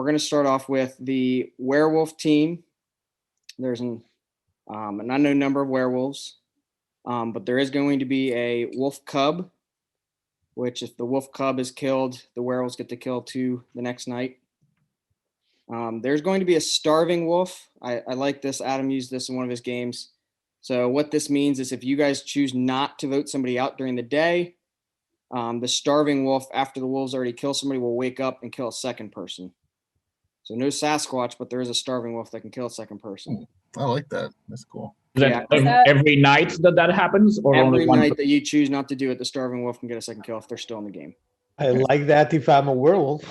we're going to start off with the werewolf team. There's an unknown number of werewolves, but there is going to be a wolf cub, which if the wolf cub is killed, the werewolves get to kill 2 the next night. There's going to be a starving wolf. I like this. Adam used this in one of his games. So what this means is if you guys choose not to vote somebody out during the day, the starving wolf, after the wolves already kill somebody, will wake up and kill a second person. So no Sasquatch, but there is a starving wolf that can kill a second person. I like that. That's cool. Is that every night that happens, or every only one night that you choose not to do it, the starving wolf can get a second kill if they're still in the game. I like that if I'm a werewolf.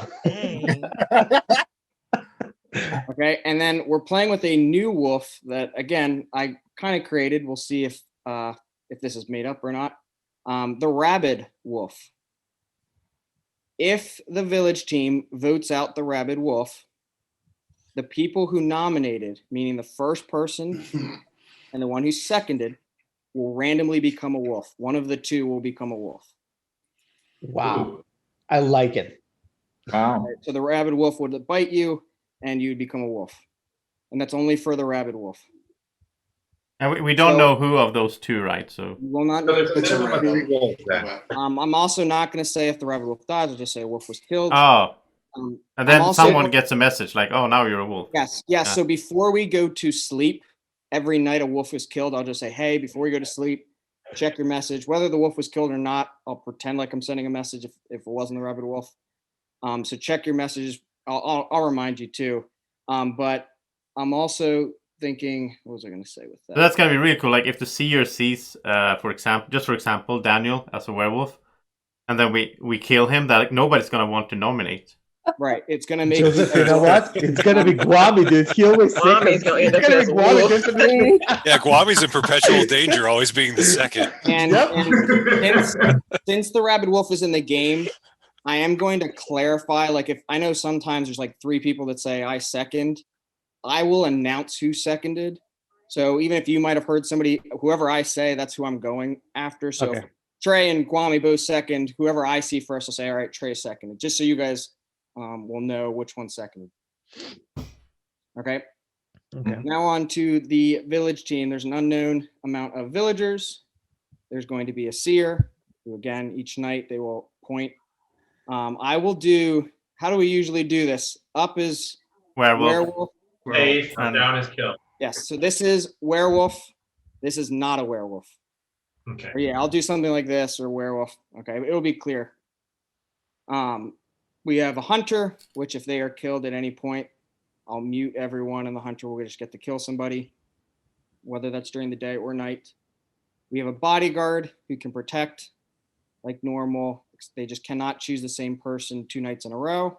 Okay, and then we're playing with a new wolf that, again, I kind of created. We'll see if this is made up or not. The rabid wolf. If the village team votes out the rabid wolf, the people who nominated, meaning the first person and the one who seconded, will randomly become a wolf. One of the two will become a wolf. Wow. I like it. Wow. So the rabid wolf would bite you and you'd become a wolf. And that's only for the rabid wolf. And we don't know who of those 2, right? So we will not. I'm also not going to say if the rabid wolf dies. I'll just say a wolf was killed. Oh. And then someone gets a message like, "Oh, now you're a wolf." Yes. Yeah. So before we go to sleep, every night a wolf is killed. I'll just say, "Hey, before you go to sleep, check your message. Whether the wolf was killed or not, I'll pretend like I'm sending a message if it wasn't the rabid wolf. So check your messages. I'll remind you too. But I'm also thinking, what was I going to say with that? So that's gonna be really cool. Like if the seer sees, for example, Daniel as a werewolf, and then we kill him, that nobody's gonna want to nominate. Right, it's gonna make. Joseph, you know what? It's gonna be Guami, dude. He always Guami's gonna end up as a wolf. Yeah, Guami's in perpetual danger, always being the second. And since the rabid wolf is in the game, I am going to clarify. Like, if I know sometimes there's like 3 people that say I second, I will announce who seconded. So even if you might have heard somebody, whoever I say, that's who I'm going after. So if Trey and Guami both second, whoever I see first, I'll say, all right, Trey seconded, just so you guys will know which one seconded. Okay. Now on to the village team. There's an unknown amount of villagers. There's going to be a seer who, again, each night they will point. I will do, how do we usually do this? Up is werewolf. Safe, down is kill. Yes, so this is werewolf. This is not a werewolf. Okay. Or yeah, I'll do something like this or werewolf. Okay, it'll be clear. We have a hunter, which if they are killed at any point, I'll mute everyone and the hunter will just get to kill somebody, whether that's during the day or night. We have a bodyguard who can protect like normal. They just cannot choose the same person 2 nights in a row.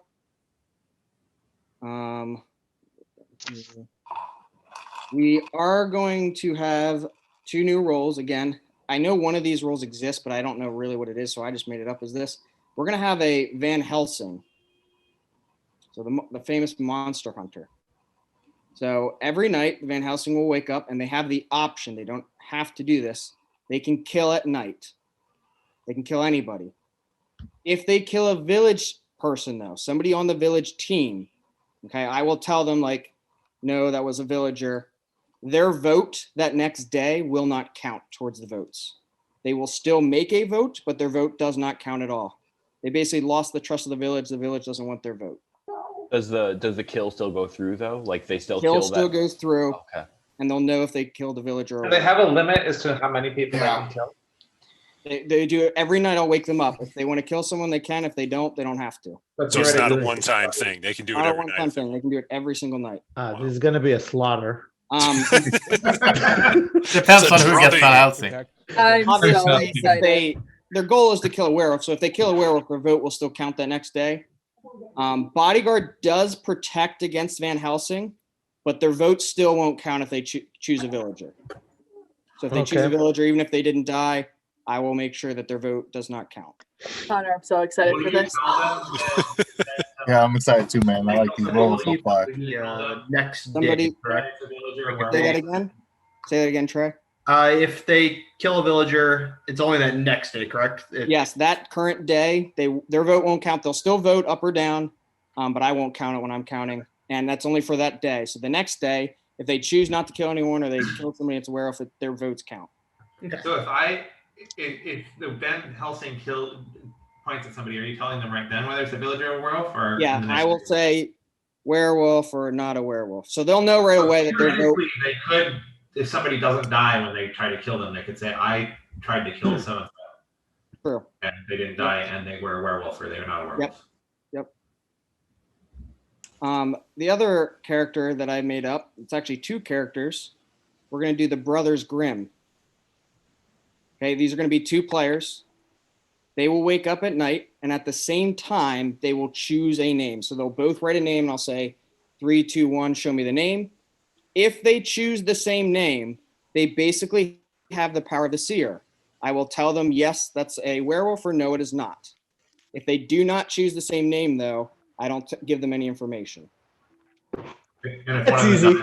We are going to have 2 new roles. Again, I know one of these roles exists, but I don't know really what it is, so I just made it up as this. We're going to have a Van Helsing, so the famous monster hunter. So every night, Van Helsing will wake up, and they have the option. They don't have to do this. They can kill at night. They can kill anybody. If they kill a village person, though, somebody on the village team, okay, I will tell them, like, no, that was a villager. Their vote that next day will not count towards the votes. They will still make a vote, but their vote does not count at all. They basically lost the trust of the village. The village doesn't want their vote. Does the kill still go through though? Like they still kill still goes through. Okay. And they'll know if they killed the villager. Do they have a limit as to how many people they can kill? They do it every night. I'll wake them up. If they want to kill someone, they can. If they don't, they don't have to. So it's not a one-time thing. They can do it every night. One-time thing. They can do it every single night. This is gonna be a slaughter. Depends on who gets Van Helsing. Their goal is to kill a werewolf. So if they kill a werewolf, their vote will still count that next day. Bodyguard does protect against Van Helsing, but their vote still won't count if they choose a villager. So if they choose a villager, even if they didn't die, I will make sure that their vote does not count. Connor, I'm so excited for this. Yeah, I'm excited too, man. I like these roles so far. Next Somebody day, correct? Say that again. Say that again, Trey. If they kill a villager, it's only that next day, correct? Yes, that current day, their vote won't count. They'll still vote up or down, but I won't count it when I'm counting. And that's only for that day. So the next day, if they choose not to kill anyone or they kill somebody that's werewolf, their votes count. Okay. So if the Van Helsing points at somebody, are you telling them right then whether it's a villager or werewolf? Or Yeah, I will say werewolf or not a werewolf. So they'll know right away that their vote. They could, if somebody doesn't die when they try to kill them, they could say, I tried to kill someone. True. And they didn't die and they were a werewolf or they were not a werewolf. Yep. The other character that I made up, it's actually two characters. We're going to do the Brothers Grimm. Okay, these are going to be two players. They will wake up at night, and at the same time, they will choose a name. So they'll both write a name, and I'll say, 3, 2, 1, show me the name. If they choose the same name, they basically have the power of the seer. I will tell them, yes, that's a werewolf, or no, it is not. If they do not choose the same name, though, I don't give them any information. That's easy.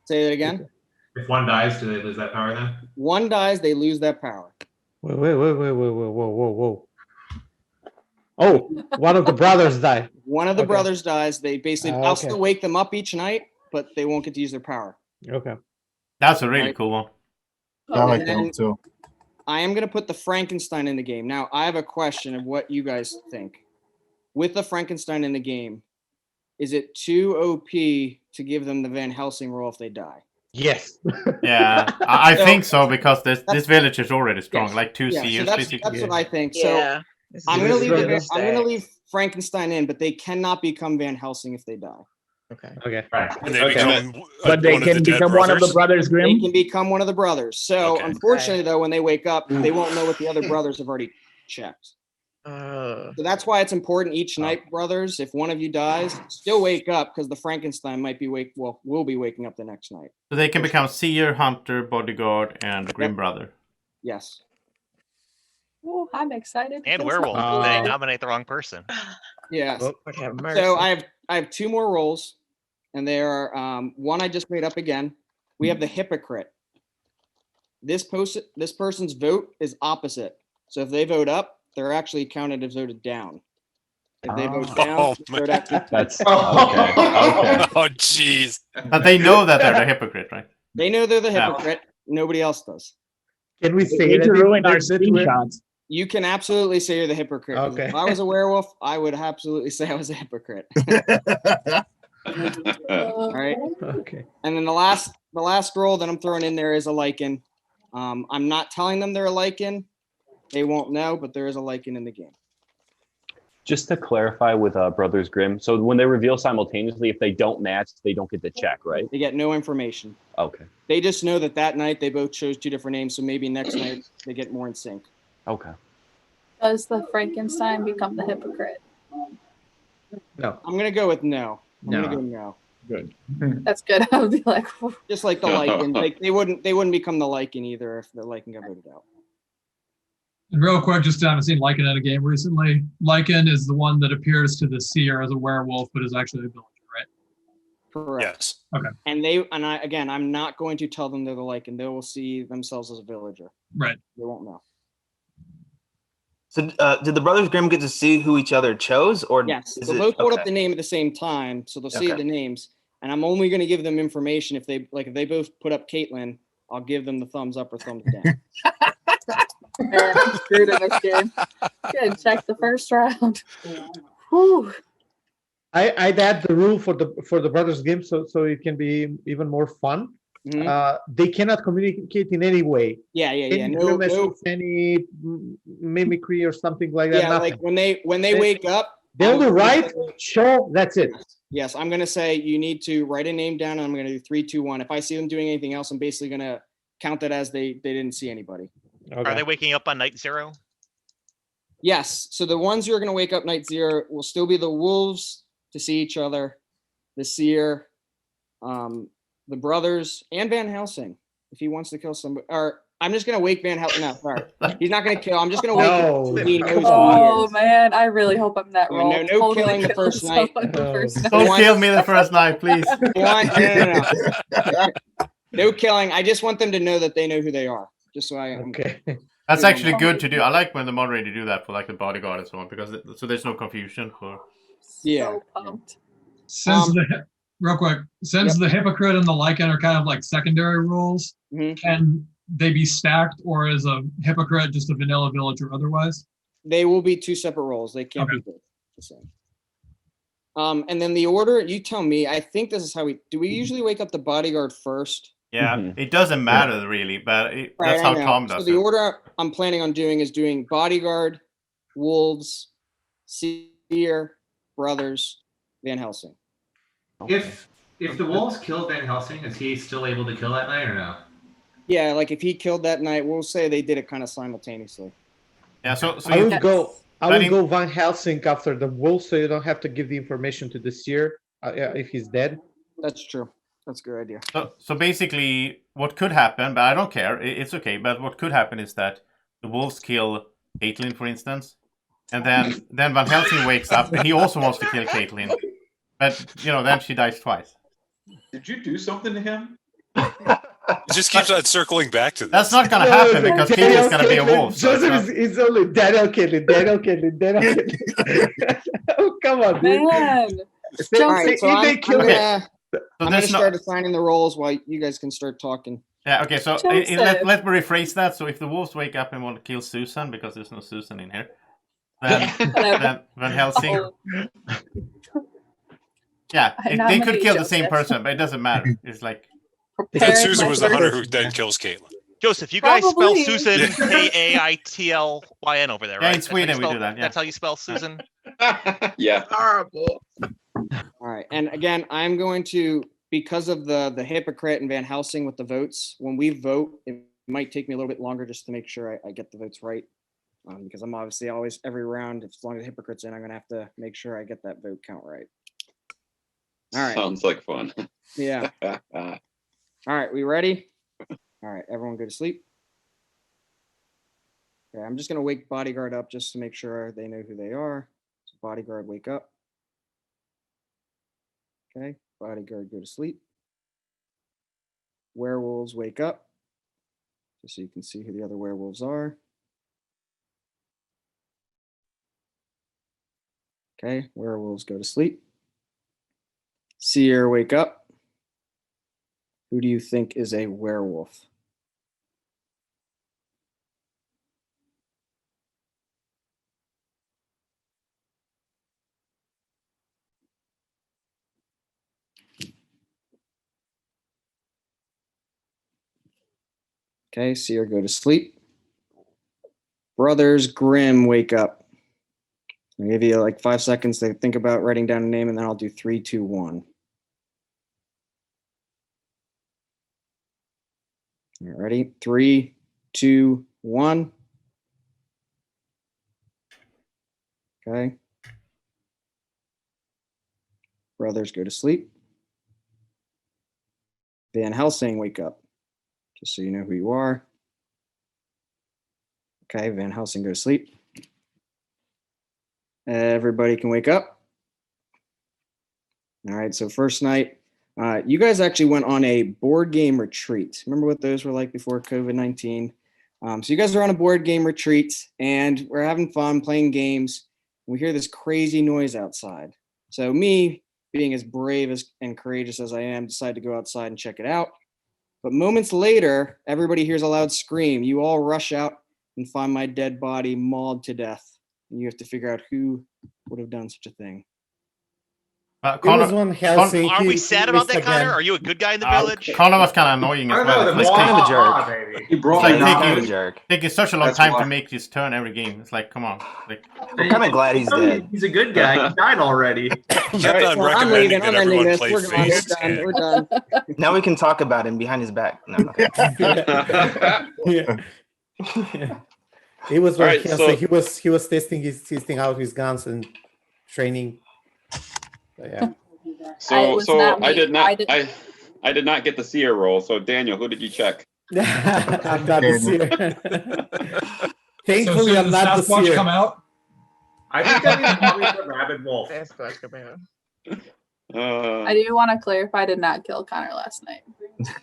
Say that again. If one dies, do they lose that power then? One dies, they lose that power. Wait, whoa. Oh, one of the brothers died. One of the brothers dies. They basically, I'll okay. still wake them up each night, but they won't get to use their power. Okay. That's a really cool one. I like that one too. I am going to put the Frankenstein in the game. Now, I have a question of what you guys think. With the Frankenstein in the game, is it too OP to give them the Van Helsing roll if they die? Yes. Yeah, I think so because this village is already strong, like two Yeah, seers. so basically. that's what I think. Yeah. So I'm going to leave Frankenstein in, but they cannot become Van Helsing if they die. Okay. Right. And they Okay. become But they one of the can dead become one of the brothers? brothers They Grimm. can become one of the brothers. So Okay. unfortunately, though, when they wake up, they won't know what the other brothers have already checked. So that's why it's important each night, brothers. If one of you dies, still wake up because the Frankenstein might be will be waking up the next night. So they can become seer, hunter, bodyguard, and grim brother. Yes. Ooh, I'm excited. And Feels werewolf. like- They nominate the wrong person. Yes. Oh, So I have two more roles, and they are one I just made up again. We have the hypocrite. This person's vote is opposite. So if they vote up, they're actually counted as voted down. If they vote down, they're actually That's okay. Oh, jeez. But they know that they're the hypocrite, right? They know they're the hypocrite. Nobody else does. Can we They say need that to ruin our that we're- screenshots. You can absolutely say you're the hypocrite. 'Cause Okay. If I was a werewolf, I would absolutely say I was a hypocrite. All right. Okay. And then the last role that I'm throwing in there is a lichen. I'm not telling them they're a lichen. They won't know, but there is a lichen in the game. Just to clarify with Brothers Grimm, so when they reveal simultaneously, if they don't match, they don't get the check, right? They get no information. Okay. They just know that night they both chose two different names, so maybe next night they get more in sync. Okay. Does the Frankenstein become the hypocrite? No. I'm gonna go with no. I'm No. gonna go no. Good. That's good. I would be like, "Whew." Just like the lichen. Like they wouldn't become the lichen either if the lichen got voted out. And real quick, just haven't seen Lycan in a game recently. Lycan is the one that appears to the seer as a werewolf, but is actually a villager, right? Correct. Yes. Okay. And I'm not going to tell them they're the lichen. They will see themselves as a villager. Right. They won't know. So did the Brothers Grimm get to see who each other chose, or Yes, is they'll it- both hold up okay. the name at the same time, so they'll see Okay. the names. And I'm only going to give them information if they both put up Caitlin. I'll give them the thumbs up or thumbs down. Man, I'm screwed in this game. Good. Check the first round. Whew. I'd add the rule for the brothers game so it can be even more fun. Mhm. They cannot communicate in any way. Yeah. Any No, grimaces, any mimicry or something like that. yeah, nothing. like when they wake up, They only write, show, that's it. Yes, I'm going to say you need to write a name down, and I'm going to do 3, 2, 1. If I see them doing anything else, I'm basically going to count that as they didn't see anybody. Are they waking up on night 0? Yes. So the ones who are going to wake up night 0 will still be the wolves to see each other, the seer, the brothers, and Van Helsing if he wants to kill somebody. Or I'm just going to wake Van Helsing. No, sorry. He's not going to kill. I'm just going to wake him. So he knows who he Oh is. man, I really hope I'm that No, role. no Totally killing the kill first night. someone the first night. Don't kill me the first night, please. No killing. I just want them to know that they know who they are. Just so I am. Okay. That's actually good to do. I like when the moderator do that for like the bodyguard and so on, because so there's no confusion for Yeah. So pumped. Since real quick, since the hypocrite and the lycan are kind of like secondary roles, can they be stacked, or is a hypocrite just a vanilla villager otherwise? They will be two separate roles. They can't be both the same. And then the order, you tell me. I think this is how we usually wake up the bodyguard first? Yeah, it doesn't matter really, but that's how Tom does So the it. order I'm planning on doing is doing bodyguard, wolves, seer, brothers, Van Helsing. If the wolves killed Van Helsing, is he still able to kill that night or no? Yeah, like if he killed that night, we'll say they did it kind of simultaneously. Yeah, so I would go Van Helsing after the wolf, so you don't have to give the information to the seer if he's dead. That's true. That's a good idea. So basically, what could happen, but I don't care, it's okay, but what could happen is that the wolves kill Caitlyn, for instance, and then Van Helsing wakes up, and he also wants to kill Caitlyn, but, then she dies twice. Did you do something to him? It just keeps on circling back to this. That's not going to happen, because Caitlyn's going to be a wolf. Joseph is only Daniel Caitlyn. Oh, come on, dude. Man. All right, so I'm going to there's start assigning the roles while you guys can start talking. Yeah, okay, so let me rephrase that. So if the wolves wake up and want to kill Susan, because there's no Susan in here, then Van Helsing... Yeah, they could kill the same person, but it doesn't matter. It's like... Then Susan was the hunter who then kills Caitlyn. Joseph, you guys Probably. spell Susan Kaitlyn over there, right? Yeah, in Sweden we do that. Yeah. That's how you spell Susan? Yeah. Horrible. All right, and again, I'm going to, because of the hypocrite and Van Helsing with the votes, when we vote, it might take me a little bit longer just to make sure I get the votes right, because I'm obviously always, every round, as long as the hypocrite's in, I'm going to have to make sure I get that vote count right. All right. Sounds like fun. Yeah. All right, we ready? All right, everyone go to sleep. Okay, I'm just going to wake bodyguard up just to make sure they know who they are. So bodyguard, wake up. Okay, bodyguard, go to sleep. Werewolves, wake up. Just so you can see who the other werewolves are. Okay, werewolves, go to sleep. Seer, wake up. Who do you think is a werewolf? Okay, Seer, go to sleep. Brothers Grimm, wake up. I'll give you like 5 seconds to think about writing down a name, and then I'll do 3, 2, 1. All right, ready? 3, 2, 1. Okay. Brothers, go to sleep. Van Helsing, wake up. Just so you know who you are. Okay, Van Helsing, go to sleep. Everybody can wake up. All right, so first night, you guys actually went on a board game retreat. Remember what those were like before COVID-19? So you guys are on a board game retreat, and we're having fun playing games. We hear this crazy noise outside. So me, being as brave and courageous as I am, decided to go outside and check it out. But moments later, everybody hears a loud scream. You all rush out and find my dead body mauled to death. And you have to figure out who would have done such a thing. Connor, are we sad about that, Connor? Are you a good guy in the village? Connor was kind of annoying as well. He's kind of a jerk. He brought It's like kind of a jerk. taking such a long That's time why. to make his turn every game. It's like, come on. Like, I'm kind of glad he's dead. He's a good guy. He died already. Kept on Well, I'm recommending leaving. that I'm ending everyone this. play We're done. We're face. done. We're done. Now we can talk about him behind his back. No, okay. Yeah. He was All very right, handsome. so- He was testing out his guns and training. So, yeah. I did not get the seer roll. So Daniel, who did you check? I'm not the seer. Thankfully, so I'm not the Sasquatch seer. come out? I think that is probably the rabid wolf. I do want to clarify, I did not kill Connor last night.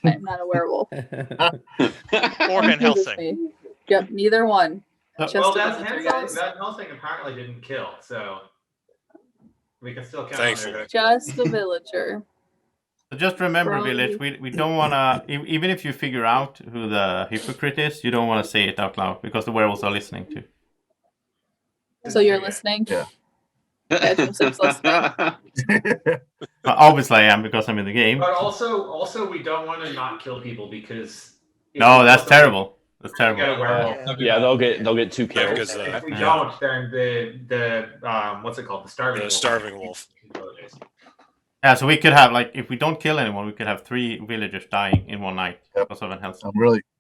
I'm not a werewolf. Or Van Helsing. Yep, neither one. Well, Just that to the guys. Helsing apparently didn't kill, so We can still count Thankfully. on it. Just the villager. So just remember, Probably. Village, we don't want to, even if you figure out who the hypocrite is, you don't want to say it out loud because the werewolves are listening too. So you're listening? Yeah. Yeah, Joseph's listening. Obviously I am because I'm in the game. But also, we don't want to not kill people because. No, that's terrible. That's We get a terrible. werewolf. Yeah, they'll get 2 kills. because If we Yeah. don't, then the what's it called? The starving the wolf. starving wolf. Yeah, so we could have, like, if we don't kill anyone, we could have 3 villagers dying in one night because of Van Helsing.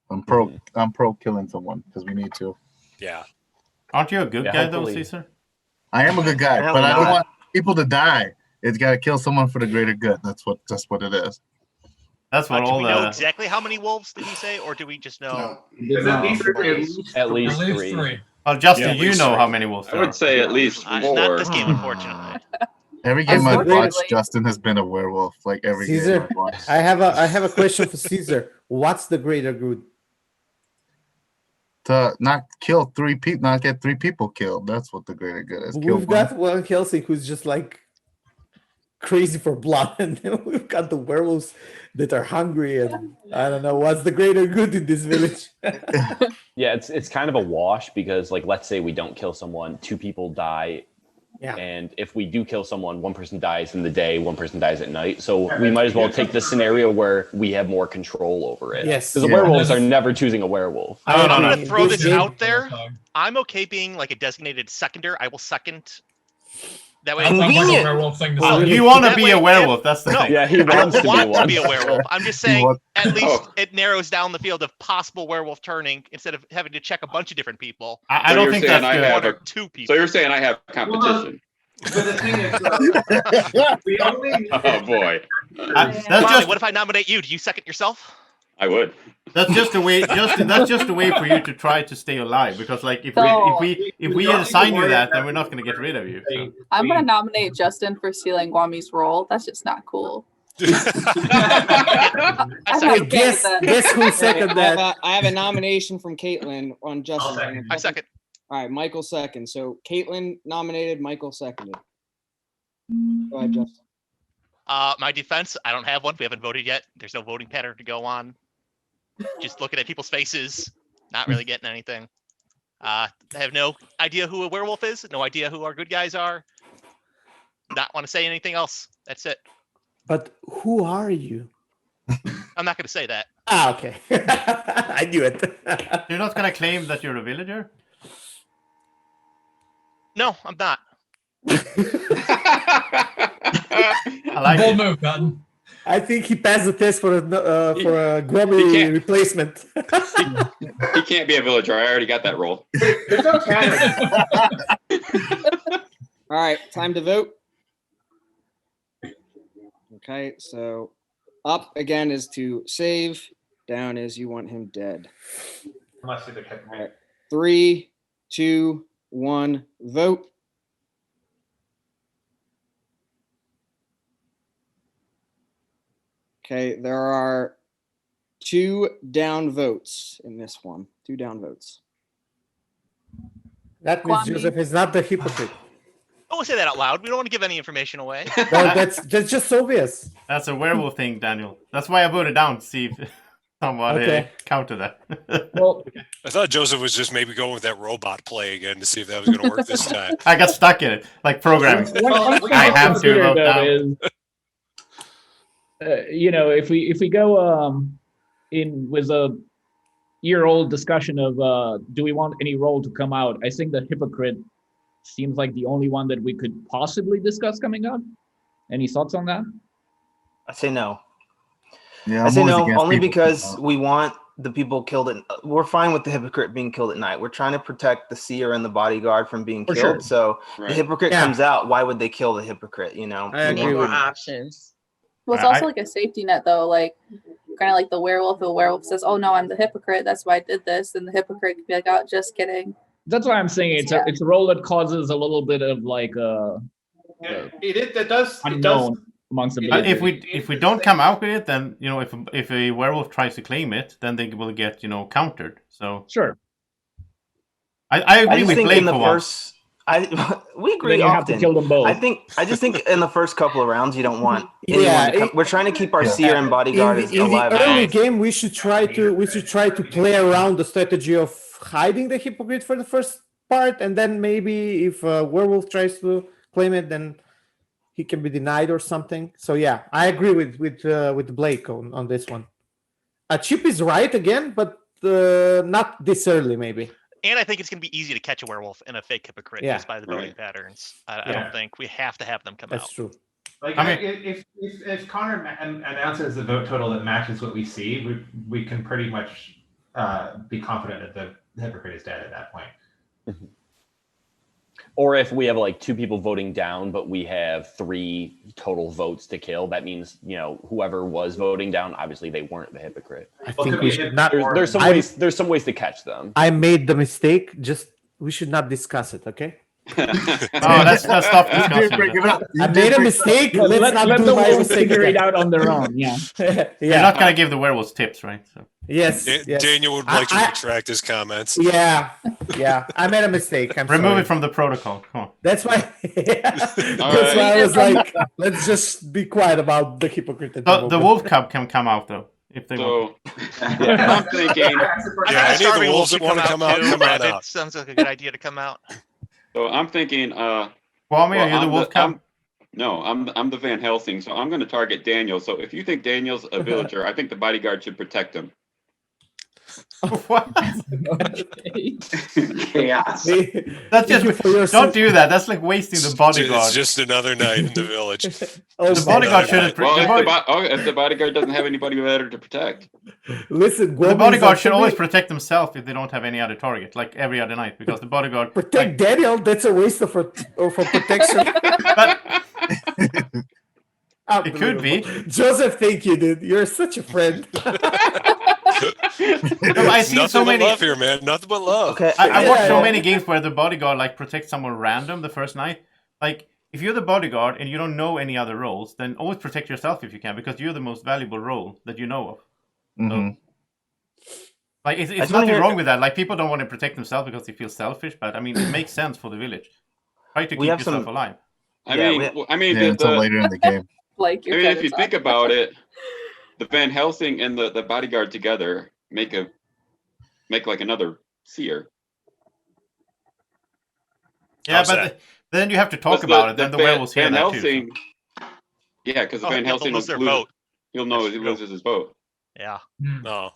I'm pro killing someone because we need to. Yeah. Aren't you a good Yeah, guy though, hopefully. Caesar? I am a good guy, Hell but I don't not. want people to die. It's got to kill someone for the greater good. That's what it is. That's what Do all we know the. exactly how many wolves did he say, or do we just know? There's at least At least At least 3. three. Well, Justin, Yeah, at you least know 3. how many wolves I there are. would say at least 4. Not this game, unfortunately. Every game I've Unfortunately. watched, Justin has been a werewolf. Like every Caesar, game I've watched. I have a question for Caesar. What's the greater good? To not kill 3 people, not get 3 people killed. That's what the greater good is. Kill We've got one Helsing who's just like crazy for blood, and then we've got the werewolves that are hungry, and I don't know what's the greater good in this village. Yeah, it's kind of a wash because, like, let's say we don't kill someone, 2 people die. Yeah. And if we do kill someone, 1 person dies in the day, 1 person dies at night. So we might as well take the scenario where we have more control over it. Yes. Because the Yeah. werewolves are never choosing a werewolf. I'm no, gonna no. throw This this game- out there. I'm okay being like a designated seconder. I will second. That way, That sounds like a Convenient. werewolf thing to Oh, say. you want to That be way, a werewolf? That's the No. thing. Yeah, he I wants to don't be want to one. be a werewolf. I'm just saying, want- at least Oh. it narrows down the field of possible werewolf turning instead of having to check a bunch of different people. I So don't you're think saying that's I good. have One or a- 2 So people. you're saying I have competition? But the thing is, we only. Oh boy, That's Ronnie, just what if I nominate you? Do you second yourself? I would. that's just a way. That's just a way for you to try to stay alive. Because like if So- we assign you that, then we're not going to get rid of you. So. I'm gonna nominate Justin for stealing Guami's role. That's just not cool. I I'm second. not okay with that. Guess who seconded that? I have a nomination from Caitlin on Justin. second. I second. All right, Michael second. So Caitlin nominated, Michael seconded. Go ahead, Justin. My defense, I don't have one. We haven't voted yet. There's no voting pattern to go on. Just looking at people's faces, not really getting anything. I have no idea who a werewolf is. No idea who our good guys are. Not want to say anything else. That's it. But who are you? I'm not going to say that. Ah, okay. I knew it. You're not going to claim that you're a villager? No, I'm not. I like Bold it. move, Cotton. I think he passed the test for a He Grubby can't. replacement. He can't be a villager. I already got that role. There's no canon. All right, time to vote. Okay, so up again is to save. Down is you want him dead. Unless you're the hypocrite. 3, 2, 1, vote. Okay, there are 2 down votes in this one. 2 down votes. That means Kwame. Joseph is not the hypocrite. Don't say that out loud. We don't want to give any information away. Well, that's just obvious. That's a werewolf thing, Daniel. That's why I voted down to see if someone Okay. counter that. Well, I thought Joseph was just maybe going with that robot play again to see if that was going to work this time. I got stuck in it, like programming. One I have to consider, vote though, down. is, you know, if we go in with a year-old discussion of do we want any role to come out, I think the hypocrite seems like the only one that we could possibly discuss coming up. Any thoughts on that? I say no. Yeah, I I'm say always no against only people because coming out. we want the people killed at. We're fine with the hypocrite being killed at night. We're trying to protect the seer and the bodyguard from being For killed. sure. So Right. the hypocrite Yeah. comes out. Why would they kill the hypocrite? You know. I We agree want- with you. options. Well, it's also like a safety net, though. Like, kind of like the werewolf. The werewolf says, "Oh no, I'm the hypocrite. That's why I did this," and the hypocrite can be like, "Oh, just kidding." That's why I'm saying it's it's a role that causes a little bit of like It does. unknown amongst the But villagers. if we don't come out with it, then if a werewolf tries to claim it, then they will get countered. So Sure. I agree just with think Blake in the for once. first. We agree Then you often. have to kill them both. I just think in the first couple of rounds you don't want Yeah, anyone we're trying to keep our seer and bodyguard in alive. the early game, we should try to play around the strategy of hiding the hypocrite for the first part, and then maybe if werewolf tries to claim it, then he can be denied or something. So yeah, I agree with Blake on this one. Chip is right again, but not this early maybe. And I think it's going to be easy to catch a werewolf and a fake hypocrite just by the voting patterns. I don't think we have to have them come out. That's true. Like, if Connor announces the vote total that matches what we see, we can pretty much be confident that the hypocrite is dead at that point. Mm-hmm. Or if we have like 2 people voting down, but we have 3 total votes to kill, that means, whoever was voting down, obviously they weren't the hypocrite. I think we should not. There's some ways to catch them. I made the mistake. We should not discuss it, okay? Let's stop discussing it. I made a mistake. Let's not let do the my wolves mistake figure it again. out on their own. Yeah. You're not gonna give the werewolves tips, right? So. Yes, yes. Daniel would like to retract his comments. Yeah. I made a mistake. I'm Remove sorry. it from the protocol. Come on. That's why. That's why I was like, let's just be quiet about the hypocrite. The wolf cub can come out though if they want. I'm thinking. Yeah, any of the wolves that want to come out, come on It out. sounds like a good idea to come out. So I'm thinking. Kwame, are you the wolf cub? No, I'm the Van Helsing, so I'm going to target Daniel. So if you think Daniel's a villager, I think the bodyguard should protect him. What? Chaos. That's just don't do that. That's like wasting the bodyguard. It's just another night in the village. The bodyguard shouldn't. If the bodyguard doesn't have anybody better to protect, Listen, the bodyguard should always protect themselves if they don't have any other target, like every other night, because the bodyguard protect Daniel. That's a waste of protection. It could be. Joseph, thank you, dude. You're such a friend. I see Nothing so but many love here, man. Nothing but love. Okay. I watched so many games where the bodyguard like protects someone random the first night. Like if you're the bodyguard and you don't know any other roles, then always protect yourself if you can, because you're the most valuable role that you know of. Mm-hmm. So, like it's nothing wrong with that. Like people don't want to protect themselves because they feel selfish, but I mean it makes sense for the village. Try to keep yourself alive. I mean, until later in the game. Like if you think about it, the Van Helsing and the bodyguard together make like another seer. Yeah, but then you have to talk about it. Then the werewolves hear that too. Yeah, because the Van Helsing will lose their vote. He'll know he loses his vote. Yeah. No.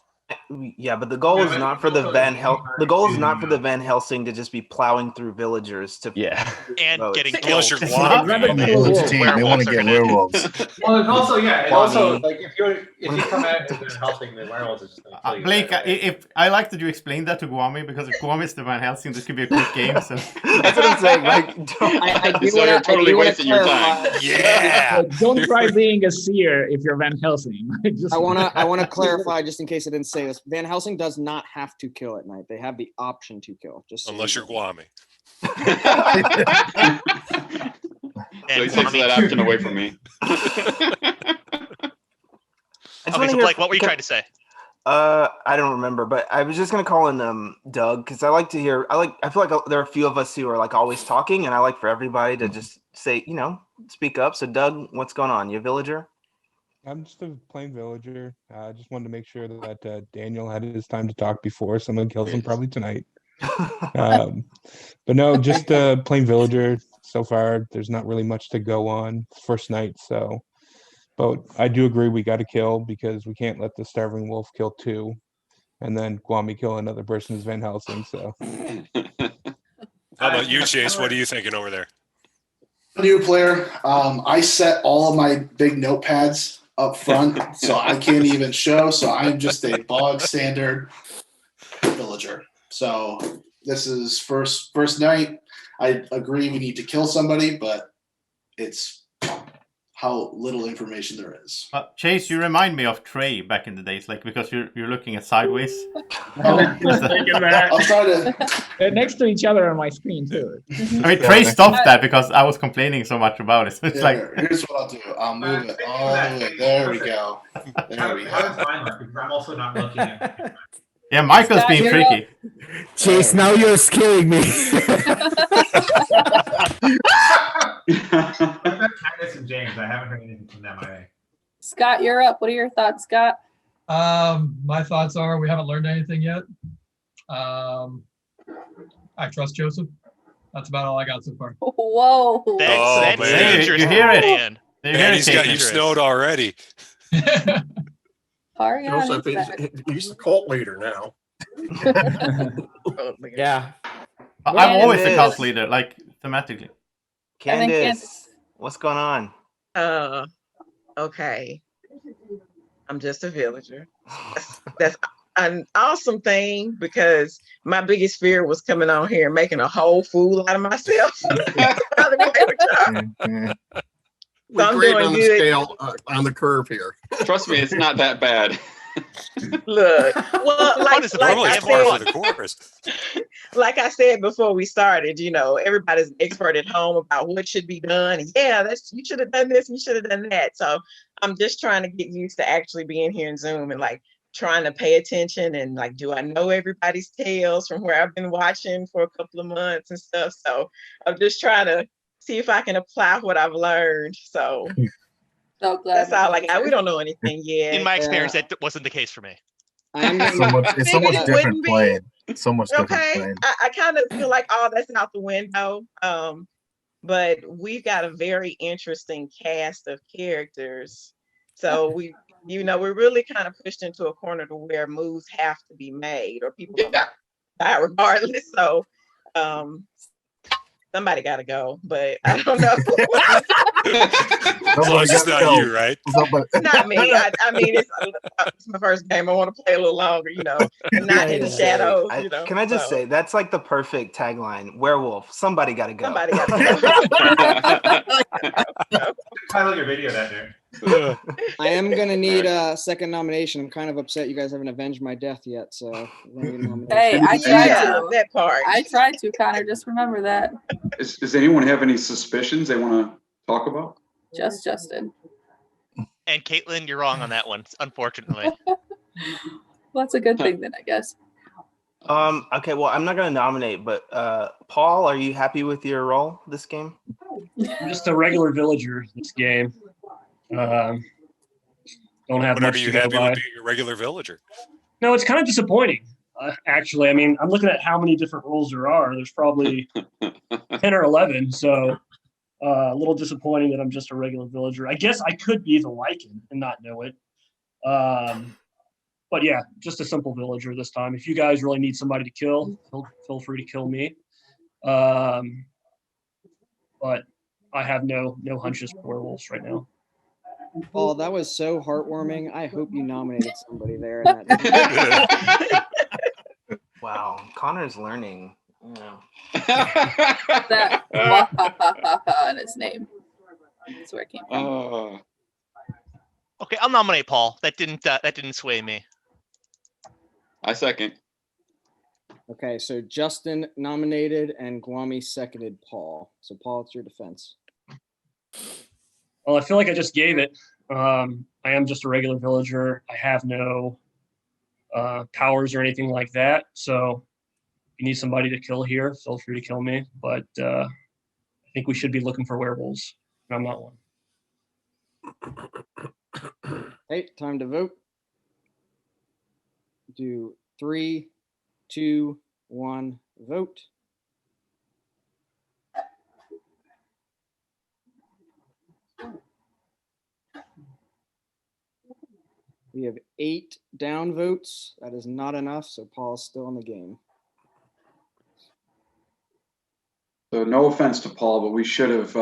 Yeah, but the goal is not for the Van Helsing to just be plowing through villagers to and getting killed. Unless you're team, they want to get werewolves. Well, it's also like if you come out and helping the werewolves, it's just going to kill you. Blake, if I like that you explained that to Kwame, because if Kwame is the Van Helsing, this could be a quick game. So that's what I'm saying. Like, you're totally wasting your time. Yeah. Don't try being a seer if you're Van Helsing. I wanna clarify just in case I didn't say this. Van Helsing does not have to kill at night. They have the option to kill. Unless you're Kwame. So he takes that option away from me. Okay, so Blake, what were you trying to say? I don't remember, but I was just gonna call in Doug because I like to hear. I feel like there are a few of us who are like always talking, and I like for everybody to just say, speak up. So Doug, what's going on? You a villager? I'm just a plain villager. I just wanted to make sure that Daniel had his time to talk before someone kills him, probably tonight. But no, just a plain villager. So far, there's not really much to go on first night. So, but I do agree we got to kill because we can't let the starving wolf kill 2, and then Kwame kill another person who's Van Helsing. So, how about you, Chase? What are you thinking over there? New player. I set all of my big notepads up front, so I can't even show. So I'm just a bog standard villager. So this is first night. I agree we need to kill somebody, but it's how little information there is. Chase, you remind me of Trey back in the days, like because you're looking at sideways. I'll try to. They're next to each other on my screen too. I mean, Trey stopped that because I was complaining so much about it. So it's here's what I'll do. I'll move it all the way. There we go. There we go. I'm also not looking at Yeah, Michael's being Scott, tricky. Chase, now you're scaring me. Candace and James, I haven't heard anything from them either. Scott, you're up. What are your thoughts, Scott? My thoughts are we haven't learned anything yet. I trust Joseph. That's about all I got so far. Whoa. That's man. dangerous. You hear it. Man. Man, he's got you snowed already. Joseph, he's the cult leader now. Yeah. I'm always a Candace. cult leader, like thematically. Candace, what's going on? Okay. I'm just a villager. That's an awesome thing because my biggest fear was coming on here and making a whole fool out of myself. We're I'm great doing on the good. scale, on the curve here. Trust me, it's not that bad. Look, well, like I said before we started, you know, everybody's an expert at home about what should be done. And yeah, you should have done this, you should have done that. So I'm just trying to get used to actually being here in Zoom and like trying to pay attention and like, do I know everybody's tales from where I've been watching for a couple of months and stuff. So I'm just trying to see if I can apply what I've learned. So glad that's all. Like, we don't know anything yet. In my experience, that wasn't the case for me. It's so much different playing. So much different playing. I kind of feel like all that's out the window. But we've got a very interesting cast of characters. So we're really kind of pushed into a corner to where moves have to be made or people die regardless. So somebody got to go, but I don't know. So it's not you, right? Not me. I mean, it's my first game. I want to play a little longer, you know, and not in the shadows. You know. Can I just say that's like the perfect tagline? Werewolf. Somebody got to go. Somebody got to go. I look at video that day. I am gonna need a second nomination. I'm kind of upset you guys haven't avenged my death yet. So hey, I tried to. That part. I tried to, Connor. Just remember that. Does anyone have any suspicions they want to talk about? Just Justin. And Caitlin, you're wrong on that one, unfortunately. Well, that's a good thing then, I guess. Okay, well, I'm not gonna nominate, but Paul, are you happy with your role this game? I'm just a regular villager this game. Don't have But much are you to go happy by. with being a regular villager? No, it's kind of disappointing. Actually, I mean, I'm looking at how many different roles there are. There's probably 10 or 11. So a little disappointing that I'm just a regular villager. I guess I could be the Lycan and not know it. But yeah, just a simple villager this time. If you guys really need somebody to kill, feel free to kill me. But I have no hunches for werewolves right now. Paul, that was so heartwarming. I hope you nominated somebody there. In that Wow, Connor's learning. Yeah. That in his name. That's where it came from. Okay, I'll nominate Paul. That didn't sway me. I second. Okay, so Justin nominated and Guami seconded Paul. So Paul, it's your defense. Well, I feel like I just gave it. I am just a regular villager. I have no powers or anything like that. So if you need somebody to kill here, feel free to kill me. But I think we should be looking for werewolves. And I'm not one. Hey, time to vote. Do 3, 2, 1, vote. We have 8 down votes. That is not enough, so Paul's still in the game. So no offense to Paul, but we should have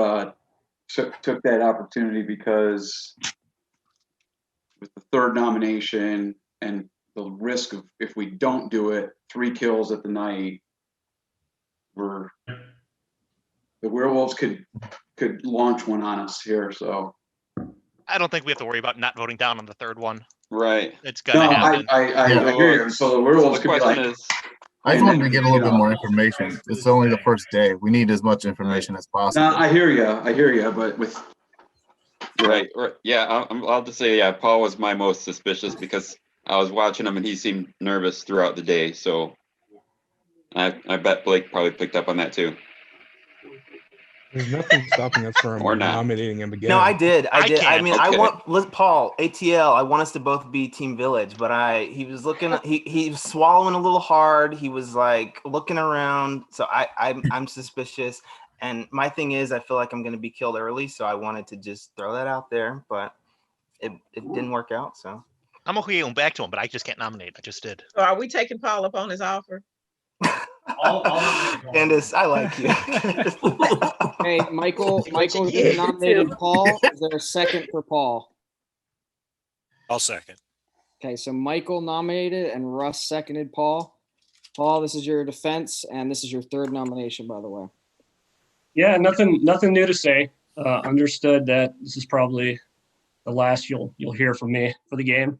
took that opportunity because with the third nomination and the risk of if we don't do it, 3 kills at the night, the werewolves could launch one on us here. So I don't think we have to worry about not voting down on the third one. Right. It's gonna happen. I agree. So the werewolves could be like. I just wanted to get a little bit more information. It's only the first day. We need as much information as possible. No, I hear you, but with right, yeah, I'll just say, yeah, Paul was my most suspicious because I was watching him and he seemed nervous throughout the day. So I bet Blake probably picked up on that too. There's nothing stopping us from Or not. nominating him again. No, I did. I did. I mean, I Okay. want Paul ATL. I want us to both be Team Village, but he was looking. He was swallowing a little hard. He was like looking around. So I'm suspicious. And my thing is, I feel like I'm going to be killed early. So I wanted to just throw that out there, but it didn't work out. So I'm okay going back to him, but I just can't nominate. I just did. So are we taking Paul up on his offer? Candace, I like you. Hey, Michael just nominated Paul. Is there a second for Paul? I'll second. Okay, so Michael nominated and Russ seconded Paul. Paul, this is your defense, and this is your third nomination, by the way. Yeah, nothing new to say. Understood that this is probably the last you'll hear from me for the game.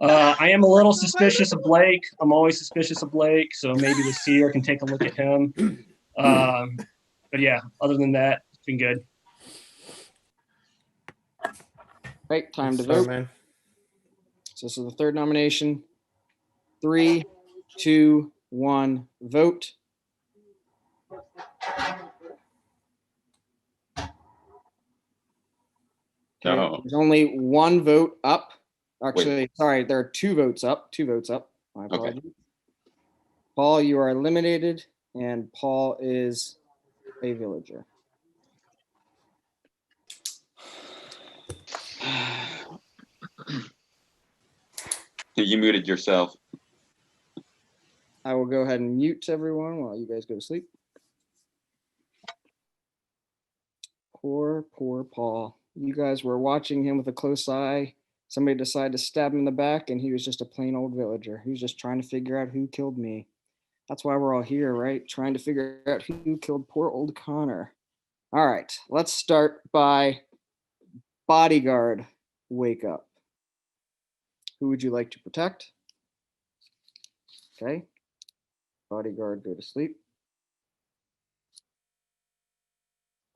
I am a little suspicious of Blake. I'm always suspicious of Blake, so maybe the seer can take a look at him. But yeah, other than that, it's been good. Right, time to vote. Man. So this is the third nomination. 3, 2, 1, vote. Okay, No. there's only one vote up. Actually, sorry, there are 2 votes up. 2 votes up. My apologies. Paul, you are eliminated, and Paul is a villager. You muted yourself. I will go ahead and mute everyone while you guys go to sleep. Poor Paul. You guys were watching him with a close eye. Somebody decided to stab him in the back, and he was just a plain old villager. He was just trying to figure out who killed me. That's why we're all here, right? Trying to figure out who killed poor old Connor. All right, let's start by bodyguard, wake up. Who would you like to protect? Okay. Bodyguard, go to sleep.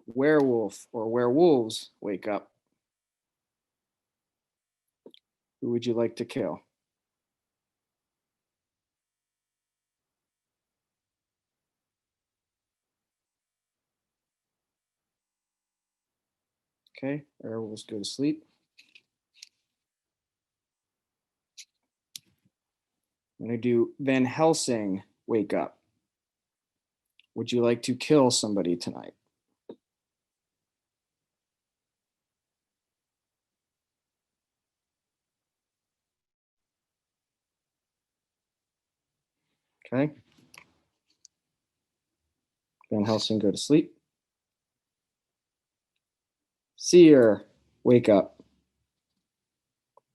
Werewolf or werewolves, wake up. Who would you like to kill? Okay, werewolves, go to sleep. I'm going to do Van Helsing, wake up. Would you like to kill somebody tonight? Okay. Van Helsing, go to sleep. Seer, wake up.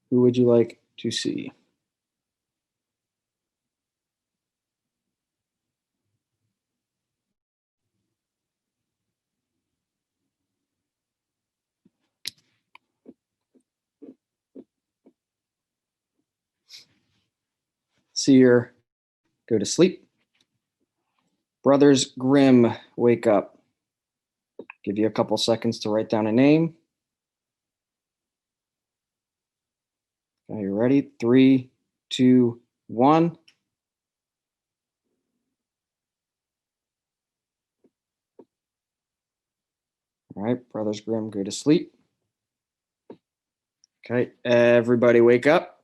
Who would you like to see? Seer, go to sleep. Brothers Grimm, wake up. Give you a couple seconds to write down a name. Are you ready? 3, 2, 1. All right, Brothers Grimm, go to sleep. Okay, everybody wake up.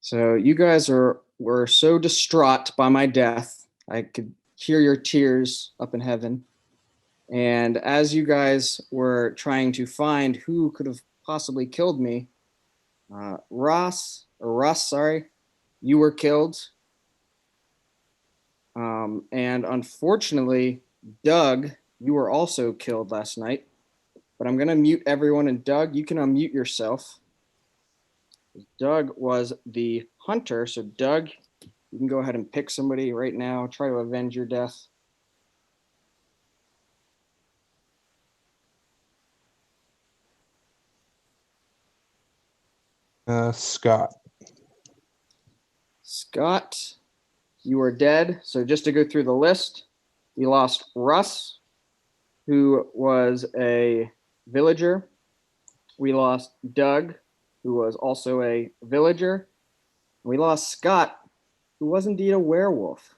So you guys were so distraught by my death. I could hear your tears up in heaven. And as you guys were trying to find who could have possibly killed me, Russ, you were killed. And unfortunately, Doug, you were also killed last night. But I'm going to mute everyone, and Doug, you can unmute yourself. Doug was the hunter, so Doug, you can go ahead and pick somebody right now. Try to avenge your death. Scott. Scott, you are dead. So just to go through the list, we lost Russ, who was a villager. We lost Doug, who was also a villager. We lost Scott, who was indeed a werewolf.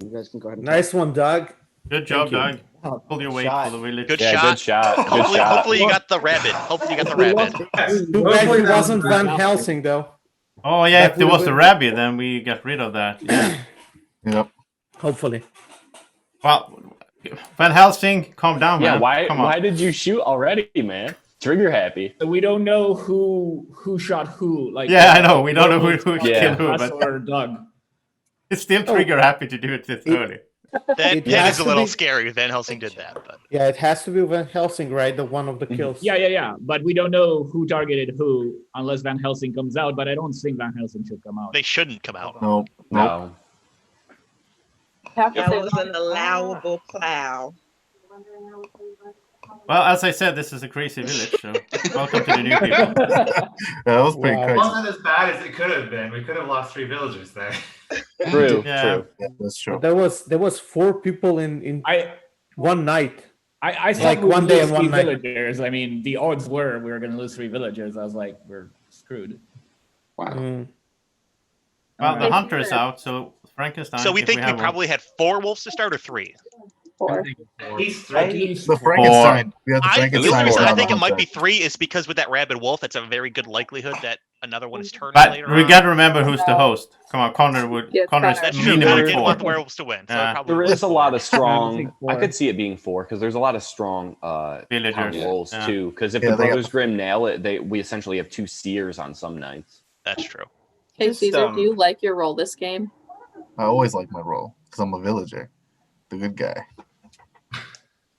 You guys can go ahead and Nice one, Doug. Good job, Thank Doug. you. Pull your weight Shot. for the village. Good Yeah, shot. good shot. Good Hopefully, shot. hopefully you got the rabid. Hopefully you got the rabid. Too bad he wasn't Van Helsing, though. Oh yeah, That if there would've was a been- rabbit, then we got rid of that. Yeah. Yep. Hopefully. Well, Van Helsing, calm down, Yeah, man. why Come on. why did you shoot already, man? Trigger happy. We don't know who shot who. Like Yeah, I know. We don't know who Yeah. killed who, Us but or Doug. it's still trigger happy to do it this early. It That has is a to little be- scary. Van Helsing did that, but Yeah, it has to be Van Helsing, right? The one of the kills. Yeah. But we don't know who targeted who unless Van Helsing comes out. But I don't think Van Helsing should come out. they shouldn't come out. No. No. That was an allowable plow. Well, as I said, this is a crazy village, so welcome to the new people. That was pretty It crazy. wasn't as bad as it could have been. We could have lost 3 villagers there. True, Yeah. true. Yeah, that's true. There was 4 people in one night. I thought Like we would one day lose and one 3 night. villagers. I mean, the odds were we were going to lose 3 villagers. I was like, we're screwed. Wow. Mm. Well, the hunter is out, so Frankenstein. So we if think we have one. probably had 4 wolves to start or 3. 4. At least 3. The Frankenstein. We had the The Frankenstein. only reason one I on the think it might hunter. be 3 is because with that rabid wolf, it's a very good likelihood that another one is turning But later we on. got to remember who's the host. Come on, Connor would. Yes, Connor's Connor. That's true. Connor minimum didn't want the 4. werewolves to win, so Yeah. it probably There was is a lot of I strong. think I 4. could see it being 4 because there's a lot of strong Villagers. town rolls Yeah. too. Because if Yeah, the they got- Brothers Grimm nail it, we essentially have 2 seers on some nights. That's true. Hey, Just, Caesar, do you like your role this game? I always like my role because I'm a villager, the good guy.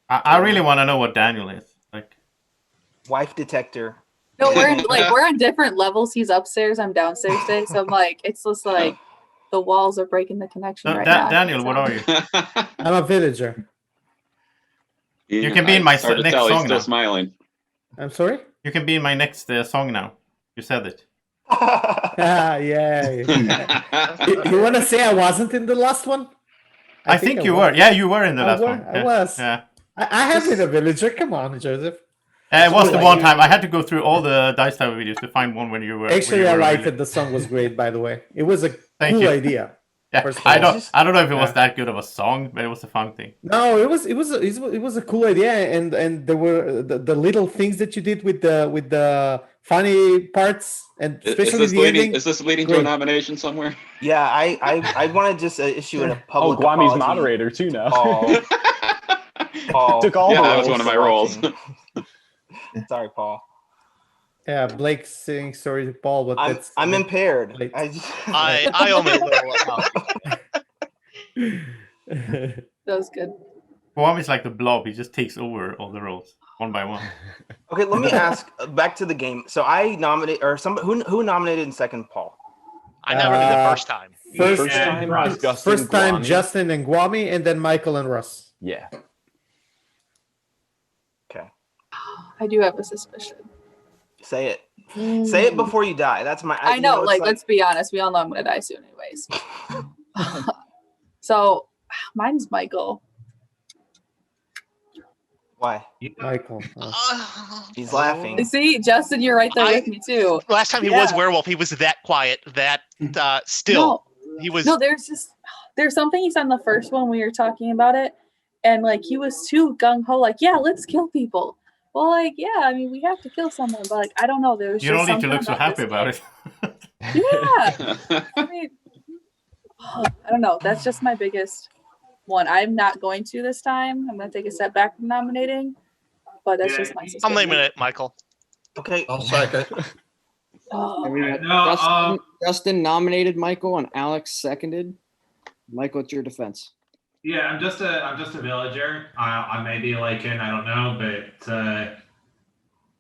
I really want to know what Daniel is. Like, Wife detector. No, we're on different levels. He's upstairs, I'm downstairs today. So I'm like, it's just like the walls are breaking the connection right now. Daniel, what are you? I'm a villager. You can be in my It's hard to next tell. He's song still now. smiling. I'm sorry? You can be in my next song now. You said it. Yeah. You want to say I wasn't in the last one? I think you was. were. Yeah, you were in the I last were- one. I Yeah. was. Yeah. I have been a villager. Come on, Joseph. It was the Like- one time I had to go through all the Dice Tower videos to find one when you were. Actually, when I you were liked really- it. The song was great, by the way. It was a Thank cool you. idea. Yeah, First of I all. don't know if it was Yeah. that good of a song, but it was a fun thing. No, it was a cool idea, and there were the little things that you did with the funny parts, and Is especially this the leading? ending. Is this leading to a Great. nomination somewhere? Yeah, I want to just issue a Oh, public Guami's apology. moderator too now. Paul. Paul. Took all Yeah, the that was roles. one of my roles. Sorry, Paul. Yeah, Blake saying sorry to Paul, but that's I'm impaired. late. I owe me a little That was good. Guam is like the blob; he just takes over all the roles one by one. Okay, let me ask back to the game. So I nominate or somebody who nominated in second, Paul. I nominated the first time. First time, time, Justin, first time Guami. Justin and Guami, and then Michael and Russ. Yeah. Okay. I do have a suspicion. Say it. Say it before you die. That's my. I you know, it's like, let's be honest. We all know I'm gonna die soon, anyways. So, mine's Michael. Why? Michael. He's laughing. See, Justin, you're right there with me too. Last time he was werewolf, he was that quiet, that still. He was. No, there's something he said in the first one we were talking about it, and like he was too gung ho, like, yeah, let's kill people. Well, like, yeah, I mean, we have to kill someone, but like, I don't know. There's You just don't need to something look so happy this about it. game. Yeah. I mean, I don't know. That's just my biggest one. I'm not going to this time. I'm going to take a step back from nominating, but that's just my I'm suspicion. naming it Michael. Okay. I'll second. I mean, No, Justin nominated Michael and Alex seconded. Michael, it's your defense. Yeah, I'm just a villager. I may be Lycan, I don't know, but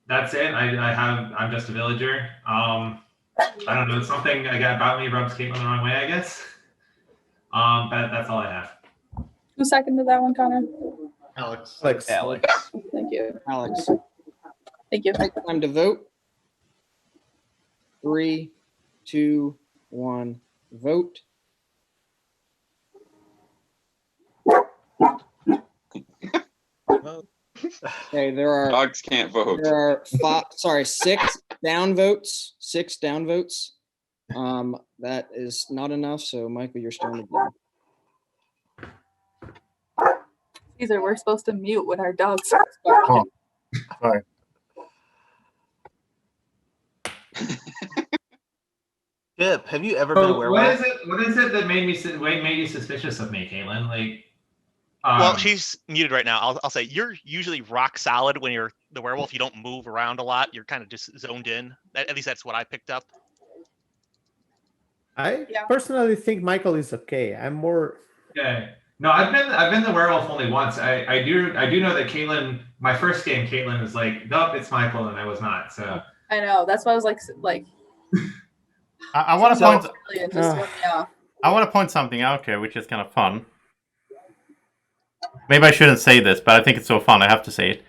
that's it. I'm just a villager. I don't know, something about me rubs Caitlin the wrong way, I guess. But that's all I have. Who seconded that one, Connor? Alex. Alex. Thank you. Alex. Thank you. Time to vote. 3, 2, 1, vote. Okay, there are Dogs can't vote. There are six down votes. That is not enough. So, Michael, you're starting again. Caesar, we're supposed to mute when our dogs Oh, sorry. Chip, have you ever been a So werewolf? what is it that made you suspicious of me, Caitlin? Like, Well, she's muted right now. I'll say you're usually rock solid when you're the werewolf. You don't move around a lot. You're kind of just zoned in. At least that's what I picked up. I personally think Michael is okay. I'm more. okay. No, I've been the werewolf only once. I do know that Caitlin. My first game, Caitlin was like, nope, it's Michael, and I was not. So I know. That's why I was like. I want to point. I want to point something out here, which is kind of fun. Maybe I shouldn't say this, but I think it's so fun. I have to say it.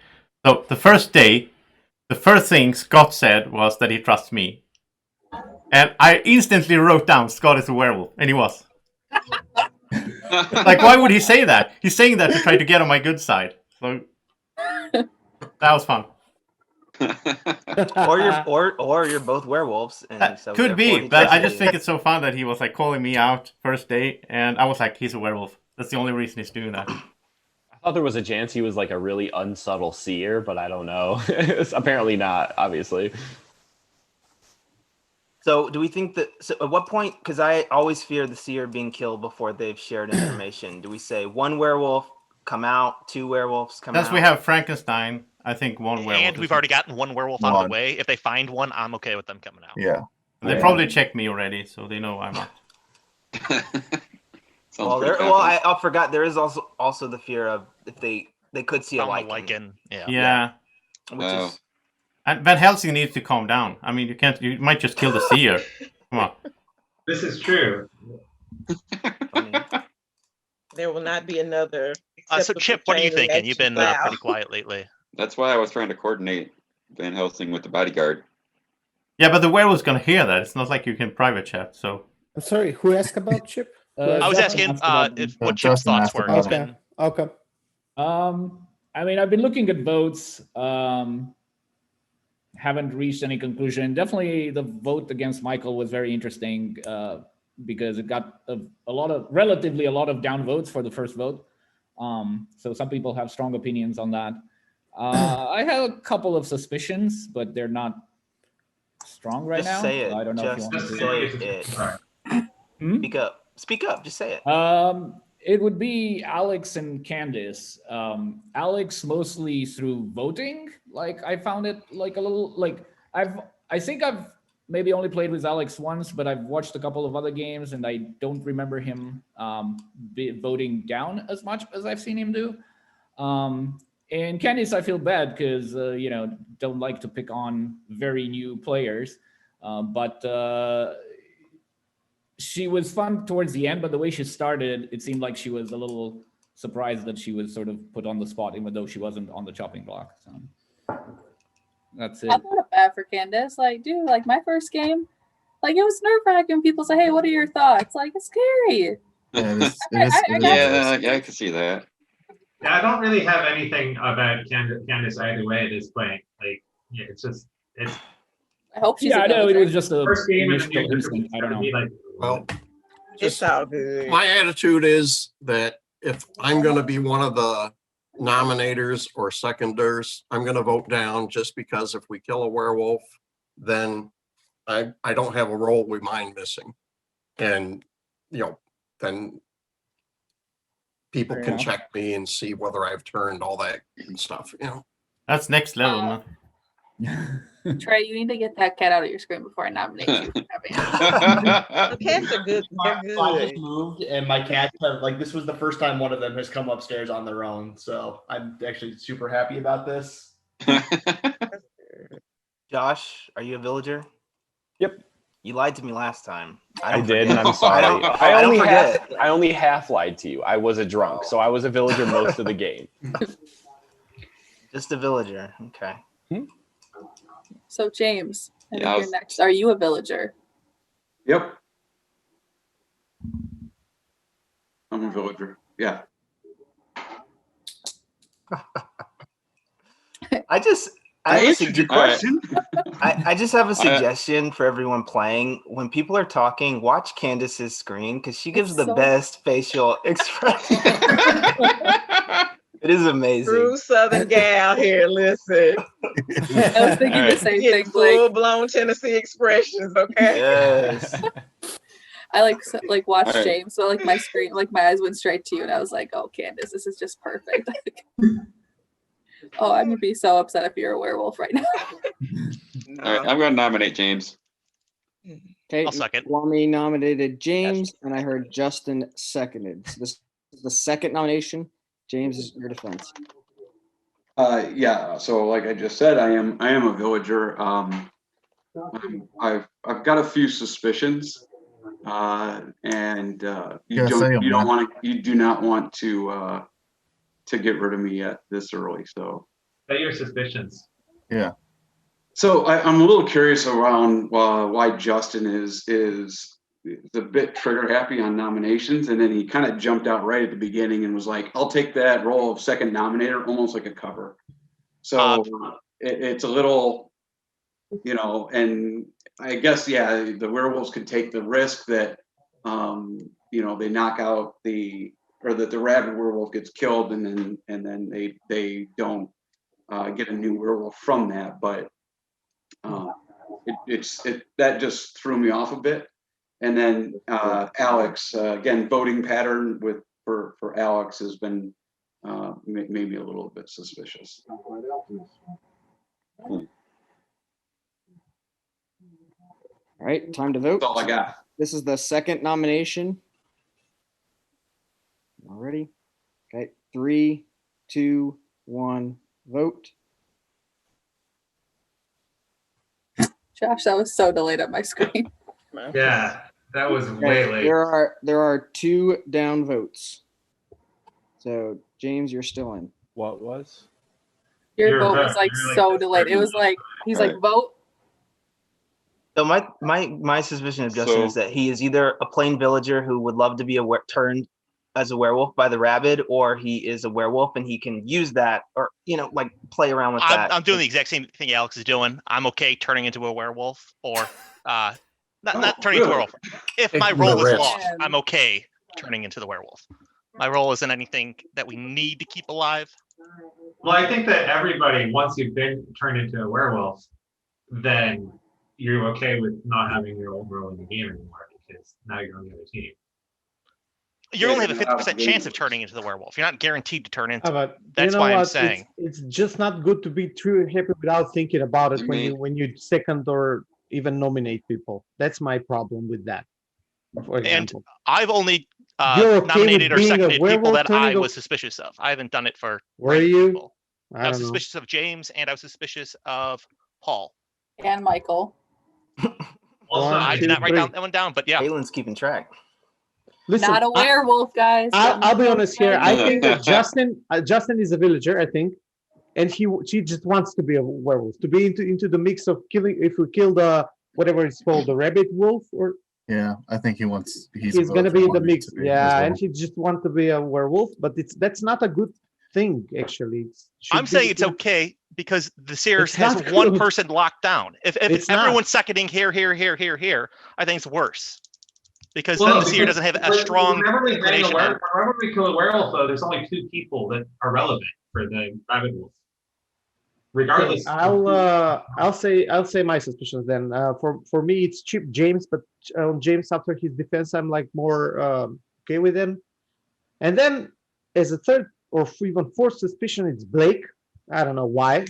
So the first day, the first thing Scott said was that he trusts me, and I instantly wrote down Scott is a werewolf, and he was. Like, why would he say that? He's saying that to try to get on my good side. So that was fun. or you're both werewolves, and so Could therefore be, he but I trusts just you. think it's so fun that he was like calling me out first day, and I was like, he's a werewolf. That's the only reason he's doing that. I thought there was a chance he was like a really unsubtle seer, but I don't know. It's apparently not, obviously. So do we think that? So at what point? Because I always fear the seer being killed before they've shared information. Do we say one werewolf come out, two werewolves come Since out? we have Frankenstein, I think one werewolf. And we've already gotten one werewolf out of the way. If they find one, I'm okay with them coming out. Yeah. They probably checked me already, so they know I'm not. I forgot. There is also the fear of if they could see a lichen. Yeah. Which is And Van Helsing needs to calm down. I mean, you might just kill the seer. Come on. this is true. There will not be another. So Chip, what are you thinking? You've been Wow. pretty quiet lately. That's why I was trying to coordinate Van Helsing with the bodyguard. Yeah, but the werewolf's gonna hear that. It's not like you can private chat. So I'm sorry. Who asked about Chip? I was asking what Chip's Justin thoughts asked were. about He's been Okay. I mean, I've been looking at votes. Haven't reached any conclusion. Definitely, the vote against Michael was very interesting because it got relatively a lot of down votes for the first vote. So some people have strong opinions on that. I have a couple of suspicions, but they're not strong right now. Say it. I don't know if you want Just to say it. Speak up. Speak up. Just say it. It would be Alex and Candice. Alex mostly through voting. Like I found it like a little like I think I've maybe only played with Alex once, but I've watched a couple of other games and I don't remember him voting down as much as I've seen him do. And Candice, I feel bad because don't like to pick on very new players, but she was fun towards the end, but the way she started, it seemed like she was a little surprised that she was sort of put on the spot, even though she wasn't on the chopping block. So that's it. I thought bad for Candace. Like, dude, like my first game, like it was nerve wracking. People say, "Hey, what are your thoughts?" Like, it's scary. Yeah, I can see that. Yeah, I don't really have anything about Candace either way at this point. Like, yeah, it's. I hope she's. Yeah, I know it was just a first game and initial instinct. I don't know. Like, Well, It's all good. my attitude is that if I'm going to be one of the nominators or seconders, I'm going to vote down just because if we kill a werewolf, then I don't have a role we mind missing. And, then people Fair can enough. check me and see whether I've turned all that stuff, That's next level, man. Trey, you need to get that cat out of your screen before I nominate you. The cats are good. They're So I just good. moved, and my cats have this was the first time one of them has come upstairs on their own. So I'm actually super happy about this. Josh, are you a villager? Yep. You lied to me last time. I did, and I'm sorry. I only half lied to you. I was a drunk, so I was a villager most of the game. Just a villager. Okay. So James, I think Yeah, you're next. Are you a villager? Yep. I'm a villager. Yeah. I have a answered your question. I just have a suggestion for everyone playing. When people are talking, watch Candace's screen because she gives the best facial expression. It is amazing. True Southern gal here. Listen. I was thinking the same thing. Full blown Tennessee expressions. Okay. Yes. I like watched All right. James, so like my screen, like my eyes went straight to you, and I was like, "Oh, Candace, this is just perfect." Oh, I'm gonna be so upset if you're a werewolf right now. All right, I'm going to nominate James. Okay, I'll second. Kwame nominated James, and I heard Justin seconded. So this is the second nomination. James, is your defense. Yeah. So like I just said, I am a villager. I've got a few suspicions, and you do not want to get rid of me yet this early. So. Say your suspicions. Yeah. So I'm a little curious around why Justin is a bit trigger happy on nominations, and then he kind of jumped out right at the beginning and was like, "I'll take that role of second nominator," almost like a cover. So it's a little, and I guess the werewolves could take the risk that they knock out that the rabid werewolf gets killed, and then they don't get a new werewolf from that, but. That just threw me off a bit, and then Alex again, voting pattern for Alex has been maybe a little bit suspicious. All right, time to vote. That's all I got. This is the second nomination. Already. Okay, 3, 2, 1, vote. Josh, that was so delayed on my screen. Yeah, that was way late. There are 2 down votes. So James, you're still in. What was? Your vote was like so delayed. It was like he's like vote. So my suspicion of Justin is that he is either a plain villager who would love to be turned as a werewolf by the rabid, or he is a werewolf and he can use that, or like play around with that. I'm doing the exact same thing Alex is doing. I'm okay turning into a werewolf, or not turning into a werewolf. If my role is lost, I'm okay turning into the werewolf. My role isn't anything that we need to keep alive. Well, I think that everybody, once you've been turned into a werewolf, then you're okay with not having your own role in the game anymore, because now you're on the other team. You only have a 50% chance of turning into the werewolf. You're not guaranteed to turn into it. That's why I'm saying it's just not good to be too happy without thinking about it when you second or even nominate people. That's my problem with that. For example, and I've only okay nominated or seconded people that I turning was suspicious of. I haven't done it for Were you? people. I was suspicious of James, and I was suspicious of Paul. And Michael. Also, I did not write that one down, but yeah. Caitlin's keeping track. Listen, Not a werewolf, guys. I'll be honest here. I think that Justin is a villager, I think, and she just wants to be a werewolf, to be into the mix of killing. If we kill the whatever it's called, the rabid wolf, or yeah, I think he wants. He's gonna be in the mix. Yeah, and she just wants to be a werewolf, but that's not a good thing actually. I'm saying it's okay because the series has one person locked down. If everyone's seconding here, I think it's worse. Because then the seer doesn't have a strong inclination. Whenever we kill a werewolf, though, there's only 2 people that are relevant for the rabid wolf. Regardless, I'll say my suspicions then. For me, it's James, but James after his defense, I'm like more okay with him. And then as a third or even fourth suspicion, it's Blake. I don't know why.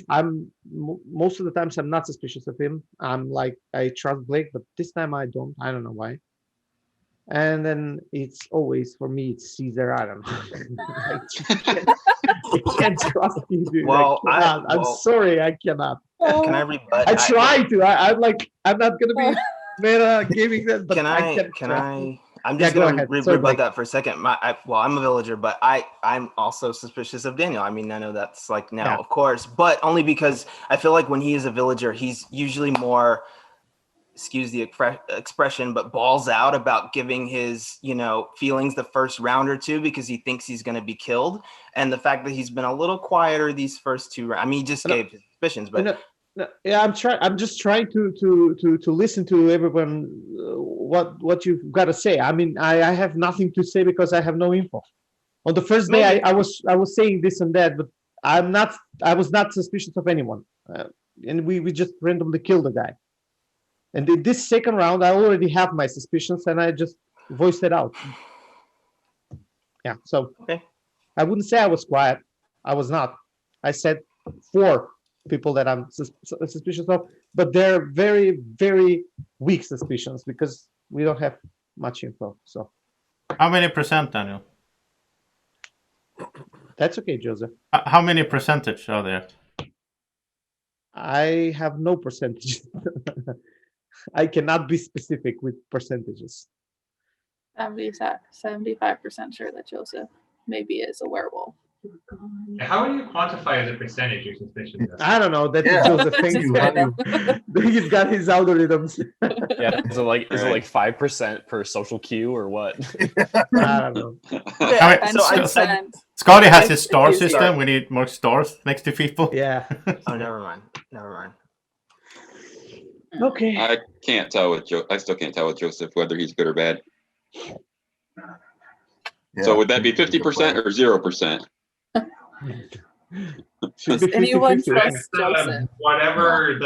Most of the times I'm not suspicious of him. I'm like I trust Blake, but this time I don't. I don't know why. And then it's always for me it's Caesar. I don't know. I can't trust you, dude. Well, I'm sorry, I cannot. Can I rebut? I try to. I'm like I'm not gonna be meta gaming that, but Can I? I'm just gonna rebut that for a second. I'm a villager, but I'm also suspicious of Daniel. I mean, I know that's like now, of course, but only because I feel like when he is a villager, he's usually more, excuse the expression, but balls out about giving his, feelings the first round or two because he thinks he's going to be killed. And the fact that he's been a little quieter these first 2 rounds. I mean, he just gave suspicions. But yeah, I'm just trying to listen to everyone. What you've got to say. I mean, I have nothing to say because I have no info. On the first day, I was saying this and that, but I was not suspicious of anyone, and we just randomly killed the guy. And in this second round, I already have my suspicions, and I just voiced it out. Yeah, so okay. I wouldn't say I was quiet. I was not. I said 4 people that I'm suspicious of, but they're very, very weak suspicions because we don't have much info. So, how many percent, Daniel? That's okay, Joseph. How many percentage are there? I have no percentage. I cannot be specific with percentages. I'm 75% sure that Joseph maybe is a werewolf. How do you quantify as a percentage your suspicion? I don't know. That's Joseph thinks. He's got his algorithms. Yeah, is it like 5% per social cue or what? I don't know. Scotty has his star system. We need more stars next to people. Yeah. Oh, never mind. Okay. I can't tell with I still can't tell with Joseph whether he's good or bad. Yeah. So would that be 50% or 0%? Anyone trust Joseph? Whatever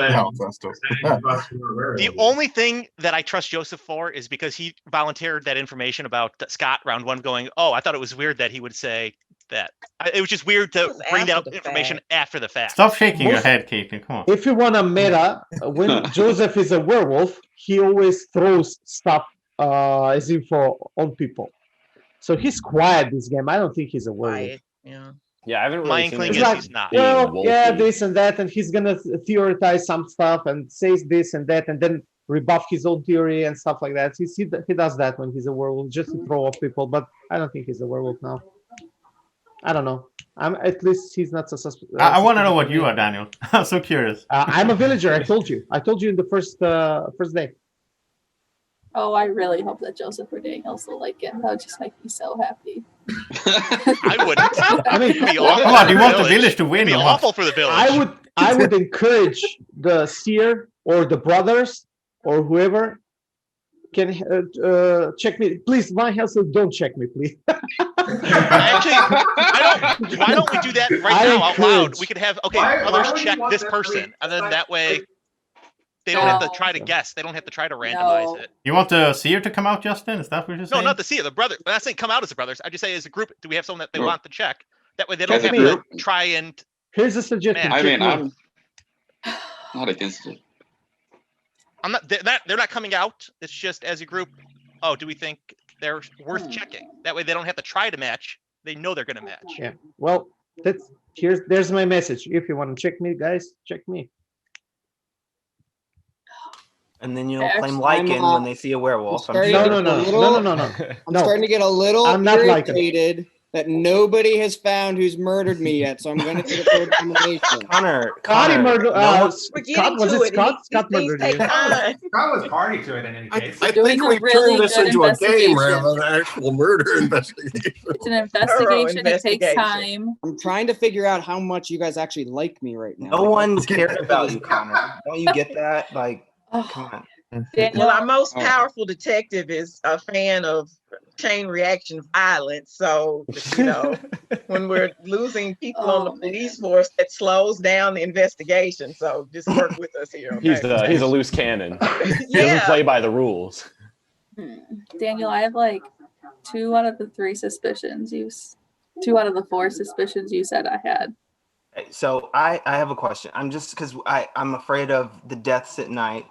The only thing that I trust Joseph for is because he volunteered that information about Scott round 1 going, oh, I thought it was weird that he would say that. It was just weird to bring that information after the fact. Stop shaking your head, Caitlin. Come on. If you want a meta, when Joseph is a werewolf, he always throws stuff as info on people. So he's quiet this game. I don't think he's a werewolf. Yeah, I haven't really My seen inkling him is as he's not. Well, being yeah, wolfy. this and that, and he's gonna theorize some stuff and says this and that, and then rebuff his own theory and stuff like that. He does that when he's a werewolf, just to throw off people. But I don't think he's a werewolf now. I don't know. At least he's not so suspicious. I want to know what you are, Daniel. I'm so curious. I'm a villager. I told you. I told you in the first day. Oh, I really hope that Joseph or Daniel's will like him. That would just make me so happy. I wouldn't. I mean, It'd be awful. Come on, do you want the village to win? It'd be or what? awful for the village. I would encourage the seer or the brothers or whoever can check me. Please, my house, don't check me, please. Actually, why don't we do that right now out loud? We could have, others check this person, and then that way they don't have to try to guess. They don't have to try to randomize it. You want the seer to come out, Justin? Is that what you're saying? No, not the seer, the brother. I'm not saying come out as the brothers. I just say as a group, do we have someone that they No. want to check? That way they don't As a have group? to try and. Here's a suggestion. Man, I mean, I'm not against it. I'm not. They're not coming out. It's just as a group. Oh, do we think they're worth checking? That way they don't have to try to match. They know they're going to match. Yeah. Well, there's my message. If you want to check me, guys, check me. And then you'll Actually, claim Lycan I'm, when they see a werewolf. I'm starting sure. to get a little- I'm starting to get a little I'm not like it. irritated that nobody has found who's murdered me yet. So I'm going to take a third nomination. Connor, Scotty murdered. We're getting Scott, was to it it. Scott? These Scott things murdered take you. time. Scott was party to it in any case. I Doing think a we've really turned this good into a game investigation. rather than an actual murder investigation. It's an investigation. It takes investigation. time. I'm trying to figure out how much you guys actually like me right now. No one's cared about you, Connor. Don't you get that? Like, come on. Well, our most powerful detective is a fan of chain reaction violence. So, when we're losing people on the police force, that slows down the investigation. So just work with us here. Okay? He's a loose cannon. He Yeah. doesn't play by the rules. Daniel, I have like 2 out of the 3 suspicions. 2 out of the 4 suspicions you said I had. So I have a question. I'm just because I'm afraid of the deaths at night.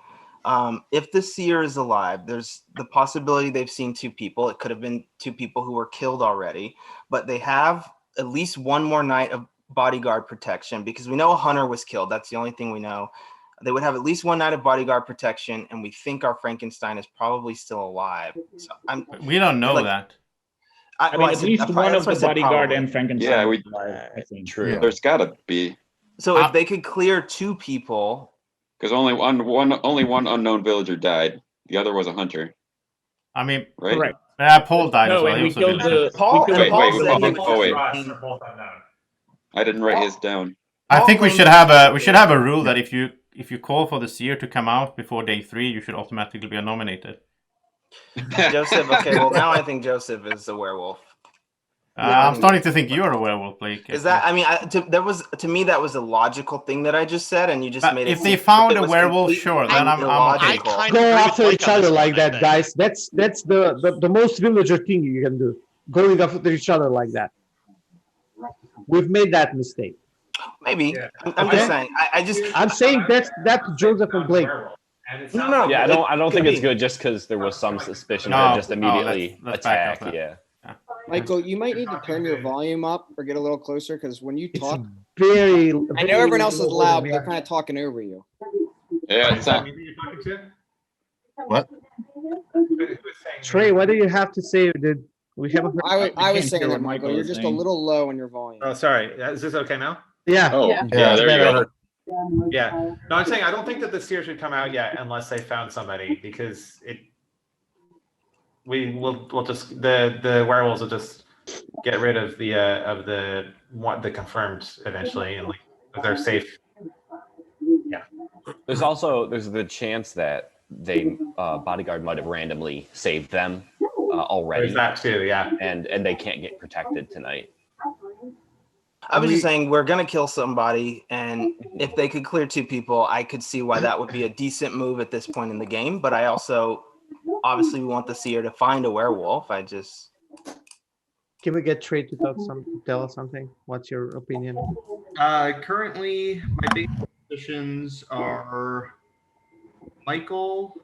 If the seer is alive, there's the possibility they've seen 2 people. It could have been 2 people who were killed already, but they have at least one more night of bodyguard protection because we know a hunter was killed. That's the only thing we know. They would have at least one night of bodyguard protection, and we think our Frankenstein is probably still alive. So We don't know that. I mean, at least one of the bodyguard and Frankenstein. Yeah, we. I think. True. There's got to be. So if they could clear 2 people. Because only one unknown villager died. The other was a hunter. I mean, right? Correct. Paul died No, as well. and He we was a killed villager. the. we killed Wait, the- wait, wait. I didn't write his down. I think we should have a rule that if you call for the seer to come out before day 3, you should automatically be nominated. Joseph. Okay, well now I think Joseph is a werewolf. I'm starting to think you're a werewolf, Blake. Is that? I mean, to me that was a logical thing that I just said, and you just made it. If they found a werewolf, sure, then I'm okay. Go after each other like that, guys. That's the most villager thing you can do. Going after each other like that. We've made that mistake. Maybe. I'm just saying. I'm saying that's Joseph and Blake. No. Yeah, I don't think it's good just because there was some suspicion and just immediately attack. Yeah. Michael, you might need to turn your volume up or get a little closer because when you talk, very. I know everyone else is loud, but they're kind of talking over you. Yeah, it's not. What? Trey, what do you have to say? Did we have? I was saying that, Michael. You're just a little low in your volume. Oh, sorry. Is this okay now? Yeah. Oh, yeah, there you go. Yeah. No, I'm saying I don't think that the seer should come out yet unless they found somebody because we'll just the werewolves will just get rid of the confirmed eventually and if they're safe. Yeah. There's the chance that they bodyguard might have randomly saved them already. There's that too, yeah. And they can't get protected tonight. I was just saying we're gonna kill somebody, and if they could clear 2 people, I could see why that would be a decent move at this point in the game. But I also, obviously, we want the seer to find a werewolf. Can we get Trey to tell us something? What's your opinion? Currently, my big suspicions are Michael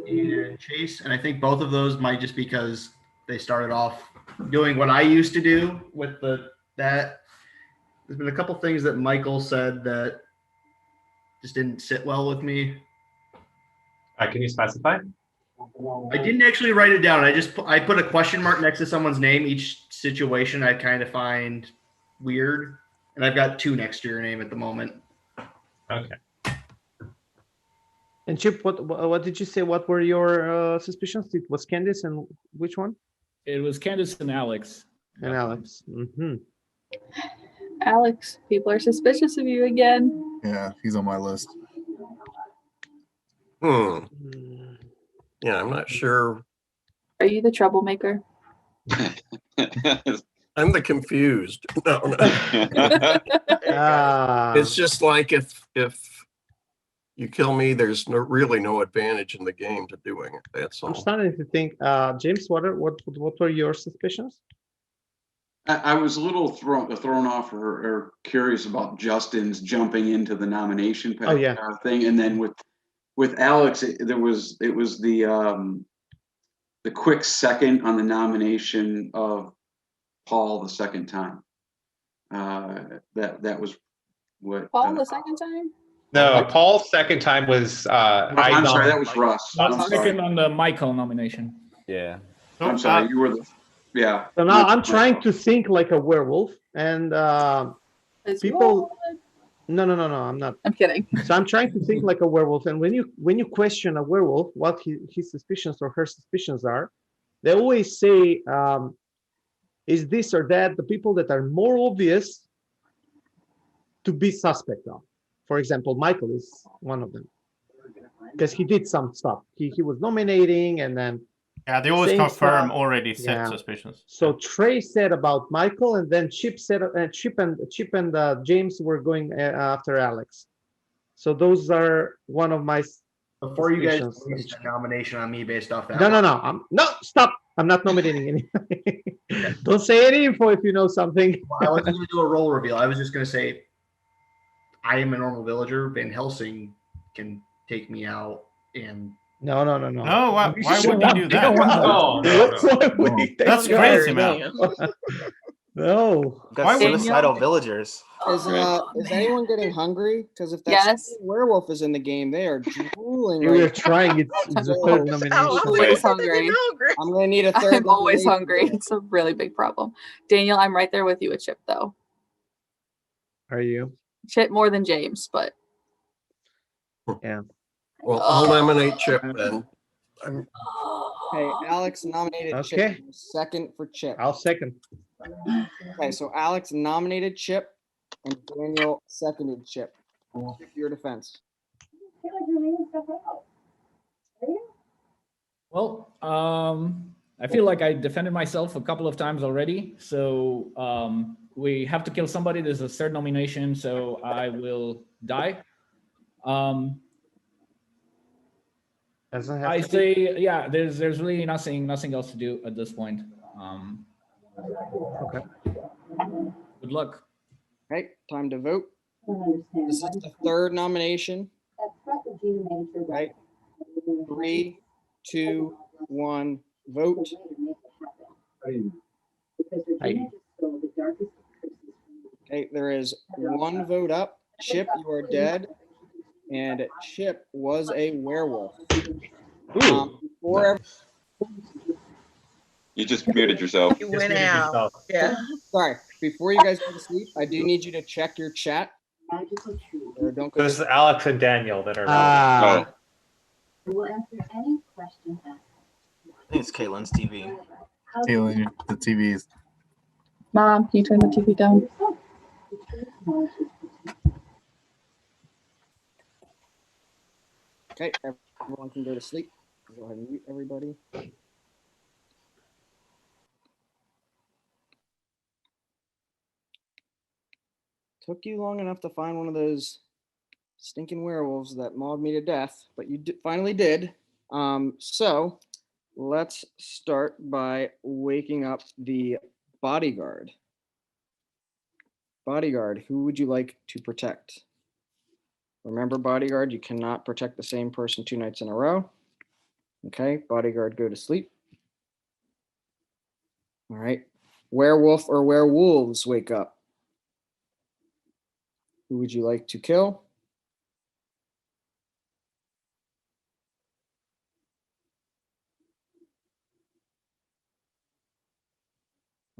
and Chase, and I think both of those might just because they started off doing what I used to do with that. There's been a couple things that Michael said that just didn't sit well with me. Can you specify? I didn't actually write it down. I put a question mark next to someone's name. Each situation I kind of find weird, and I've got 2 next to your name at the moment. Okay. And Chip, what did you say? What were your suspicions? It was Candice and which one? It was Candice and Alex. And Alex. Mm-hmm. Alex, people are suspicious of you again. Yeah, he's on my list. Yeah, I'm not sure. Are you the troublemaker? I'm the confused. No. It's just like if you kill me, there's really no advantage in the game to doing it. That's all. I'm starting to think, James, what were your suspicions? I was a little thrown off or curious about Justin's jumping into the nomination thing, and then with Alex, it was the quick second on the nomination of Paul the second time. That was what. Paul the second time? No, Paul's second time was. I'm sorry, that was Russ. Second on the Michael nomination. Yeah. I'm sorry, you were the. Yeah. So now I'm trying to think like a werewolf, and people. No, I'm not. I'm kidding. So I'm trying to think like a werewolf, and when you question a werewolf, what his suspicions or her suspicions are, they always say, is this or that. The people that are more obvious to be suspect of. For example, Michael is one of them because he did some stuff. He was nominating, and then. Yeah, they always confirm already set suspicions. So Trey said about Michael, and then Chip said Chip and James were going after Alex. So those are one of my. Before you guys release a nomination on me based off that. No, stop! I'm not nominating anybody. Don't say any info if you know something. Well, I wasn't going to do a role reveal. I was just going to say, I am a normal villager. Van Helsing can take me out and. No. No, why would you do that? That's crazy, man. No. Got suicidal villagers. Is anyone getting hungry? Because if that werewolf is in the game, they are drooling. We are trying. It's a third nomination. I'm always hungry. I'm gonna need a third. I'm always hungry. It's a really big problem. Daniel, I'm right there with you with Chip, though. Are you? Chip more than James, but. Yeah. Well, I'll nominate Chip then. Okay, Alex nominated Chip. Second for Chip. I'll second. Okay, so Alex nominated Chip. and Daniel seconded Chip. Chip, your defense. Well, I feel like I defended myself a couple of times already. So we have to kill somebody. There's a third nomination, so I will die. I say, yeah. There's really nothing else to do at this point. Okay. Good luck. Okay, time to vote. This is the third nomination. Right. 3, 2, 1, vote. Okay, there is one vote up. Chip, you are dead. And Chip was a werewolf. Before You just muted yourself. You went out. Yeah. Sorry, before you guys go to sleep, I do need you to check your chat. Or don't go. This is Alex and Daniel that are. Ah. We'll answer any question asked. I think it's Caitlin's TV. Caitlin, the TV's. Mom, can you turn the TV down? Okay, everyone can go to sleep. Go ahead and mute everybody. Took you long enough to find one of those stinking werewolves that mauled me to death, but you finally did. So let's start by waking up the bodyguard. Bodyguard, who would you like to protect? Remember, bodyguard, you cannot protect the same person 2 nights in a row. Okay, bodyguard, go to sleep. All right, werewolf or werewolves, wake up. Who would you like to kill?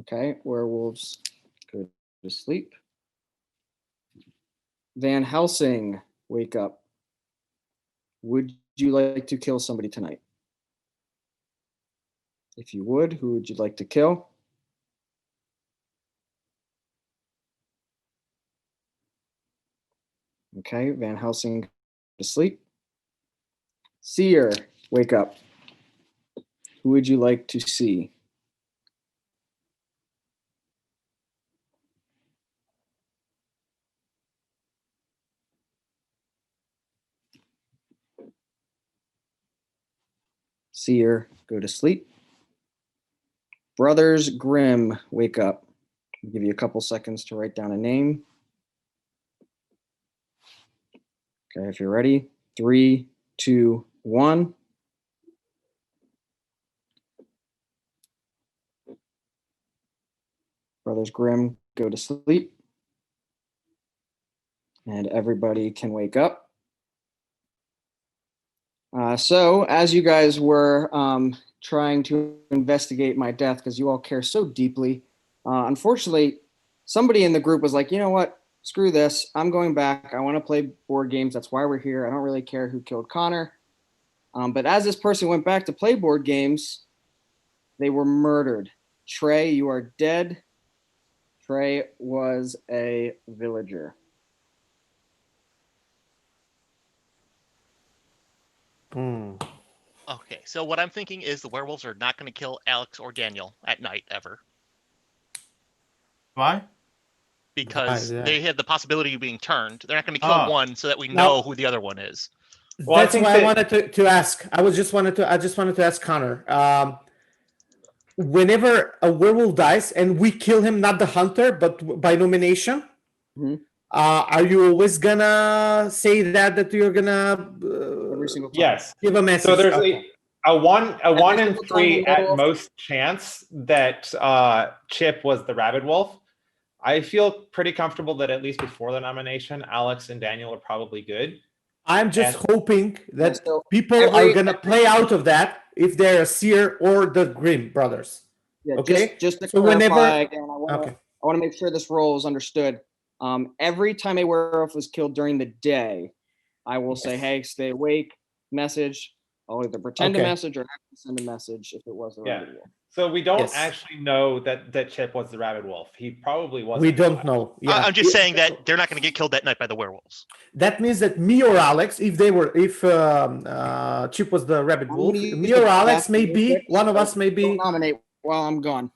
Okay, werewolves, go to sleep. Van Helsing, wake up. Would you like to kill somebody tonight? If you would, who would you like to kill? Okay, Van Helsing to sleep. Seer, wake up. Who would you like to see? Seer, go to sleep. Brothers Grimm, wake up. I'll give you a couple seconds to write down a name. Okay, if you're ready, 3, 2, 1. Brothers Grimm, go to sleep. And everybody can wake up. So as you guys were trying to investigate my death, because you all care so deeply, unfortunately, somebody in the group was like, you know what? Screw this. I'm going back. I want to play board games. That's why we're here. I don't really care who killed Connor. But as this person went back to play board games, they were murdered. Trey, you are dead. Trey was a villager. Okay, so what I'm thinking is the werewolves are not going to kill Alex or Daniel at night ever. Why? Because yeah. they have the possibility of being turned. They're not going to kill one so that we Now- know who the other one is. Well, That's why I wanted to ask. I just wanted to ask Connor. Whenever a werewolf dies and we kill him, not the hunter, but by nomination, are you always gonna say that you're gonna every single time. Yes. give a message? So there's Okay. a 1 in single 3 time at werewolf. most chance that Chip was the rabid wolf. I feel pretty comfortable that at least before the nomination, Alex and Daniel are probably good. I'm just And- hoping that So people are gonna play out of that if they're a Seer or the Grimm brothers. Yeah, Okay. just to So clarify whenever- again, I want Okay. to make sure this role is understood. Every time a werewolf was killed during the day, I will say, hey, stay awake, message. I'll either pretend Okay. a message or actually send a message if it was the Yeah. rabid wolf. So we don't Yes. actually know that Chip was the rabid wolf. He probably wasn't. We don't know. Yeah. I'm just saying that they're not going to get killed that night by the werewolves. That means that me or Alex, if Chip was the rabid wolf, me or Alex may be one of us may be. Don't nominate while I'm gone.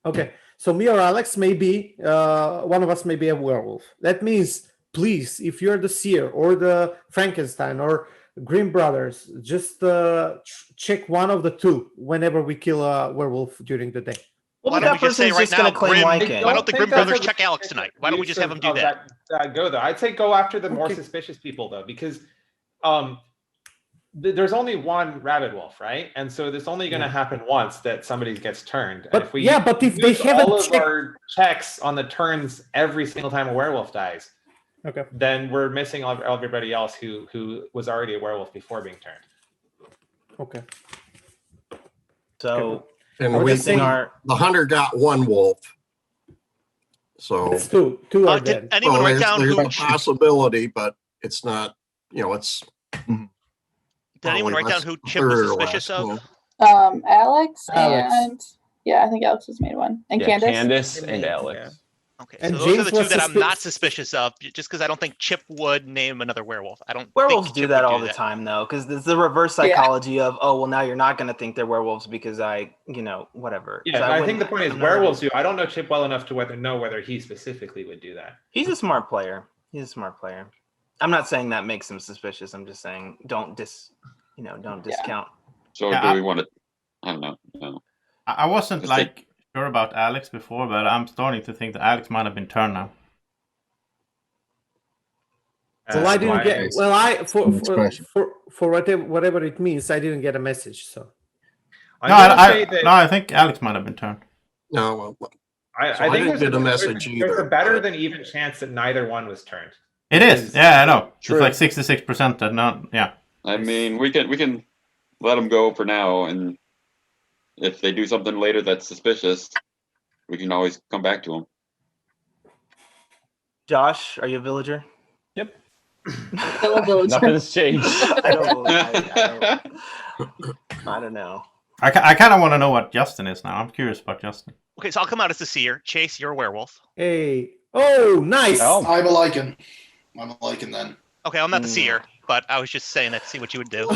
Okay, so me or Alex may be one of us may be a werewolf. That means, please, if you're the Seer or the Frankenstein or Grimm Brothers, just check one of the two whenever we kill a werewolf during the day. Well, Why don't we just say right now, Grimm, why don't don't the think Grimm that's brothers a check Alex tonight? Why don't we just have them do of that? Go though. I'd say go after the more suspicious people though, because there's only one rabid wolf, right? And so it's only going to happen once that somebody gets turned. But- and if we yeah, but if they use haven't all of checked- our checks on the turns every single time a werewolf dies, okay, then we're missing everybody else who was already a werewolf before being turned. Okay. So And we're we missing our. the hunter got one wolf. So It's two. Two are dead. anyone so write there's, down there's who- a possibility, but it's not. It's. Did anyone write down who Chip was suspicious of? Alex, Alex. and yeah, I think Alex has made one. And Yeah, Candace. Candace and Alex. Okay, And so those are James the two was that I'm not suspicious of, just because I don't think Chip would name another werewolf. I don't. Werewolves think do Chip that would all do the that. time, though, because there's the reverse Yeah. psychology of, oh, well, now you're not going to think they're werewolves because whatever. Yeah, So but I think the point is I'm not really- werewolves do. I don't know Chip well enough to know whether he specifically would do that. He's a smart player. I'm not saying that makes him suspicious. I'm just saying don't discount. So Yeah, do we want to? I don't know. No. I wasn't Let's like sure about Alex before, but I'm starting to think that Alex might have been turned now. Well, I didn't get. Well, Next question. for whatever it means, I didn't get a message. So I think Alex might have been turned. No, well, I So I think didn't get a message there's either, a better but- than even chance that neither one was turned. It is. Yeah, I know. True. It's like 66% that not. Yeah. I mean, we can let them go for now, and if they do something later that's suspicious, we can always come back to them. Josh, are you a villager? Yep. Still a villager. Nothing's changed. I don't know. I kind of want to know what Justin is now. I'm curious about Justin. Okay, so I'll come out as the Seer. Chase, you're a werewolf. hey, oh, nice. I'm a lichen. I'm a lichen then. Okay, I'm not the Seer, but I was just saying that to see what you would do.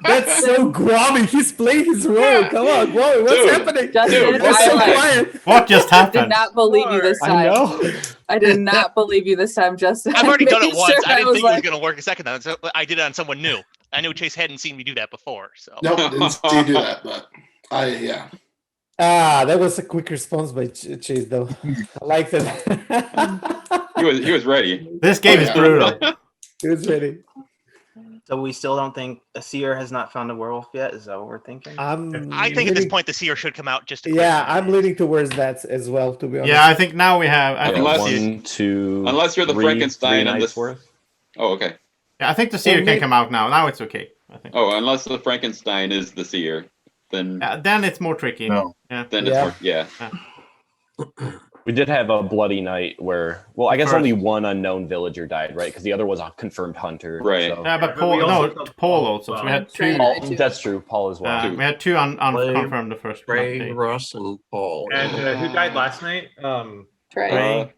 That's so grubby. He's playing his role. Come on, whoa, what's happening? Justin, It's so quiet. What just I happened? did not believe you this time. I know. I did not believe you this time, Justin. I've already done it Made once. sure I didn't think it was like, going to work a second time. So I did it on someone new. I knew Chase hadn't seen me do that before. So Nope, didn't see you do that, but yeah. Ah, that was a quick response by Chase, though. I like that. He was ready. This game is brutal. He was ready. So we still don't think a seer has not found a werewolf yet? Is that what we're thinking? I think at this point the Seer should come out just to Yeah, I'm leaning towards that as well, to be honest. Yeah, I think now we have. I think Unless unless you're the three Frankenstein and nights the. worth. Oh, okay. Yeah, I think the Seer can come out now. Now it's okay. I think. Oh, unless the Frankenstein is the seer, then Then it's more tricky. No. Yeah. then it's more, yeah. We did have a bloody night where, well, I guess First. only one unknown villager died, right? Because the other was a confirmed hunter. Right. so- Yeah, but but Paul. we also No, killed Paul Paul also. as So we well. had two. Paul, that's true. Paul as well. We had two unconfirmed the first Ray, day. Russ, and Paul. And who died last night? Trey.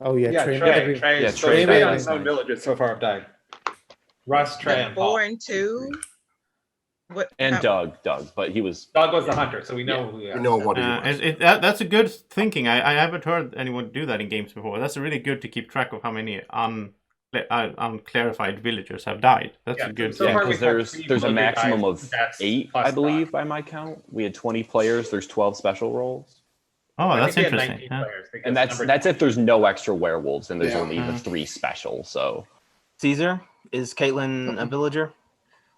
Oh, yeah, Yeah, Trey. Trey. Yeah, So Trey three died. unknown villagers so far have died. Russ, Trey, and Paul. 4 and 2. What? And how- Doug, but he was. Doug was the hunter, so we know who. We know what he was. That's a good thinking. I haven't heard anyone do that in games before. That's really good to keep track of how many unclarified villagers have died. That's a good. so Yeah, far because we've had there's 3 a villager maximum dies, of that's 8, plus I believe, by my count. We had 20 players. There's 12 special roles. Oh, I that's think we had interesting. 19 Yeah. players, because And that's number- if there's no extra werewolves and there's Yeah. only the 3 special. So Caesar, is Caitlin a villager?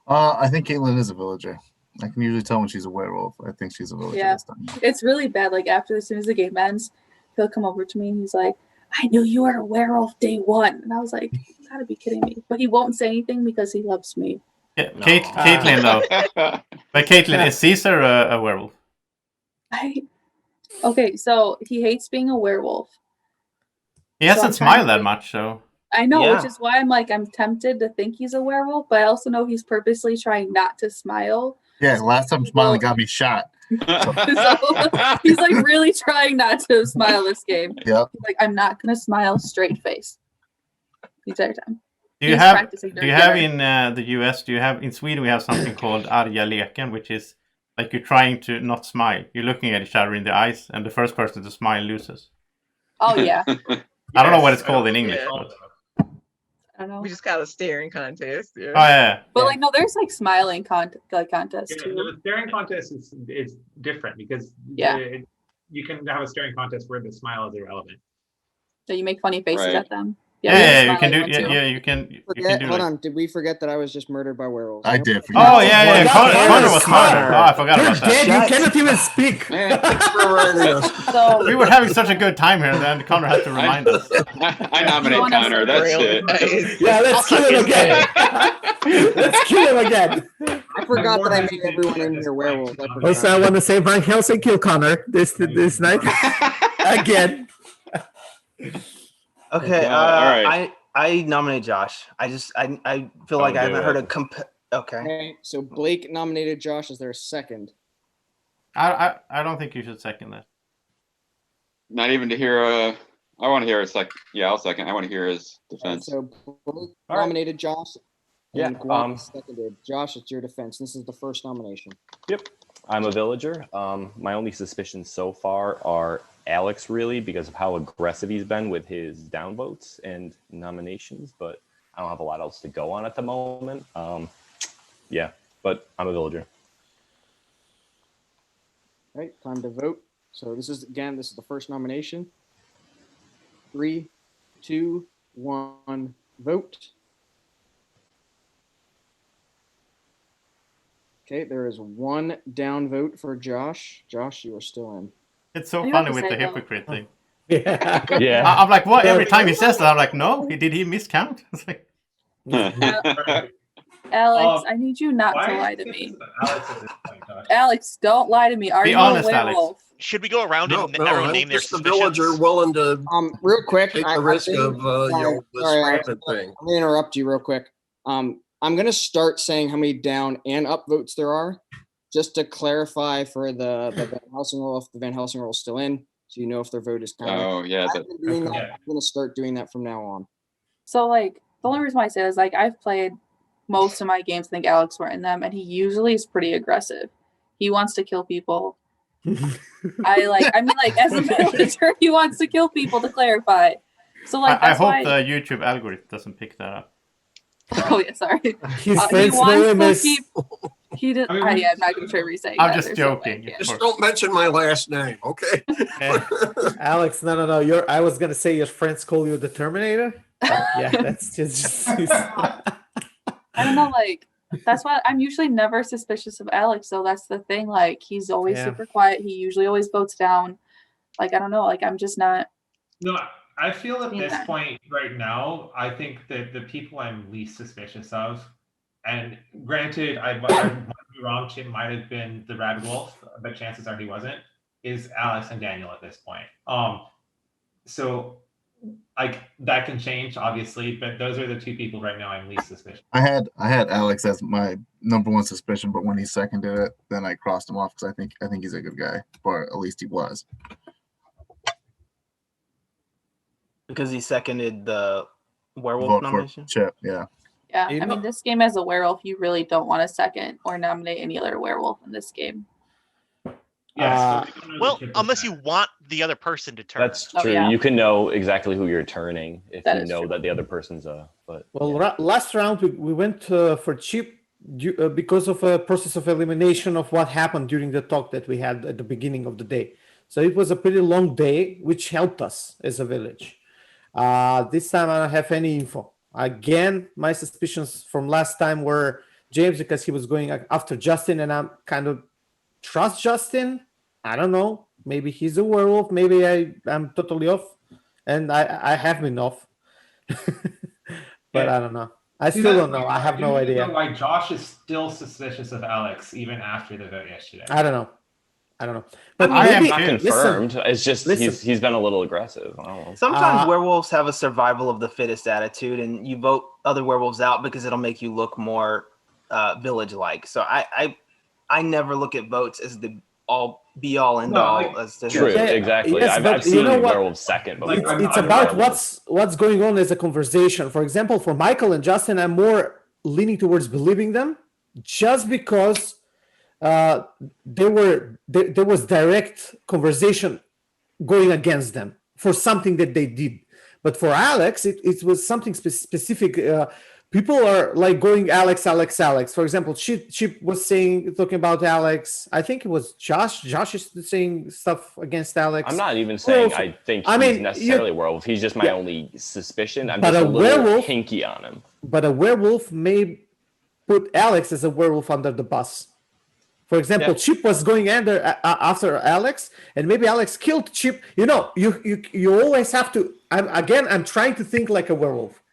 I think Caitlin is a villager. I can usually tell when she's a werewolf. I think she's a villager Yeah. this time. It's really bad. Like after as soon as the game ends, he'll come over to me and he's like, I knew you were a werewolf day one. And I was like, you gotta be kidding me. But he won't say anything because he loves me. Yeah, Caitlin though. But Caitlin, is Caesar a werewolf? Okay, so he hates being a werewolf. He So hasn't I'm trying smiled to that much, so. I know, Yeah. which is why I'm tempted to think he's a werewolf, but I also know he's purposely trying not to smile. Yeah, last time smiling got me shot. So he's like really trying not to smile this game. Yep. He's like, I'm not gonna smile straight face the entire time. Do you He's have practicing do you during have dinner. in the US? Do you have in Sweden? We have something called arga leken, which is like you're trying to not smile. You're looking at each other in the eyes, and the first person to smile loses. Oh yeah. I don't know what it's called in English. Yeah. But... I don't know. We just got a staring contest. Yeah. Oh yeah. But like no, there's like smiling contests Yeah, too. the staring contest is different because you can have a staring contest where the smile is irrelevant. So you make funny faces Right. at them. Yeah, you can do. Yeah, you can. You can Forget, do. hold like... on. Did we forget that I was just murdered by werewolves? I did. Oh yeah. Connor was murdered. Oh, I forgot You're about dead. that. You cannot even speak. Thanks for reminding us. So We were having such a good time here, then Connor had to remind us. I nominate Connor. That's it. Yeah, let's kill him again. Let's kill him again. I forgot that I made everyone in here werewolves. I forgot. Also, I want to say Van Helsing kill Connor this night again. Okay, all right. I nominate Josh. I feel like I haven't heard a Okay. Okay, so Blake nominated Josh. Is there a second? I don't think you should second that. Not even to hear I want to hear a second. Yeah, I'll second. I want to hear his defense. So Blake nominated Josh. Yeah, And Guam seconded. Josh, it's your defense. This is the first nomination. Yep. I'm a villager. My only suspicions so far are Alex, really, because of how aggressive he's been with his downvotes and nominations, but I don't have a lot else to go on at the moment. Yeah, but I'm a villager. All right, time to vote. So this is the first nomination. 3, 2, 1, vote. Okay, there is one down vote for Josh. Josh, you are still in. It's so You funny have to with say the no. hypocrite thing. Yeah. Yeah. I'm like, what? Every time he says that, I'm like, no, did he miscount? It's like, Alex, I need you not to lie to me. Alex, don't lie to me. Are Be you honest, a werewolf? Should we go around No, and no, everyone I'm name their just a suspicions? villager willing to Real quick, take I the risk think- of this sorry, rampant thing. I'm gonna interrupt you real quick. I'm gonna start saying how many down and up votes there are, just to clarify for the Van Helsing rule if the Van Helsing rule is still in, so you know if their vote is counted. Oh yeah. I've been doing that. I'm gonna start doing that from now on. So like the only reason why I say is like I've played most of my games. I think Alex were in them, and he usually is pretty aggressive. He wants to kill people. I mean, as a villager, he wants to kill people. To clarify, so like I that's hope why. the YouTube algorithm doesn't pick that up. Oh yeah, sorry. His He friends know him wants as to keep. He did. I mean, I'm not gonna try re-saying I'm that. just There's no way I joking. can. Just don't mention my last name, okay? Alex. No. I was gonna say your friends call you the Terminator. Yeah, that's just. I don't know, like that's why I'm usually never suspicious of Alex. So that's the thing. Like he's always Yeah. super quiet. He usually always votes down. Like I don't know. Like I'm just not. No, I feel at this Yeah. point right now, I think that the people I'm least suspicious of, and granted, I might be wrong, Chip might have been the Red Wolf, but chances are he wasn't, is Alex and Daniel at this point. So like that can change, obviously, but those are the two people right now I'm least suspicious. I had Alex as my number one suspicion, but when he seconded it, then I crossed him off because I think he's a good guy, or at least he was. Because he seconded the werewolf Vote nomination. for Chip, yeah. Yeah, You I know- mean, this game as a werewolf, you really don't want to second or nominate any other werewolf in this game. Yes. Well, unless you want the other person to turn. That's Oh, true. yeah. You can know exactly who you're turning if That you is know true. that the other person's but Well, last round we went for Chip because of a process of elimination of what happened during the talk that we had at the beginning of the day. So it was a pretty long day, which helped us as a village. This time I don't have any info. Again, my suspicions from last time were James because he was going after Justin, and I'm kind of trust Justin. I don't know. Maybe he's a werewolf. Maybe I'm totally off, and I have been off. But Yeah. I don't know. I still don't know. I have no idea. Like Josh is still suspicious of Alex even after the vote yesterday. I don't know. I don't know. But But I am maybe not confirmed. listen, It's just listen. he's been a little aggressive. I don't know. Sometimes werewolves have a survival of the fittest attitude, and you vote other werewolves out because it'll make you look more village-like. So I never look at votes as the be all end all. As to True, exactly. Yes, but I've seen you know what? werewolves second before. It's about what's going on as a conversation. For example, for Michael and Justin, I'm more leaning towards believing them, just because there was direct conversation going against them for something that they did. But for Alex, it was something specific. People are like going Alex. For example, Chip was talking about Alex. I think it was Josh. Josh is saying stuff against Alex. I'm not even saying I think he's necessarily a werewolf. He's just my only suspicion. I'm just a little hinky on him. But a werewolf may put Alex as a werewolf under the bus. For example, Chip was going after Alex, and maybe Alex killed Chip. You know, you always have to. I'm trying to think like a werewolf.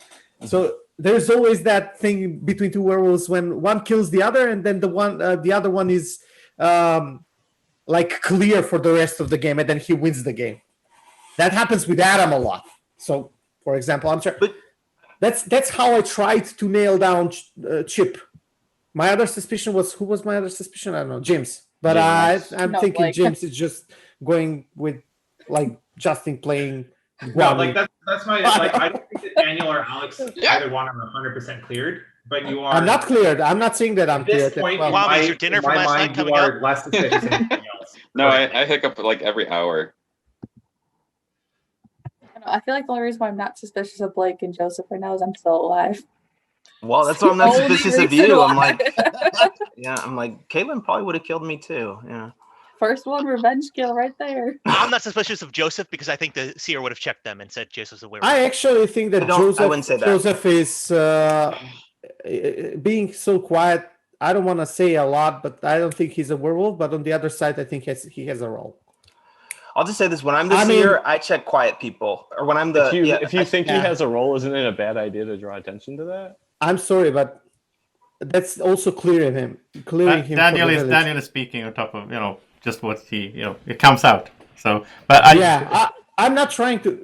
So there's always that thing between two werewolves when one kills the other, and then the other one is like clear for the rest of the game, and then he wins the game. That happens with Adam a lot. So, for example, I'm sure that's how I tried to nail down Chip. My other suspicion was who was my other suspicion? I don't know, James. But I'm thinking like, James is just going with like Justin playing. No, like that's my like. I don't think that Daniel or Alex either one are 100% cleared, but you are. I'm not cleared. I'm not saying that I'm cleared. At this point, is your dinner from last night coming up? Less suspicious than anything else. No, I hiccup like every hour. I feel like the only reason why I'm not suspicious of Blake and Joseph right now is I'm still alive. Well, that's why I'm not suspicious of you. I'm like, I'm like, Caitlin probably would have killed me too. Yeah. First one, revenge kill right there. I'm not suspicious of Joseph because I think the seer would have checked them and said Joseph's a werewolf. I actually think that Joseph is being so quiet. I don't want to say a lot, but I don't think he's a werewolf. But on the other side, I think he has a role. I'll just say this: when I'm the seer, I check quiet people. Or when I'm the if you think he has a role, isn't it a bad idea to draw attention to that? I'm sorry, but that's also clearing him. Daniel is speaking on top of just what he it comes out. So, but I'm not trying to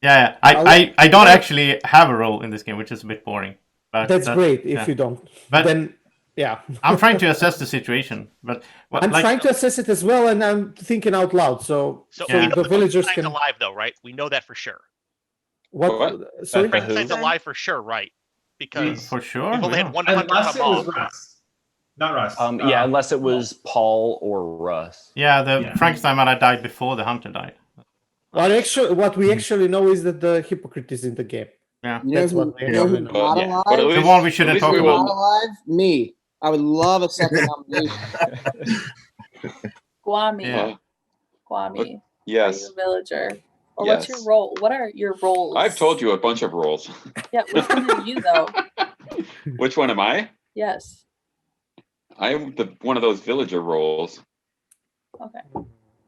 I don't actually have a role in this game, which is a bit boring. But that's great if you don't. But then I'm trying to assess the situation, but I'm trying to assess it as well, and I'm thinking out loud. So we know the villagers can alive though, right? We know that for sure. What? Sorry, Frankenstein's alive for sure, right? Because for sure, we've only had one hunter come off. Not Russ. Unless it was Paul or Russ. Yeah, Frankenstein might have died before the hunter died. Well, what we actually know is that the hypocrite is in the game. Yeah, that's what we know. Not alive? The one we shouldn't talk about. Not alive? Me. I would love a second nomination. Guami. Yeah. Guami. Yes. Are you a villager? Or Yes. what's your role? What are your roles? I've told you a bunch of roles. Yeah, which one are you though? Which one am I? Yes. I'm one of those villager roles. Okay.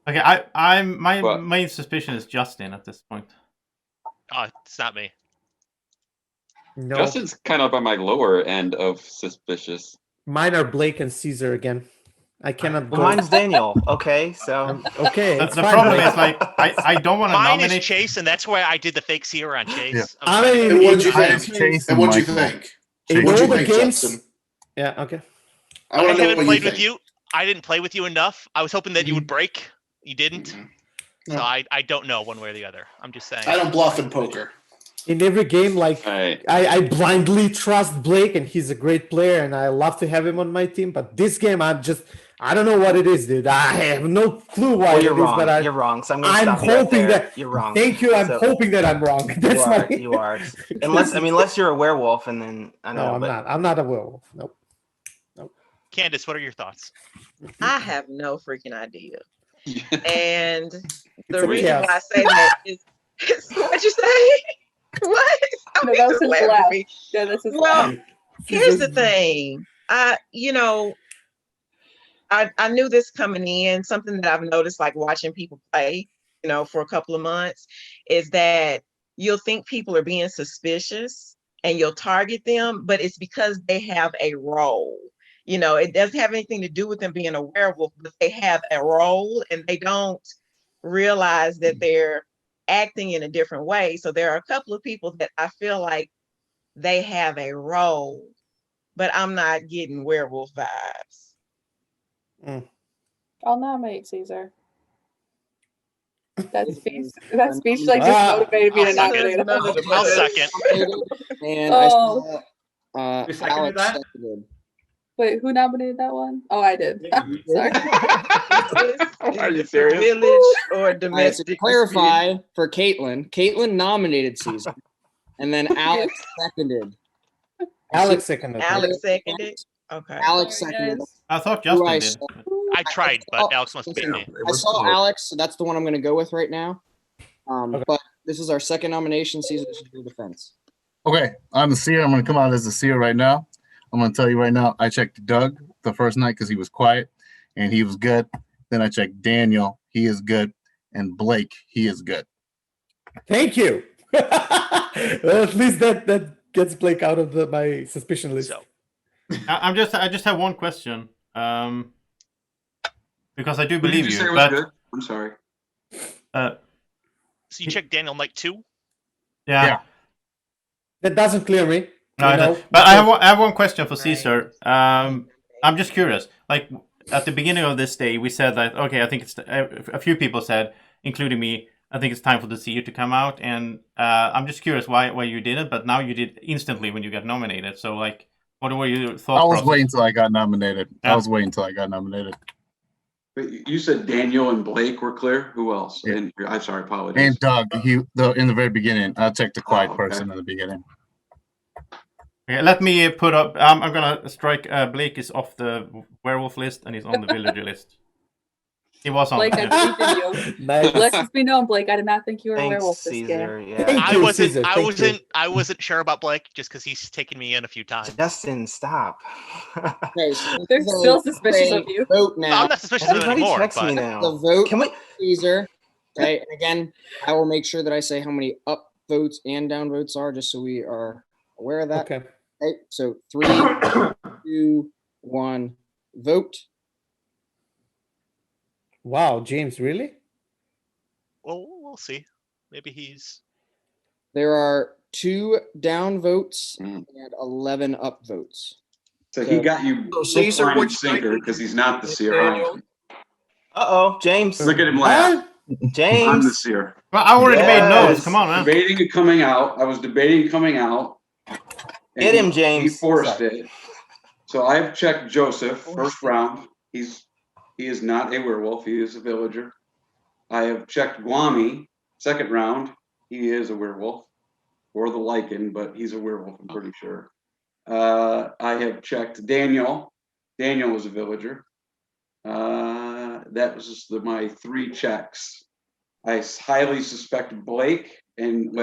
Okay, I'm my main suspicion is Justin at this point. Oh, it's not me. No. Justin's kind of on my lower end of suspicious. Mine are Blake and Caesar again. I cannot. Well, mine's Daniel. Okay, so okay. The problem is like I don't want to Mine nominate is Chase, and that's why I did the fake seer on Chase. Yeah. I'm I mean, And what did you think? And what did you think? In What'd all you the think, games. Justin? Yeah. Okay. I want to know haven't what played you with think. you. I didn't play with you enough. I was hoping that you would break. You didn't. So I don't know one way or the other. I'm just saying. I don't bluff in poker. In every game, like I blindly trust Blake, and he's a great player, and I love to have him on my team. But this game, I don't know what it is, dude. I have no clue why you're it is, wrong. but You're wrong. So I'm going to stop you right hoping there. that You're wrong. Thank you. I'm hoping that I'm wrong. That's you are. Unless you're a werewolf, and then I know. No, I'm not. I'm not a werewolf. Nope. Candace, what are your thoughts? I have no freaking idea. And the a reason chaos. why I say that is what'd you say? What? No, that was his laugh. Yeah, this is Well, here's the thing. I knew this coming in. Something that I've noticed, like watching people play, for a couple of months, is that you'll think people are being suspicious and you'll target them, but it's because they have a role. You know, it doesn't have anything to do with them being a werewolf, but they have a role and they don't realize that they're acting in a different way. So there are a couple of people that I feel like they have a role, but I'm not getting werewolf vibes. I'll nominate Caesar. That speech like just motivated me to nominate him. I'll second. And I saw Who seconded Alex that? seconded. Wait, who nominated that one? Oh, I did. Sorry. Are you serious? Village or All right, so to domestic? clarify for Caitlin, Caitlin nominated Caesar, and then Alex seconded. Alex seconded. Alex seconded. Okay. Alex seconded. I thought Who Justin I did. saw. I tried, but Alex must beat me. I saw Alex, so that's the one I'm going to go with right now. But this is our second nomination. Caesar, this is your defense. Okay, I'm the seer. I'm going to come out as the seer right now. I'm going to tell you right now, I checked Doug the first night because he was quiet and he was good. Then I checked Daniel. He is good. And Blake, he is good. Thank you. Well, at least that gets Blake out of my suspicion list. I just have one question. Because I do Who did believe you you. say was But good? I'm sorry. So you checked Daniel night 2? yeah. That doesn't clear me. No, you know, but I have one question for Caesar. I'm just curious. Like at the beginning of this day, we said that okay, I think it's a few people said, including me, I think it's time for the seer to come out, and I'm just curious why you didn't, but now you did instantly when you got nominated. So like, what were your thoughts? I was waiting until I got nominated. Yeah. I was waiting until I got nominated. But you said Daniel and Blake were clear. Who else? Yeah. And I'm sorry, apologies. And Doug, in the very beginning, I checked the quiet okay. person in the beginning. Okay, let me put up. I'm gonna strike. Blake is off the werewolf list and he's on the villager list. He was on. Blake, I believe in you. Nice. Let this be known, Blake. I did not think you were a Thanks, werewolf this Caesar. game. Yeah. Thank you, Caesar. Thank you. I wasn't sure about Blake just because he's taken me in a few times. Justin, stop. Okay, so They're still suspicious of you. Vote No, now. I'm not suspicious of it Everybody anymore. checks me But now. The vote Can we? Caesar. Okay, and again, I will make sure that I say how many up votes and down votes are, just so we are aware of that. Okay. Okay, so 3, 2, 1, vote. Wow, James, really? well, we'll see. Maybe he's. There are 2 down votes Mm. and 11 up votes. So he got you So Caesar, hook, line, and which sinker because he's not the seer. Daniel? Uh-oh, James. Look at him laugh. Huh? I'm the James. seer. Well, I already made notes. Yes. Come on, man. Debating it coming out. I was debating coming out. and Get him, He James. forced it. So I've checked Joseph first round. He is not a werewolf. He is a villager. I have checked Guami second round. He is a werewolf, or the lichen, but he's a werewolf. I'm pretty sure. I have checked Daniel. Daniel was a villager. That was just my 3 checks. I highly suspect Blake and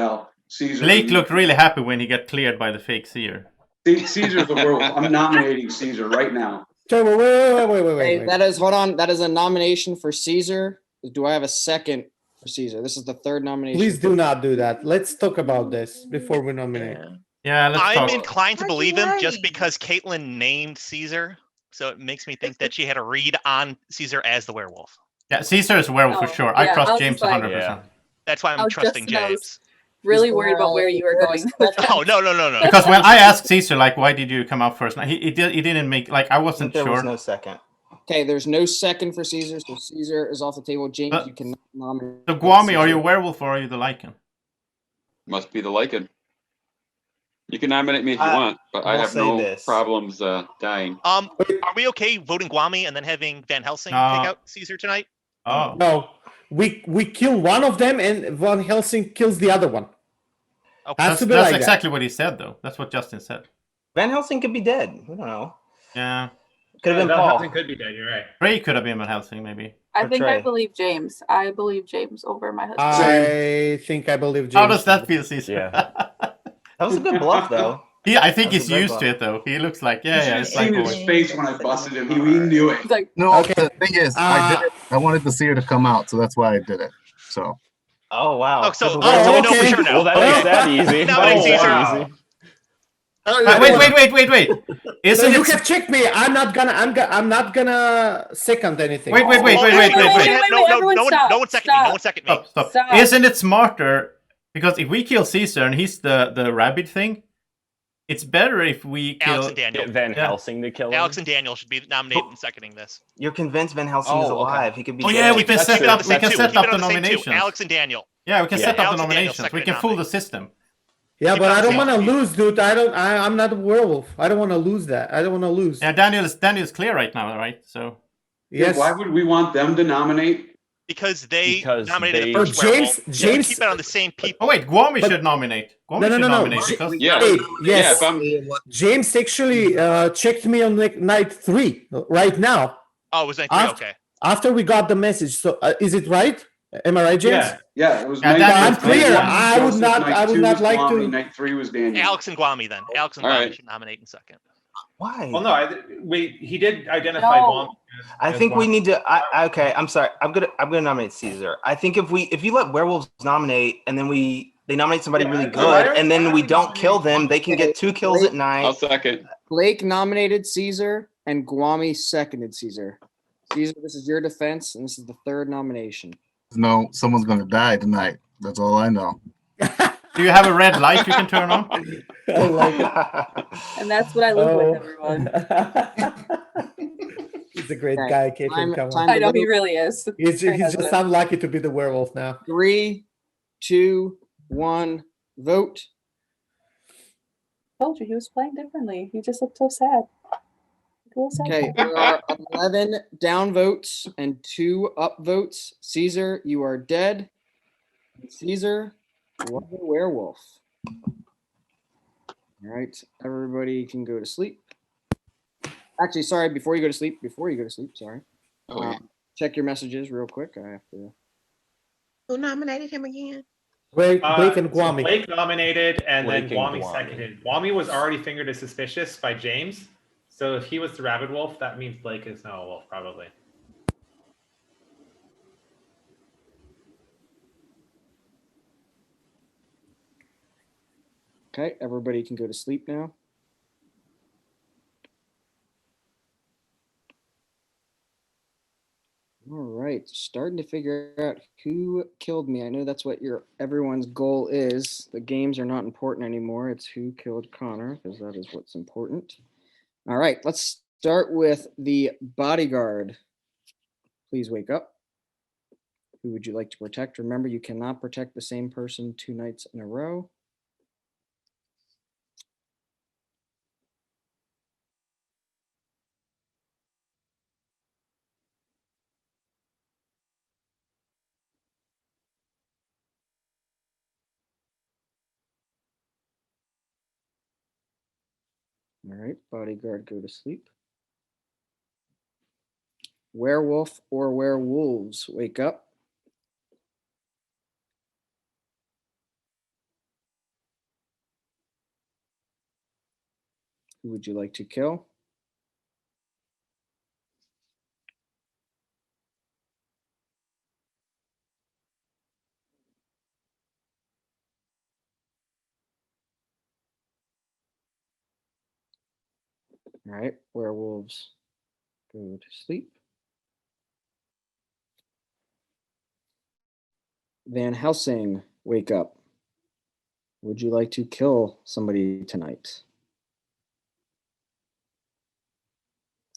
Caesar. Blake looked really happy when he got cleared by the fake seer. Caesar's a werewolf. I'm nominating Caesar right now. Okay, wait. Hey, that is, hold on. That is a nomination for Caesar. Do I have a second for Caesar? This is the 3rd nomination. Please do not do that. Let's talk about this before we nominate. Yeah, let's I'm talk. inclined to How'd you believe him write? just because Caitlin named Caesar, so it makes me think that she had a read on Caesar as the werewolf. Yeah, Caesar is a werewolf for Oh, sure. I yeah, I trust was James just like- 100%. Yeah. That's why I'm Oh, trusting Justin, I was James. really worried about where you were going with that. Oh no. Because when I asked Caesar, like, why did you come out first? He didn't make, like, I I wasn't think there was sure. no second. Okay, there's no second for Caesar, so Caesar is off the table. James, But- you can nominate. So Guami, Caesar. are you a werewolf or are you the lichen? Must be the lichen. You can nominate me if you I want, but I will have say no this. problems dying. Are we okay voting Guami and then having Van Helsing No. take out Caesar tonight? Oh. No, we kill one of them and Van Helsing kills the other one. Okay. Has That's, to be that's like exactly what he said, though. That's what Justin said. Van Helsing could be dead. We don't know. Yeah. Could have been Van Paul. Helsing could be dead. You're right. Ray could have been Van Helsing, maybe. I Or think I Trey. believe James. I believe James over my husband. I think I believe James. How does that feel, Caesar? Yeah. That was a good bluff, though. I think That was he's a good used bluff. to it, though. He looks like, You yeah, should have it's like seen his always. face when I busted him. He knew it. He's like, No, Okay. the thing is, I did it. I wanted the seer to come out, so that's why I did it. So Oh, wow. Oh, so Couple we know for okay. sure now. Well, that makes that easy. Nominate Oh, Caesar. wow. Wait. So Isn't you it? can check me. I'm not gonna second anything. Wait. No, everyone no stop. one second me. No one second me. Stop. Stop. Isn't it smarter? Because if we kill Caesar and he's the rabid thing, it's better if we kill Alex and Daniel. Get Van Helsing to kill him. Alex and Daniel should be nominated and seconding this. You're convinced Van Helsing is Oh, okay. alive. He could be. Oh yeah, dead. we can That's set true. up. We That's can true. set Keep up it the on the same two. nominations. Alex and Daniel. Yeah, we can Yeah. set up the Alex and Daniel nominations. We second can fool the nominate. system. Yeah, Keep but it on I the don't same want to team. lose, dude. I'm not a werewolf. I don't want to lose that. I don't want to lose. Yeah, Daniel's clear right now, right? So Yes. Why would we want them to nominate? Because they Because nominated they- the first Oh, James- werewolf. You James- keep it on the same people. Oh wait, Guami But- should nominate. Guami No. should nominate J- because Yeah. Wait, Yeah, yes. if I'm, James actually checked me on night 3 right now Oh, it was night 3. After- Okay. after we got the message. So is it right? Am I right, James? Yeah, it was. Yeah, night Daniel- one, I'm clear. night one, I would Joseph, not- night I would two not was like Kwame, to- Night 3 was Daniel. Alex and Guami then. Alex and All Guami right. should nominate in second. Why? Well, no, he did identify No. Guam. I think we need to. Okay, I'm sorry. I'm gonna nominate Caesar. I think if you let werewolves nominate and then they nominate somebody Yeah, really why good don't- and then why we don't don't we kill nominate them, they can get 2 kills at night. I'll second. Blake nominated Caesar and Guami seconded Caesar. Caesar, this is your defense, and this is the third nomination. No, someone's gonna die tonight. That's all I know. do you have a red light you can turn on? I like it. And that's what I live Oh. with, everyone. He's a great Okay, guy, Caitlin. time- Come time- on. I know he really is. He's My just husband. unlucky to be the werewolf now. 3, 2, 1, vote. Told you he was playing differently. He just looked so sad. A little sad. Okay, there are 11 down votes and 2 up votes. Caesar, you are dead. Caesar was a werewolf. All right, everybody can go to sleep. Actually, sorry, before you go to sleep, sorry. Oh, yeah. Check your messages real quick. I have to. Who nominated him again? Blake and So Guami. Blake nominated, and Blake then and Guami Guami. seconded. Guami was already fingered as suspicious by James, so if he was the rabid wolf, that means Blake is now a wolf, probably. Okay, everybody can go to sleep now. All right, starting to figure out who killed me. I know that's what everyone's goal is. The games are not important anymore. It's who killed Connor, because that is what's important. All right, let's start with the bodyguard. Please wake up. Who would you like to protect? Remember, you cannot protect the same person 2 nights in a row. All right, bodyguard, go to sleep. Werewolf or werewolves, wake up. Who would you like to kill? All right, werewolves, go to sleep. Van Helsing, wake up. Would you like to kill somebody tonight?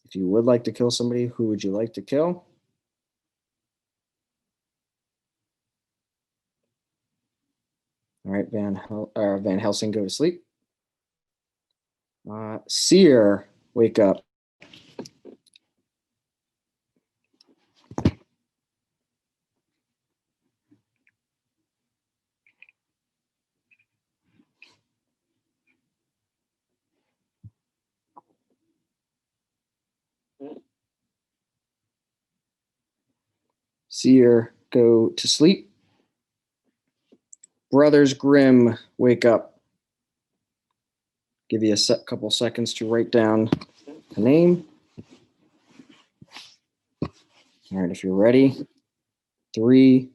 If you would like to kill somebody, who would you like to kill? All right, Van Helsing, go to sleep. Seer, wake up. Seer, go to sleep. Brothers Grimm, wake up. Give you a couple seconds to write down the name. All right, if you're ready. 3,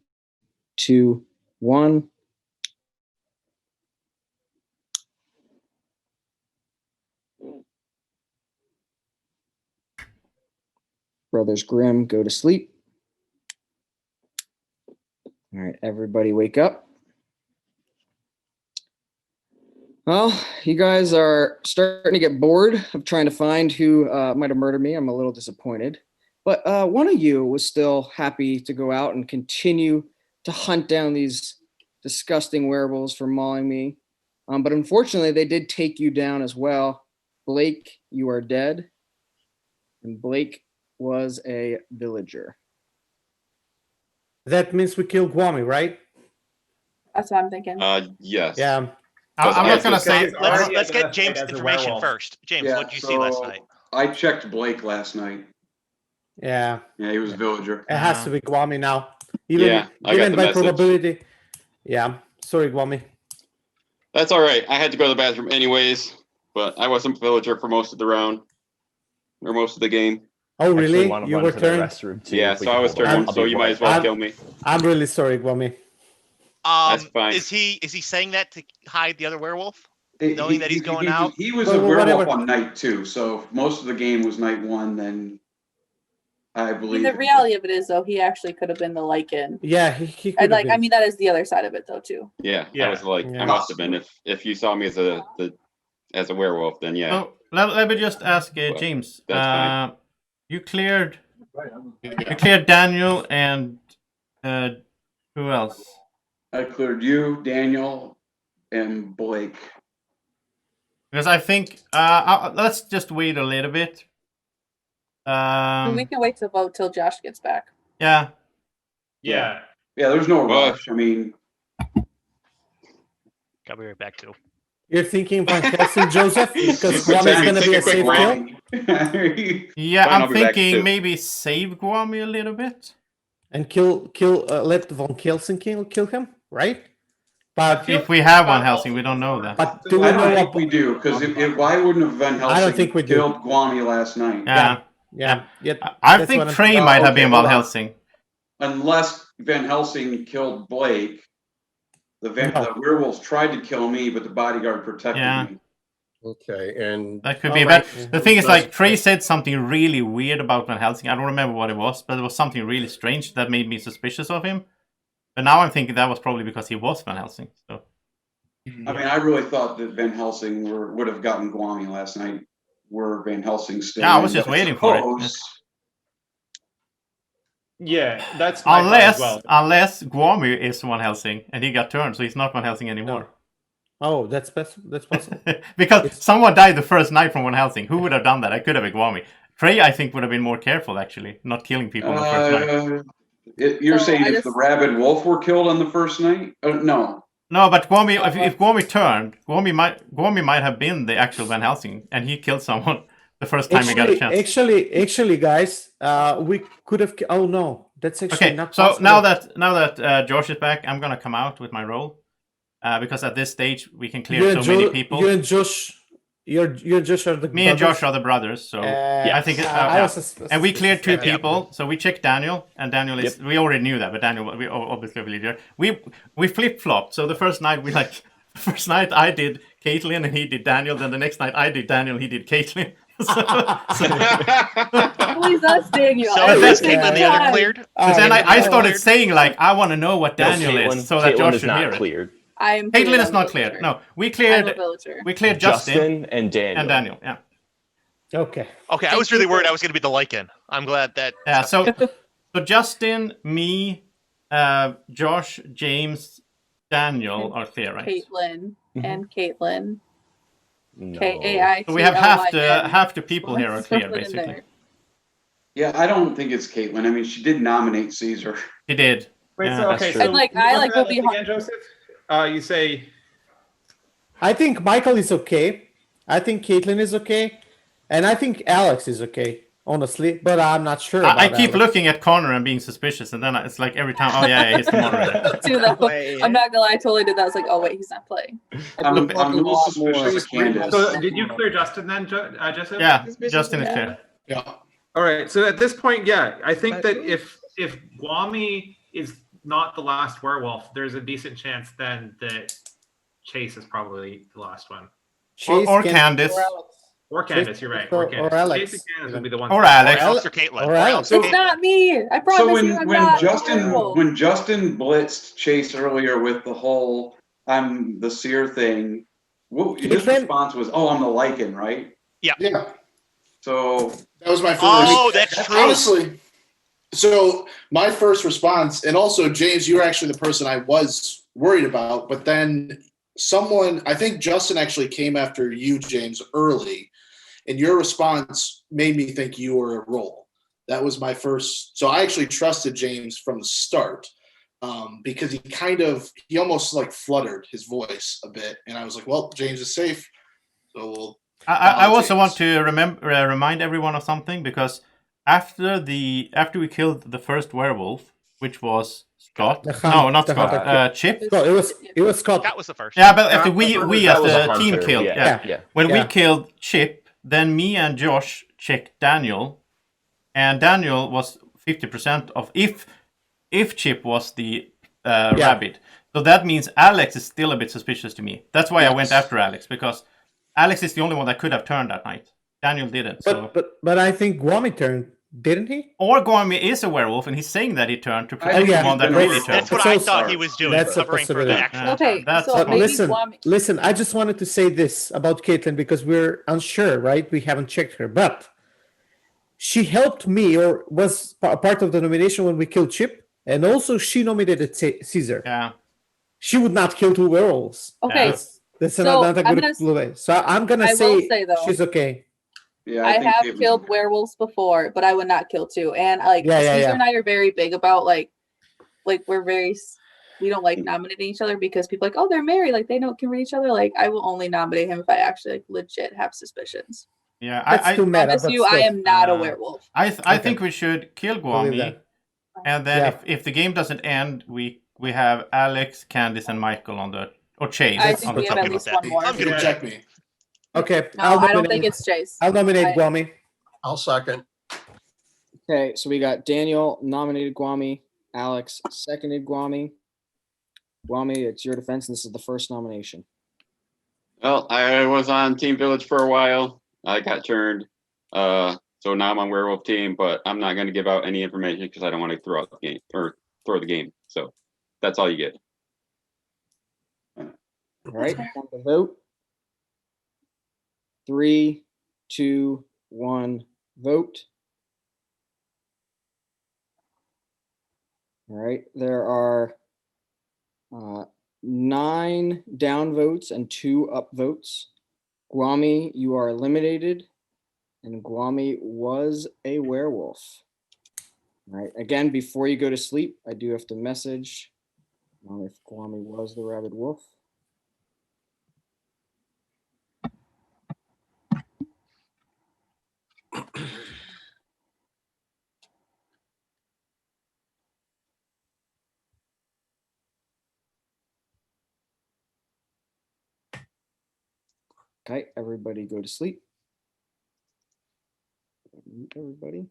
2, 1. Brothers Grimm go to sleep. All right, everybody wake up. Well, you guys are starting to get bored of trying to find who might have murdered me. I'm a little disappointed. But one of you was still happy to go out and continue to hunt down these disgusting werewolves for mauling me. But unfortunately, they did take you down as well. Blake, you are dead. And Blake was a villager. That means we kill Guami, right? That's what I'm thinking. Yes. Yeah. I'm not gonna say. Let's get James' information first. James, what did you see last night? I checked Blake last night. Yeah. Yeah, he was a villager. It has to be Guami now. Even, Yeah, I got even the by message. probability. Yeah. Sorry, Guami. That's all right. I had to go to the bathroom anyways, but I wasn't a villager for most of the round or most of the game. Oh, Actually really? wanna You run were to the turned? restroom, too, Yeah, if we so can I was hold on. turned, I'll so be you might as well I'm- kill me. I'm really sorry, Guami. That's fine. Is he saying that to hide the other werewolf, He- knowing that he's going he, out? He was Well, a werewolf whatever. on night 2, so if most of the game was night 1, then I I mean, believe. the reality of it is, though, he actually could have been the Lycan. Yeah, he could And have like, been. I mean, that is the other side of it, though, too. Yeah, Yeah. I was like, Yeah. I must have been. If you saw me as a werewolf, then yeah. Oh, let me just ask James. that's fine. You cleared Daniel and who else? I cleared you, Daniel, and Blake. Because I think let's just wait a little bit. We can wait to vote till Josh gets back. Yeah. Yeah. Yeah, there's no rush. I mean, Got me right back to. You're thinking Van Helsing, Joseph? Because Guami is going to be a safe kill? Yeah, Fine, I'll I'm be back thinking too. maybe save Guami a little bit. And let Van Helsing kill him, right? But If we have Van Helsing, we don't know that. But do we I don't know think what? we do, because why wouldn't have Van Helsing I don't think we do. killed Guami last night? Yeah. Yeah. I that's think what I'm Trey thinking. might have Okay, been hold Van on. Helsing. Unless Van Helsing killed Blake, the werewolves tried to kill me, but the bodyguard protected me. Okay, and That could be. But the thing is, like, Trey said something really weird about Van Helsing. I don't remember what it was, but it was something really strange that made me suspicious of him. But now I'm thinking that was probably because he was Van Helsing. So. I mean, I really thought that Van Helsing would have gotten Guami last night. Were Van Helsing still? Yeah, I was in, just but waiting for it. suppose- Yeah, that's my thought as well. Unless Guami is Van Helsing and he got turned, so he's not Van Helsing anymore. Oh, that's possible. Because someone died the first night from Van Helsing. Who would have done that? I could have been Guami. Trey, I think, would have been more careful, actually, not killing people on the first night. You're So saying I if just- the rabid wolf were killed on the first night? No. No, but Guami, if Guami turned, Guami might have been the actual Van Helsing, and he killed someone the first time he got a chance. Actually, guys, we could have. Oh no, that's actually Okay, not so possible. now that Josh is back, I'm gonna come out with my role, because at this stage we can clear many people. You and Josh, you and Josh are the Me and Josh are the brothers, so I think and we cleared 2 people. So we checked Daniel, and Daniel is. We already knew that, but Daniel, we obviously believe her. We flip flopped. So the first night first night I did Caitlyn and he did Daniel. Then the next night I did Daniel, he did Caitlyn. Please, that's Daniel. So Every is single Caitlyn the other time. cleared? But then I started saying, like, I want to know what Daniel Caitlyn- is, so that Caitlyn Josh is should not hear cleared. it. I'm Caitlyn is not cleared. No, we I'm a cleared villager. Justin and Daniel. and Daniel. Yeah. Okay. Okay, I was really worried I was going to be the Lycan. I'm glad that. Yeah. So Justin, me, Josh, James, Daniel are clear, right? Caitlyn and Caitlyn. No. K-A-I-T-L-Y-N. So we have half the people here are clear, Something in basically. there. Yeah, I don't think it's Caitlyn. I mean, she did nominate Caesar. He did. Wait, Yeah, so that's okay, true. so And, like, you I, go like, through will that be list again, Joseph. You say I think Michael is okay. I think Caitlyn is okay, and I think Alex is okay. Honestly, but I'm not sure. I about keep Alex. looking at Connor and being suspicious, and then it's like every time, oh yeah, he's the moderator. Too, though. I'm not gonna lie, I totally did that. I was like, oh wait, he's not playing. I'm a little suspicious of Candace. so. Did you clear Justin then, Joseph? Yeah, Justin is clear. Yeah. All right. So at this point, yeah, I think that if Guami is not the last werewolf, there's a decent chance then that Chase is probably the last one. Or Candace. Or Candace, you're right. or Or Candace. Alex, Chase and Candace would be even. the ones. Or that- Alex. Or Alex or Caitlin. Or Or Alex. Alex or It's Caitlin. not me. I promise So you, I'm when not a Justin werewolf. when Justin blitzed Chase earlier with the whole "I'm the seer" thing, his response was, "Oh, I'm the lichen," right? Yeah. Yeah, So that was my first. Oh, that's true. Honestly, so my first response, and also James, you were actually the person I was worried about, but then someone, I think Justin actually came after you, James, early, and your response made me think you were a roll. That was my first. So I actually trusted James from the start because he almost like fluttered his voice a bit, and I was like, well, James is safe, so we'll. I also James. want to remind everyone of something, because after we killed the first werewolf, which was Scott. No, not Scott. Chip. No, it was Scott. That was the first. Yeah, but after we That as was a a team hunter, killed. yeah. Yeah. When Yeah. we killed Chip, then me and Josh checked Daniel, and Daniel was 50% of if Chip was the rabbit. So that means Alex is still a bit suspicious to me. That's why I went after Alex, because Alex is the only one that could have turned that night. Daniel didn't. So. But I think Guami turned, didn't he? Or Guami is a werewolf, and he's saying that he turned to protect the one that really turned. That's what I thought he was doing, That's a covering for the possibility. actual. Okay, That's so what- maybe Listen, Guami. listen. I just wanted to say this about Caitlin because we're unsure, right? We haven't checked her, but she helped me or was part of the nomination when we killed Chip, and also she nominated Caesar. Yeah. She would not kill two werewolves. Okay, That's so another I'm good gonna- play. So I'm gonna I will say, though, she's okay. yeah, I think have Caitlin's killed werewolves before, but I would not kill two. And like Yeah, yeah, Caesar yeah. and I are very big about like we're very we don't like nominating each other because people are like, oh, they're married, like they don't can read each other. Like I will only nominate him if I actually like legit have suspicions. Yeah, That's too I meta. promise but you, I still. am not a werewolf. I Okay. think we should kill Believe Guami, that. and then Yeah. if the game doesn't end, we have Alex, Candice, and Michael on the or Chase. I on think the we have top. at least one more. I'm good with check that. me. Okay. No, I don't think it's Chase. I'll nominate Guami. I'll second. Okay, so we got Daniel nominated Guami, Alex seconded Guami. Guami, it's your defense. This is the first nomination. Well, I was on Team Village for a while. I got turned. So now I'm on Werewolf team, but I'm not going to give out any information because I don't want to throw out the game or throw the game. So that's all you get. All right, time to vote. 3, 2, 1, vote. All right, there are 9 down votes and 2 up votes. Guami, you are eliminated, and Guami was a werewolf. All right, again, before you go to sleep, I do have to message if Guami was the rabid wolf. Okay, everybody go to sleep. Mute everybody.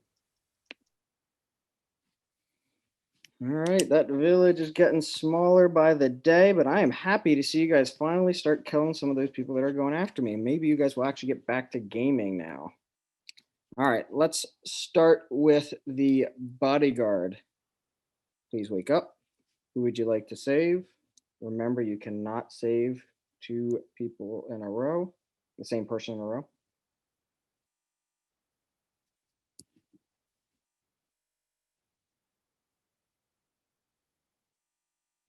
All right, that village is getting smaller by the day, but I am happy to see you guys finally start killing some of those people that are going after me. Maybe you guys will actually get back to gaming now. All right, let's start with the bodyguard. Please wake up. Who would you like to save? Remember, you cannot save 2 people in a row, the same person in a row.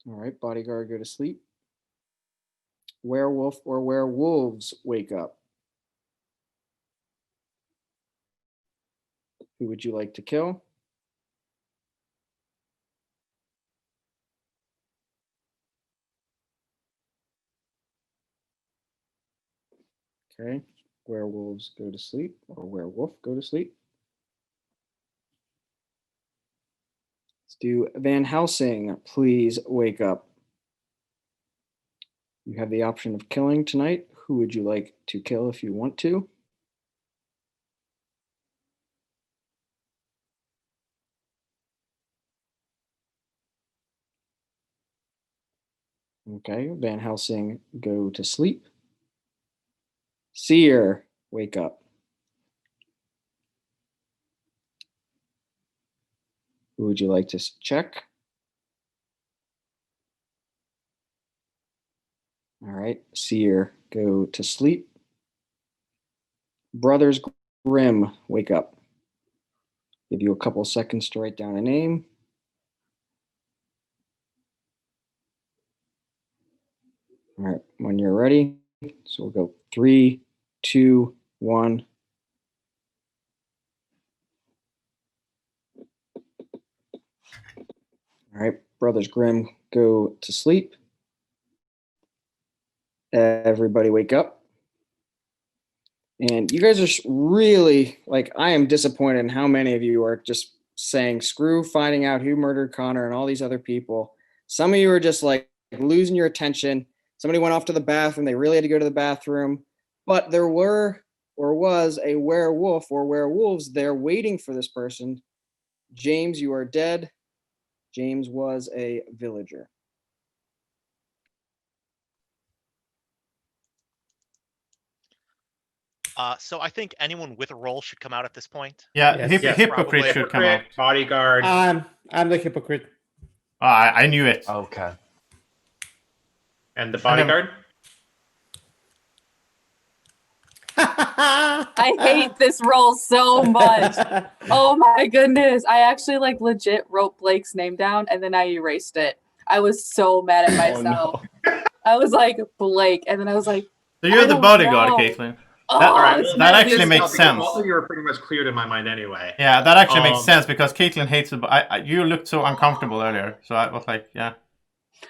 All right, bodyguard, go to sleep. Werewolf or werewolves, wake up. Who would you like to kill? Okay, werewolves go to sleep, or werewolf go to sleep. Let's do Van Helsing, please wake up. You have the option of killing tonight. Who would you like to kill if you want to? Okay, Van Helsing, go to sleep. Seer, wake up. Who would you like to check? All right, Seer, go to sleep. Brothers Grimm, wake up. Give you a couple seconds to write down a name. All right, when you're ready, so we'll go 3, 2, 1. All right, Brothers Grimm, go to sleep. Everybody wake up. And you guys are really, like, I am disappointed in how many of you are just saying, screw finding out who murdered Connor and all these other people. Some of you are just like losing your attention. Somebody went off to the bathroom. They really had to go to the bathroom. But there were or was a werewolf or werewolves there waiting for this person. James, you are dead. James was a villager. So I think anyone with a role should come out at this point. Yeah, Yes. hypocrite should come out. Bodyguard. I'm the hypocrite. I knew it. Okay. And the bodyguard? I hate this role so much. Oh my goodness. I actually like legit wrote Blake's name down and then I erased it. I was so mad at myself. I was like, Blake, and then I was like, So you're the don't bodyguard, know. Caitlin. Oh, That, All right, that actually makes because sense. Both of you are pretty much cleared in my mind anyway. Yeah, that actually makes sense because Caitlin hates it. You looked so uncomfortable earlier, so I was like, yeah.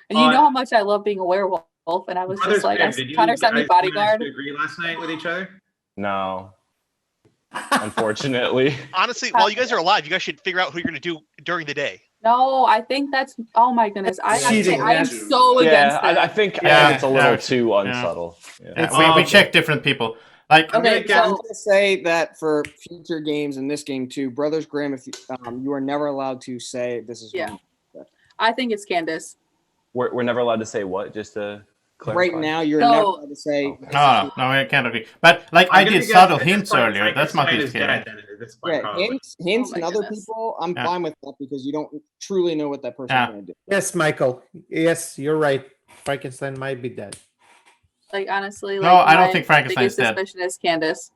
And you know how much I love being a werewolf, and I was Brothers just like, Grimm, Connor sent me bodyguard. Did you agree last night with each other? No. Unfortunately. Honestly, while you guys are alive, you guys should figure out who you're going to do during the day. No, I think that's, oh my goodness. I am so Yeah, against it. I think it's a little too unsubtle. Yeah. We check different people. Like, I'm gonna say that for future games in this game too, Brothers Grimm, if you are never allowed to say this is Yeah. I think it's Candace. We're never allowed to say what, just to clarify. Right now, you're No. never allowed to say. No, I can't agree. But like I did subtle hints earlier. That's not his Yeah, hints and other goodness. people, I'm Yeah. fine with that because you don't truly know what that person's Yeah. going to do. Yes, Michael. Yes, you're right. Frankenstein might be dead. Like, honestly, No, like, I don't my think Frankenstein's biggest dead. suspicion is Candace.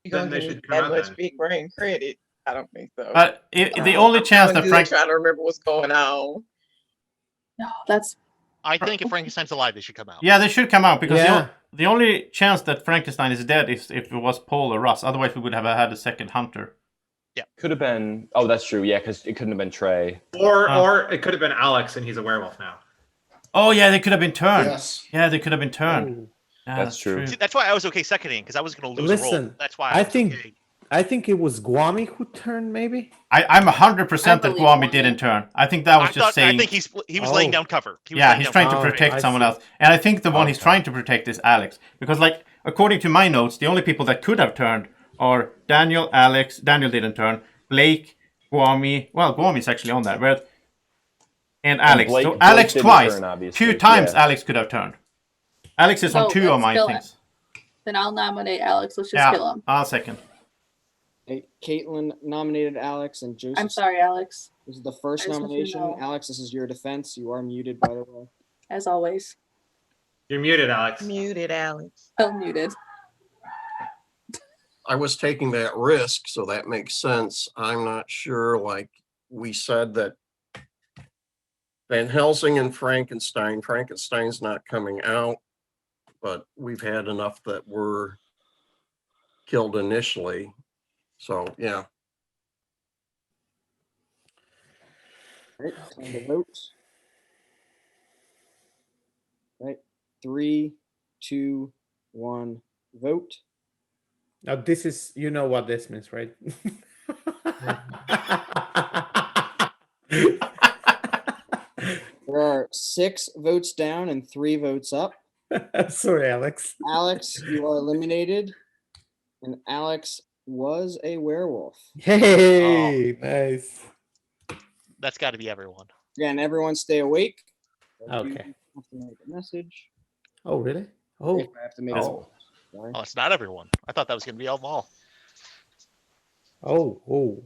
You Then gonna they give me should come that out much then. big brain credit? I don't think so. But the only chance that Frank trying to remember what's going on. No, that's. I think if Frankenstein's alive, they should come out. Yeah, they should come out because Yeah. the only chance that Frankenstein is dead is if it was Paul or Russ. Otherwise, we would have had a second hunter. Could have been. Oh, that's true. Yeah, because it couldn't have been Trey. Or it could have been Alex and he's a werewolf now. Oh yeah, they could have been turned. Yes. Yeah, they could have been turned. Yeah, That's true. See, that's why I was okay seconding because I was going to lose a role. Listen, That's why I was think okay. I think it was Guami who turned. Maybe. I'm 100% that believe Guami Guami. didn't turn. I think that was just saying. I think he was laying Oh. down cover. He was Yeah, laying he's down trying cover. to protect I someone see. else. And I think the one he's Okay. trying to protect is Alex. Because, like, according to my notes, the only people that could have turned are Daniel, Alex. Daniel didn't turn. Blake, Guami. Well, Guami's actually on that, but. And Alex. Blake- so Blake Alex didn't twice. turn, obviously. 2 times Yeah. Alex could have turned. Alex is on So 2 of let's my kill things. Then I'll nominate Alex. Let's just Yeah, kill him. I'll second. Hey, Caitlin nominated Alex and Joseph. I'm sorry, Alex. This is the first I just want you to nomination. know. Alex, this is your defense. You are muted, by the way. As always. You're muted, Alex. Muted, Alex. Still muted. I was taking that risk, so that makes sense. I'm not sure, like we said that Van Helsing and Frankenstein. Frankenstein's not coming out, but we've had enough that were killed initially. So, yeah. All right, time to vote. All right, 3, 2, 1, vote. Now this is, you know what this means, right? There are 6 votes down and 3 votes up. Sorry, Alex. Alex, you are eliminated. And Alex was a werewolf. Hey, nice. That's got to be everyone. Again, everyone stay awake. I do Okay. have to make a message. Oh, really? Oh, If I have to make a Oh. Sorry. Oh, it's not everyone. I thought that was going to be all. Oh.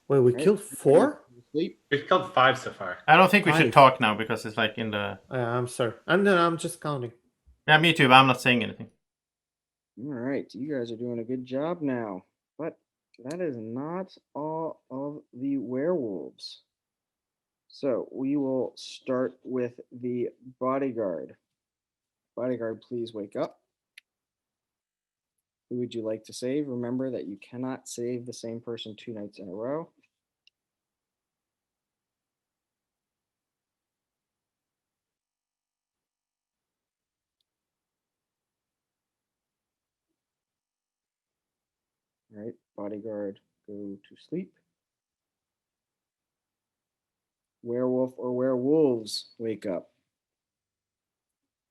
Wait, we killed 4? Sleep. We've killed 5 so far. I don't think we should 5. talk now because it's like in the. I'm sorry. I'm just counting. Yeah, me too. But I'm not saying anything. All right, you guys are doing a good job now, but that is not all of the werewolves. So we will start with the bodyguard. Bodyguard, please wake up. Who would you like to save? Remember that you cannot save the same person 2 nights in a row. All right, bodyguard, go to sleep. Werewolf or werewolves, wake up.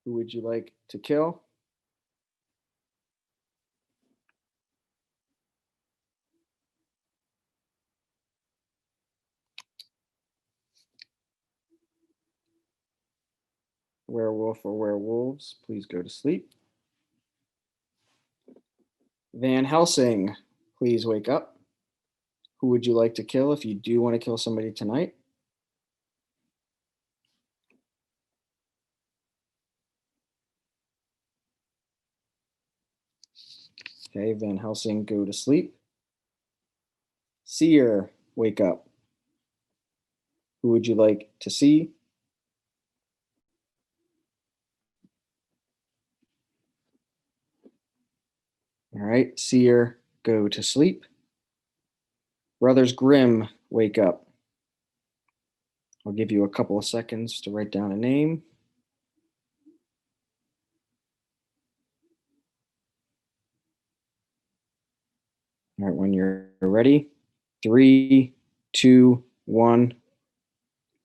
Who would you like to kill? Werewolf or werewolves, please go to sleep. Van Helsing, please wake up. Who would you like to kill if you do want to kill somebody tonight? Okay, Van Helsing, go to sleep. Seer, wake up. Who would you like to see? All right, Seer, go to sleep. Brothers Grimm, wake up. I'll give you a couple of seconds to write down a name. All right, when you're ready, 3, 2, 1,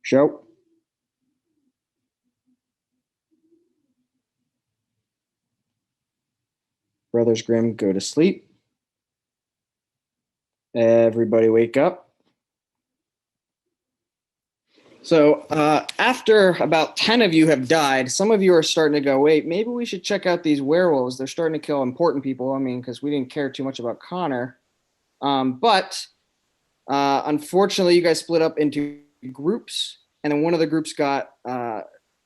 show. Brothers Grimm, go to sleep. Everybody wake up. So after about 10 of you have died, some of you are starting to go, wait, maybe we should check out these werewolves. They're starting to kill important people. I mean, because we didn't care too much about Connor. But unfortunately, you guys split up into groups. And then one of the groups got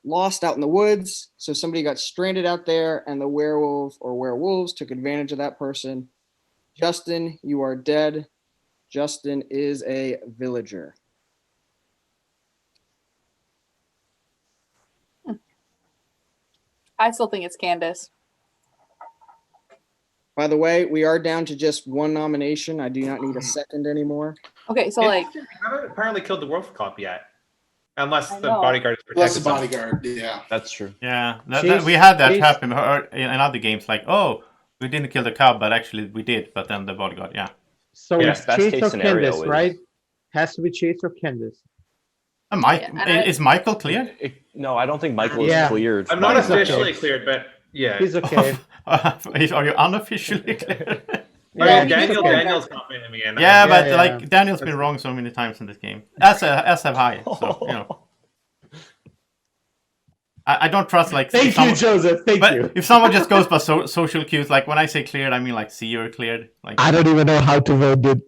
lost out in the woods. So somebody got stranded out there, and the werewolf or werewolves took advantage of that person. Justin, you are dead. Justin is a villager. I still think it's Candace. By the way, we are down to just 1 nomination. I do not need a second anymore. Okay, so like, I haven't apparently killed the wolf cop yet, unless the know. bodyguard is Unless protected. the bodyguard, yeah. That's true. Yeah, Chase- we had that Chase- happen in other games. Like, oh, we didn't kill the cub, but actually we did. But then the bodyguard, yeah. So Yeah, it's best Chase case or scenario Candace, is- right? Has to be Chase or Candace. Is Michael cleared? No, I don't think Michael Yeah. is cleared. I'm not He's okay. officially cleared, but yeah. He's okay. Are you unofficially cleared? Yeah, I mean, he's okay. Daniel's confident in me. And Yeah, but yeah. like Daniel's been wrong so many times in this game. As have I. So you know. I don't trust like. Thank you, Joseph. Thank but you. if someone just goes by social cues, like when I say cleared, I mean like see you're cleared. Like I don't even know how to vote, dude.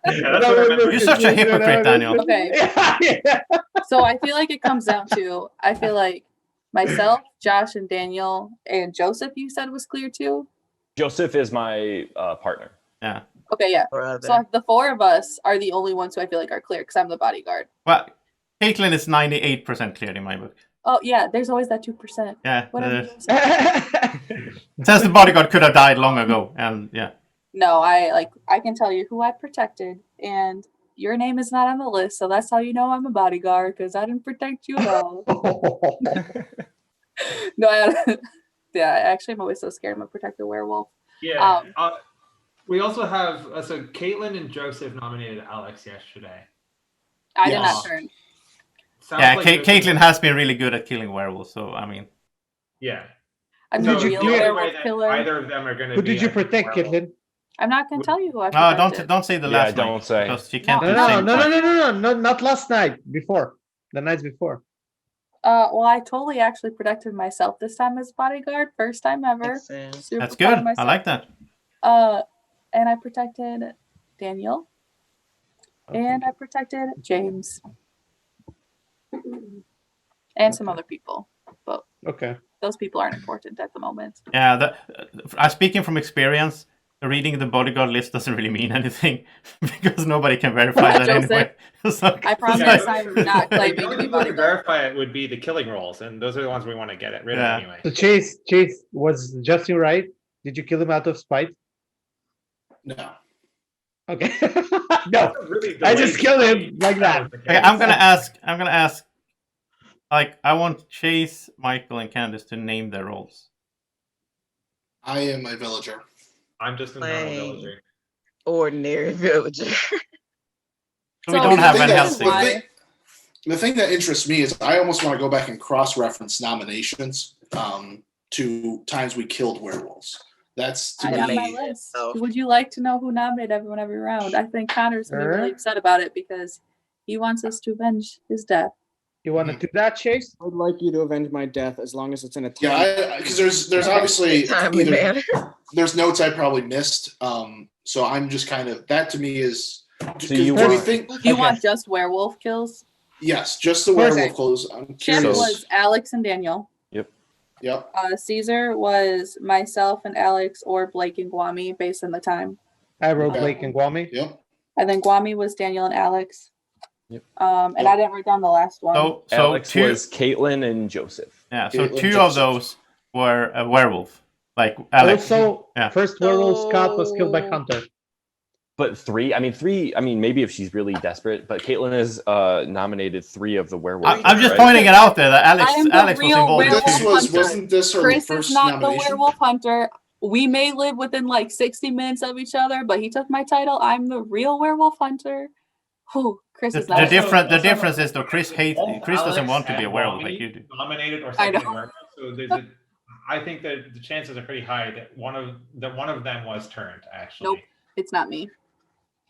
Yeah, that's what I meant. you're such a hypocrite, Daniel. okay. So I feel like it comes down to, I feel like myself, Josh, and Daniel, and Joseph, you said was clear too? Joseph is my partner. Yeah. Okay, yeah. Brother. So the 4 of us are the only ones who I feel like are clear because I'm the bodyguard. Well, Caitlin is 98% cleared in my book. Oh, yeah, there's always that 2%. Yeah. Whatever. It says the bodyguard could have died long ago, and yeah. No, I can tell you who I protected, and your name is not on the list, so that's how you know I'm a bodyguard, because I didn't protect you at all. No, actually, I'm always so scared I'm gonna protect the werewolf. Yeah. We also have so Caitlin and Joseph nominated Alex yesterday. I did not turn. Sounds Yeah, like Caitlin has been really good at killing werewolves, so I mean. Yeah. I'm So a real the only way werewolf that killer. either of them are going to Who be. did you I think, protect, werewolf. Caitlin? I'm not gonna tell you who I No, protected. don't say the Yeah, last don't night, say. because she can't No, do the no, same no, no, twice. no, not last night. Before the nights before. Well, I totally actually protected myself this time as bodyguard. First time ever. Makes sense. Super That's proud good. of I myself. like that. And I protected Daniel. And I protected James. And some other people. But Okay. those people aren't important at the moment. Yeah, I'm speaking from experience. Reading the bodyguard list doesn't really mean anything because nobody can verify that Joseph, anyway. So, I promise it's like- I'm not claiming The to only be people who bodyguard. verify it would be the killing rolls, and those are the ones we want to get rid of Yeah. anyway. So Chase, was Justin right? Did you kill him out of spite? No. Okay. No, Really I just killed him like that. Okay, I'm gonna ask. Like, I want Chase, Michael, and Candace to name their roles. I am a villager. I'm just a normal Plain. villager. Ordinary villager. So we don't have the Van thing Helsing. the thing that interests me is I almost want to go back and cross-reference nominations to times we killed werewolves. That's to I have my me. list. Would you like to know who nominated everyone every round? I think Connor's gonna be really upset about it because he wants us to avenge his death. You want to do that, Chase? I would like you to avenge my death as long as it's in a time. Yeah, because there's obviously Timely manner. there's notes I probably missed. So I'm just kind of that to me is. So you do we want- think? Do you want just werewolf kills? Yes, just the werewolf clothes. I'm Chip curious. was Alex and Daniel. Yep. Caesar was myself and Alex or Blake and Guami based on the time. I wrote Okay. Blake and Guami. Yep. And then Guami was Daniel and Alex. Yep. And I didn't write down the last one. So Alex two, was Caitlin and Joseph. yeah. So Caitlin, two of Joseph. those were a werewolf, like Alex. Also, Yeah. first werewolf Scott was killed by Hunter. But three, maybe if she's really desperate, but Caitlin has nominated 3 of the werewolves. I'm just right? pointing it out there that I am the Alex was real involved. in werewolf two. This was hunter. wasn't this her Chris first is not the nomination? werewolf hunter. We may live within like 60 minutes of each other, but he took my title. I'm the real werewolf hunter. Whew, Chris is not. The difference is though Chris doesn't Alex want to be a and werewolf Wally like you do. Nominated or I second know. werewolf. So I think that the chances are pretty high that one of them was turned actually. Nope, it's not me.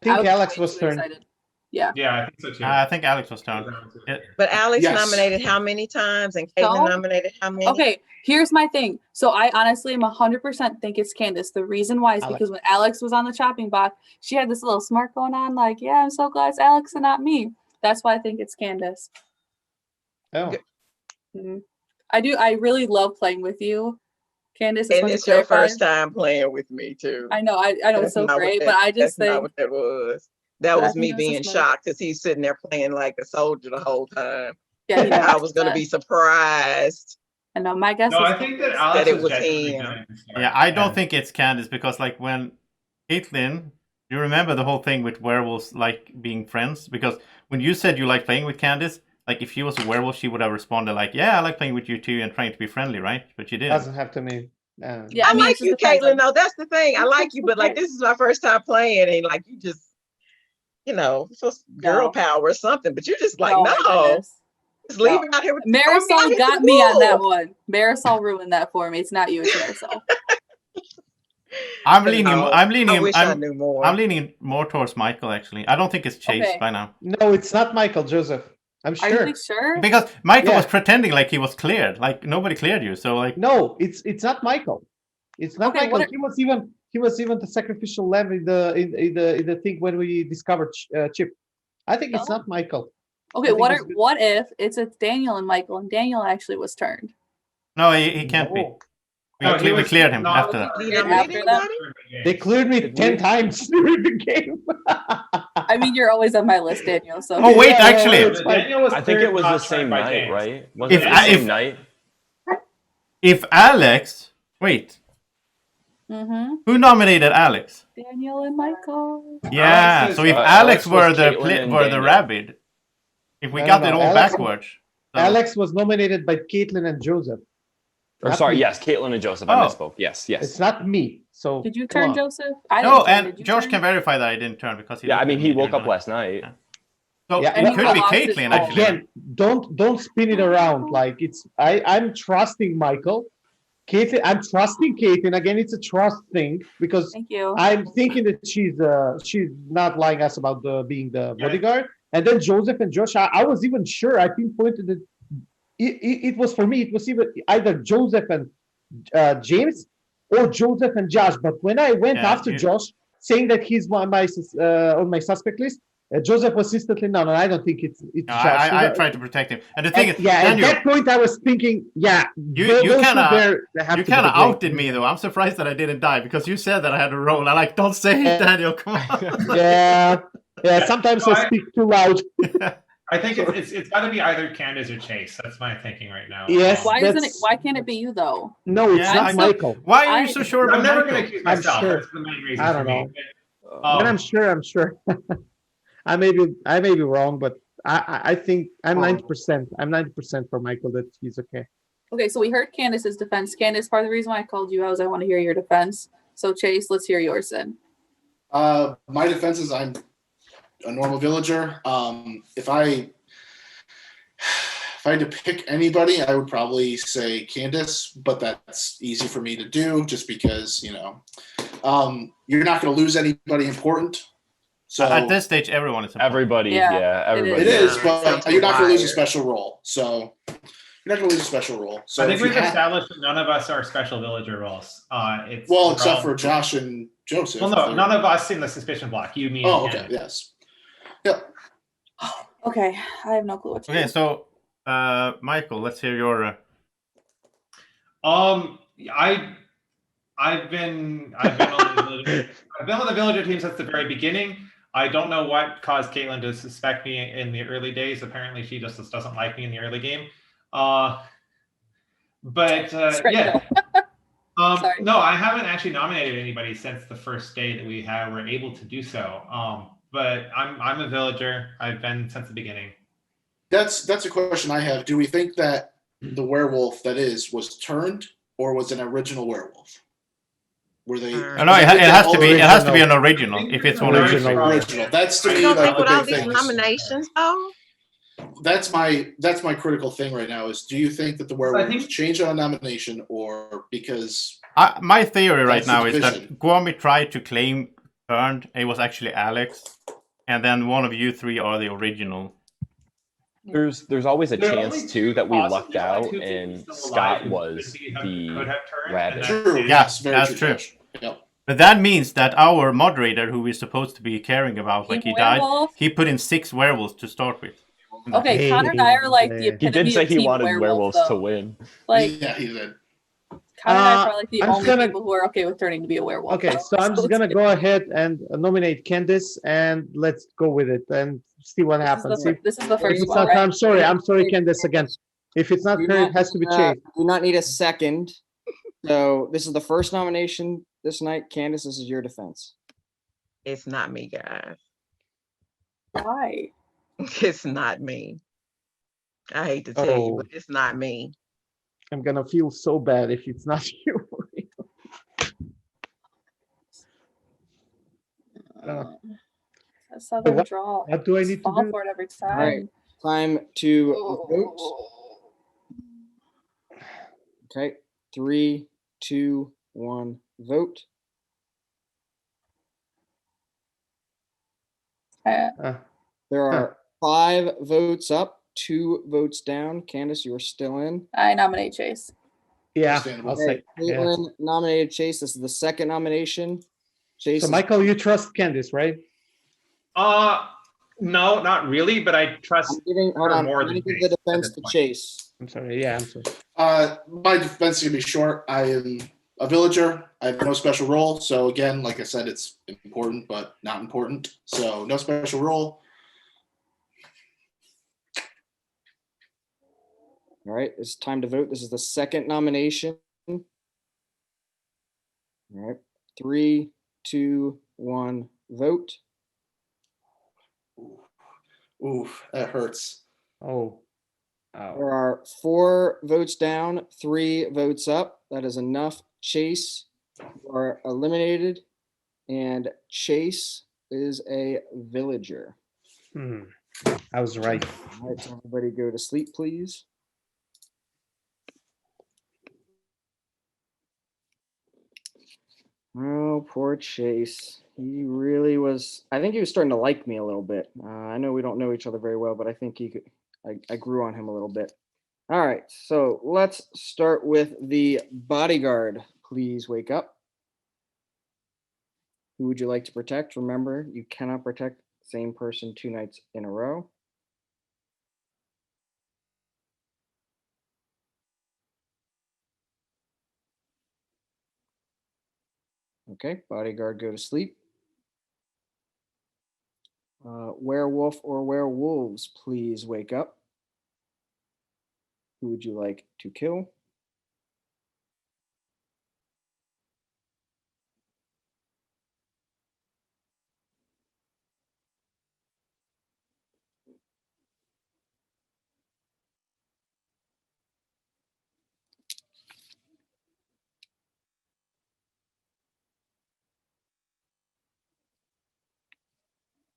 I think was Alex way was too turned. excited. Yeah. Yeah, I think so too. I think Alex was turned. But Alex Yes. nominated how many times, and Caitlin So? nominated how many? Okay, here's my thing. So I honestly am 100% think it's Candace. The reason why is Alex. because when Alex was on the chopping block, she had this little smirk going on, like, yeah, I'm so glad it's Alex and not me. That's why I think it's Candace. Oh. Mhm. I really love playing with you, Candace. And it's your first time playing with me too. I know, I know it's That's so not what great, that- but I just that's not think what that was. That But I was think me it was being just shocked because he's sitting there playing like a soldier the whole time. yeah, he I knows was gonna that. be surprised. I know my guess No, is I think that Candace. Alex That it was genuinely him. going to start. Yeah, I don't think it's Candace because like when Caitlin, you remember the whole thing with werewolves like being friends? Because when you said you like playing with Candace, like if she was a werewolf, she would have responded like, "Yeah, I like playing with you too," and trying to be friendly, right? But you didn't. Doesn't have to mean. Yeah, I, I mean, it like just you, depends Caitlin. on- Though that's the thing. I like you, but like Okay. this is my first time playing, and like you just, supposed to girl No. power or something. But you're just like, Oh my no, goodness. just leave No. me out here with throw me out Marisol here got with me the on that wolves. one. Marisol ruined that for me. It's not you, it's Marisol. I'm But leaning. no, I'm leaning. I wish I knew more. I'm leaning more towards Michael actually. I don't think it's Chase Okay. by now No, it's not Michael, Joseph. I'm Are you sure. really sure? because Michael Yeah. was pretending like he was cleared. Like nobody cleared you. So like, No, it's not Michael. It's not Okay, Michael. what He was even the sacrificial lamb in the thing when we discovered Chip. I think it's No? not Michael. Okay, I think what it's good. what if it's Daniel and Michael and Daniel actually was turned? no, he can't be. No. We cleared him after that. Did you Did nominate after that? anybody? They cleared me 10 times during the game. I mean, you're always on my list, Daniel. So Oh wait, Yeah, actually, it's fine. Daniel was I think it was the not same turned by night, James. right? Wasn't If it the I- same if- night? if Alex, wait, mm-hmm. who nominated Alex? Daniel and Michael. Yeah, Alex is- so if Alex Alex was were the Caitlin and were the Daniel. rabid, if we No, got no, it all Alex- backwards. so- Alex was nominated by Caitlin and Joseph. Or Not sorry, me. yes, Caitlin and Joseph. Oh. I misspoke. Yes, yes. It's not me. So Did you come turn on. Joseph? I No, didn't turn. and Did you Josh turn? can verify that I didn't turn because he Yeah, I looked mean, at he me woke during up the- last night. So Yeah, it and could he be lost his Caitlin phone. actually. Again, don't spin it around like it's. I'm trusting Michael, Caitlin, I'm trusting Caitlin. Again, it's a trust thing because Thank you. I'm thinking that she's not lying us about being the bodyguard. And then Joseph and Josh, I was even sure. I pinpointed that it was for me. It was either Joseph and James or Joseph and Josh. But when I went after Josh, saying that he's on my suspect list, Joseph was instantly no, I don't think it's No, Josh. I tried to protect him, and the thing is, yeah, Daniel, at that point I was thinking, you kind of outed me though. I'm surprised that I didn't die because you said that I had a role. I like, don't say it, Daniel. Come on. yeah. Sometimes I speak too loud. I think it's got to be either Candace or Chase. That's my thinking right now. Yes. Why isn't it? Why can't it be you though? No, it's not Michael. Why are you so sure about I'm never Michael? going to accuse I'm myself. sure. That's the main reason I for don't me. know. But, But I'm sure. I may be wrong, but I think I'm 90%. I'm 90% for Michael that he's okay. Okay, so we heard Candace's defense. Candace, part of the reason why I called you out is I want to hear your defense. So Chase, let's hear yours then. My defense is I'm a normal villager. If I had to pick anybody, I would probably say Candace, but that's easy for me to do just because, you're not going to lose anybody important. So at this stage, everyone is important. Everybody, everybody. It is, but you're not going to lose a special role. So you're not going to lose a special role. So I think we've established that none of us are special villager roles. Except for Josh and Joseph. Well, no, none of us in the suspicion block. You, me, Oh, and okay, Candace. yes. Okay, I have no clue what to do. Okay, so Michael, let's hear your. I've been on the villager team since the very beginning. I don't know what caused Caitlin to suspect me in the early days. Apparently, she just doesn't like me in the early game. No, I haven't actually nominated anybody since the first day that we were able to do so. But I'm a villager. I've been since the beginning. That's a question I have. Do we think that the werewolf was turned or was an original werewolf? Were they? No, it has to be. It has to be an original. If it's one original. That's to me like with the all big these thing. nominations though. That's my critical thing right now. Is do you think that the werewolf was changed on nomination or because? My theory right That's the now is division. that Guami tried to claim turned. It was actually Alex, and then one of you three are the original. There's always a There are chance only too two that we possible- lucked there are out two people and still Scott alive was who could the have turned, rabbit. True. Yeah, Yes, very that's true. true. Yep. But that means that our moderator, who we're supposed to be caring about, like he died, Werewolf? he put in 6 werewolves to start with. Okay, Connor and I are like the He epitome did say of he team wanted werewolf, werewolves to though. win. Like Yeah, he did. Connor and I are like the I'm only just gonna- people who are okay with turning to be a werewolf. Okay, so I'm just gonna go ahead and nominate Candace, and let's go with it and see what happens. This is the If first it's one, not, right? I'm sorry, Candace. Again, if it's not her, it has to be Chase. Do not need a second. So this is the first nomination this night. Candace, this is your defense. It's not me, guys. Why? It's not me. I hate to tell you, but it's not me. I'm gonna feel so bad if it's not you. A southern What- draw. what do I Just need to fall do? for it every All time. right, time to vote. Okay, 3, 2, 1, vote. There are 5 votes up, 2 votes down. Candace, you are still in. I nominate Chase. Yeah, Understandable. I'll say. Yeah. Caitlin nominated Chase. This is the second nomination. Chase. So, is- Michael, you trust Candace, right? No, not really, but I trust I'm giving, hold her on, more I'm than gonna give Chase the at defense this to point. Chase. I'm sorry. Yeah, I'm sorry. My defense is gonna be short. I am a villager. I have no special role. So again, like I said, it's important but not important. So no special role. All right, it's time to vote. This is the second nomination. All right, 3, 2, 1, vote. Oof, that hurts. Oh. There are 4 votes down, 3 votes up. That is enough. Chase, you are eliminated, and Chase is a villager. I was right. All right, so everybody go to sleep, please. Oh, poor Chase. He really was. I think he was starting to like me a little bit. I know we don't know each other very well, but I think he could. I grew on him a little bit. All right, so let's start with the bodyguard. Please wake up. Who would you like to protect? Remember, you cannot protect the same person 2 nights in a row. Okay, bodyguard, go to sleep. Werewolf or werewolves, please wake up. Who would you like to kill?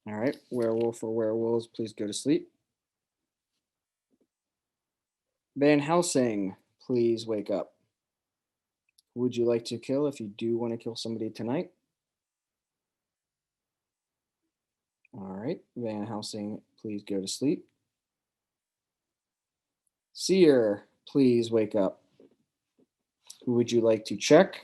All right, werewolf or werewolves, please go to sleep. Van Helsing, please wake up. Who would you like to kill if you do want to kill somebody tonight? All right, Van Helsing, please go to sleep. Seer, please wake up. Who would you like to check?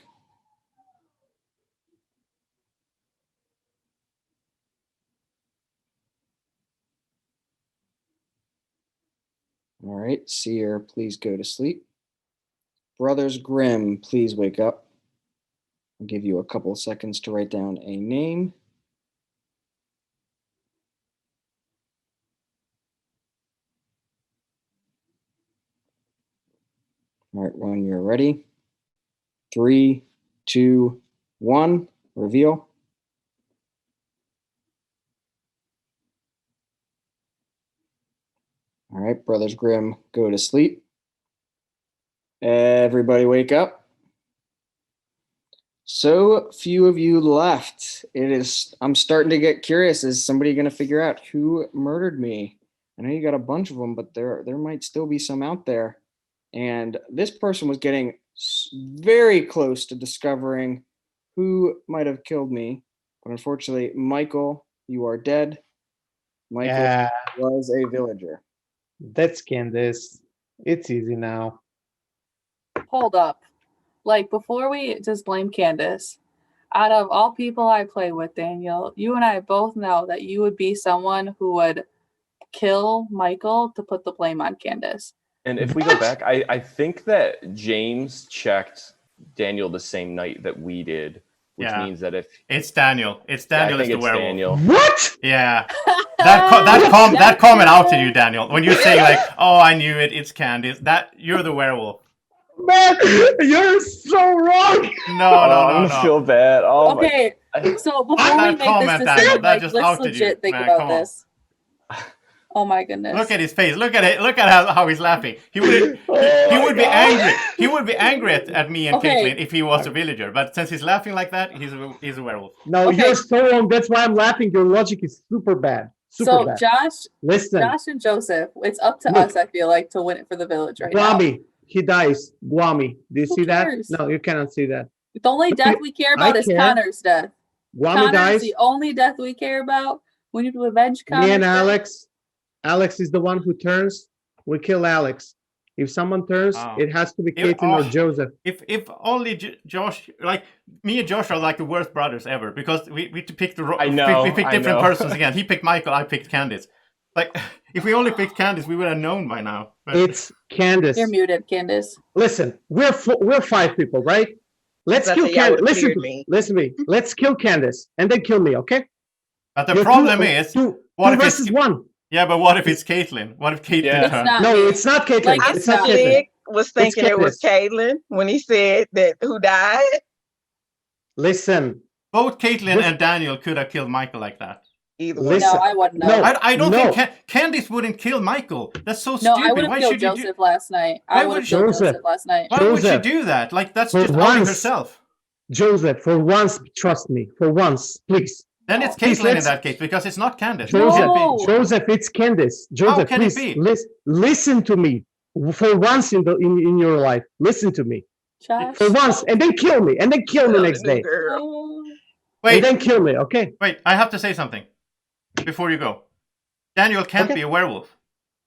All right, Seer, please go to sleep. Brothers Grimm, please wake up. I'll give you a couple of seconds to write down a name. All right, when you're ready. 3, 2, 1, reveal. All right, Brothers Grimm, go to sleep. Everybody wake up. So few of you left. I'm starting to get curious. Is somebody going to figure out who murdered me? I know you got a bunch of them, but there might still be some out there. And this person was getting very close to discovering who might have killed me. But unfortunately, Michael, you are dead. Michael was a villager. That's Candace. It's easy now. Hold up. Like, before we just blame Candace, out of all people I play with, Daniel, you and I both know that you would be someone who would kill Michael to put the blame on Candace. And if we go back, I think that James checked Daniel the same night that we did, which means that if it's Daniel, I think is the it's werewolf. Daniel. What? Yeah. That comment out to you, Daniel. When you say like, "Oh, I knew it. It's Candice." That you're the werewolf. Man, you're so wrong. No. I feel bad. Oh Okay, so before we That make comment, this Daniel, decision, that like, just let's outed legit you, think man, about come on. this. Oh my goodness! Look at his face. Look at it. Look at how he's laughing. He would be angry. He would be angry at me and Okay. Caitlin if he was a villager. But since he's laughing like that, he's a werewolf. No, you're so wrong. That's why I'm laughing. Your logic is super bad. Super bad. Listen. Josh and Joseph, it's up to us, I feel like, to win it for the village right now. Guami, he dies. Guami. Do you Who see cares? that? No, you cannot see that. The only death we care about is Connor's death. Guami Connor's dies. the only death we care about. We need to avenge Connor's Me and death. Alex is the one who turns. We kill Alex. If someone turns, it has to be Caitlin or Joseph. If only Josh, like me and Josh are like the worst brothers ever because we picked we picked different persons again. He picked Michael, I picked Candice. Like if we only picked Candice, we would have known by now. But it's Candice. You're muted, Candice. Listen, we're 5 people, right? Let's kill Candice. Listen to me. Let's kill Candice and then kill me, okay? But the problem is, what if versus it's 1? Yeah, but what if it's Caitlin? What if Caitlin turns? No, it's not Caitlin. Like, it's not Caitlin. Nick was thinking it was Caitlin when he said that who died. Listen. Both Caitlin and Daniel could have killed Michael like that. Either way. No, I wouldn't have. I don't think Candice wouldn't kill Michael. That's so No, stupid. I would have killed Joseph last night. I would have killed Joseph last night. Why would she do that? Like, that's just outing herself. Joseph, for once, trust me. For once, please. Then it's Caitlin in that case because it's not Candice. Joseph, it's Candice. Joseph, can it please be? listen to me. For once in your life, listen to me. Josh. For once, and then kill me, and then kill me next day. Wait. And then kill me, okay? Wait, I have to say something before you go. Daniel can't be a werewolf.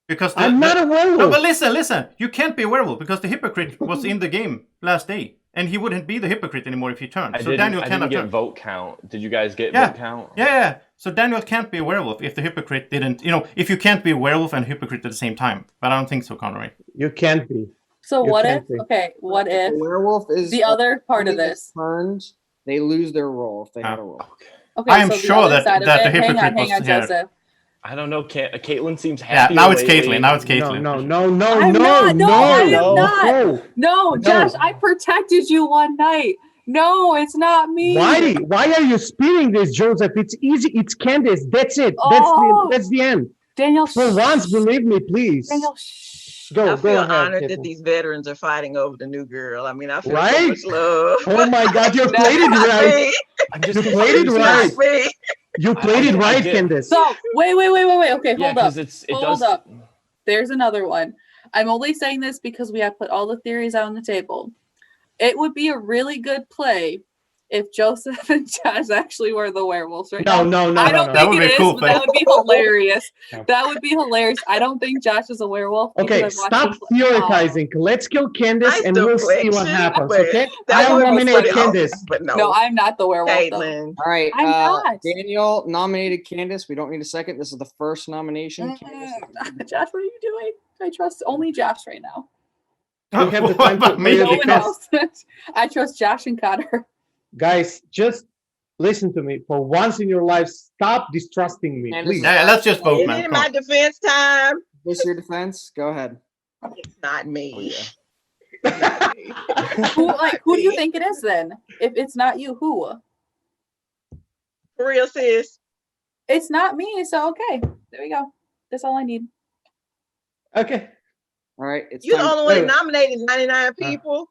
Because I'm not a werewolf. No, but listen. You can't be a werewolf because the hypocrite was in the game last day. And he wouldn't be the hypocrite anymore if he turned. So Daniel I cannot didn't get turn. vote count. Did you guys get Yeah. vote count? Yeah. So Daniel can't be a werewolf if the hypocrite didn't, if you can't be a werewolf and a hypocrite at the same time. But I don't think so, Connery. You can't be. So You what can't if? be. Okay, what if The werewolf is the other part of this? Turned, they lose their role if they had a role. Okay, I am so the sure other that side of the it- hypocrite hang was on, here. Joseph. I don't know. Caitlyn seems Yeah, happy. now it's lately. Caitlyn. Now it's Caitlyn. No, I'm not. No, I am not. No, Josh, I protected you one night. No, it's not me. Why are you spinning this, Joseph? It's easy. It's Candace. That's it. Oh. That's the end. Daniel, For once, believe me, please. Daniel, Go I feel ahead. honored Caitlin. that these veterans are fighting over the new girl. I mean, I feel so Right? much love. Oh my God, you That's played it not right. me. You played it That's right. not me. You played it right, Candace. So wait. Okay, Yeah, hold up. 'cause it Hold does- up. There's another one. I'm only saying this because we have put all the theories out on the table. It would be a really good play if Joseph and Josh actually were the werewolves right now. No. I don't That think would it be is, cool, but that but- would be hilarious. That would be hilarious. I don't think Josh is a werewolf. because Okay, I've watched stop him play. theorizing. Let's kill Candace Nice and we'll see what deflection, happens, but okay? that I would be nominate funny. Candace. But no, No, I'm not the werewolf. Though. Caitlyn. All right. I'm not. Daniel nominated Candace. We don't need a second. This is the first nomination. Josh, what are you doing? I trust only Josh right now. We have the What time about to me? play No a one defense. else. I trust Josh and Cotter. Guys, just listen to me. For once in your life, stop distrusting me, Candace, please. Yeah, let's just vote, It man. ain't Come my on. defense time. Is this your defense? Go ahead. It's not me. Oh, yeah. Who do you think it is then? If it's not you, who? For real, sis. It's not me, so okay. There we go. That's all I need. Okay. All right. It's You're the time. only one that nominated 99 people.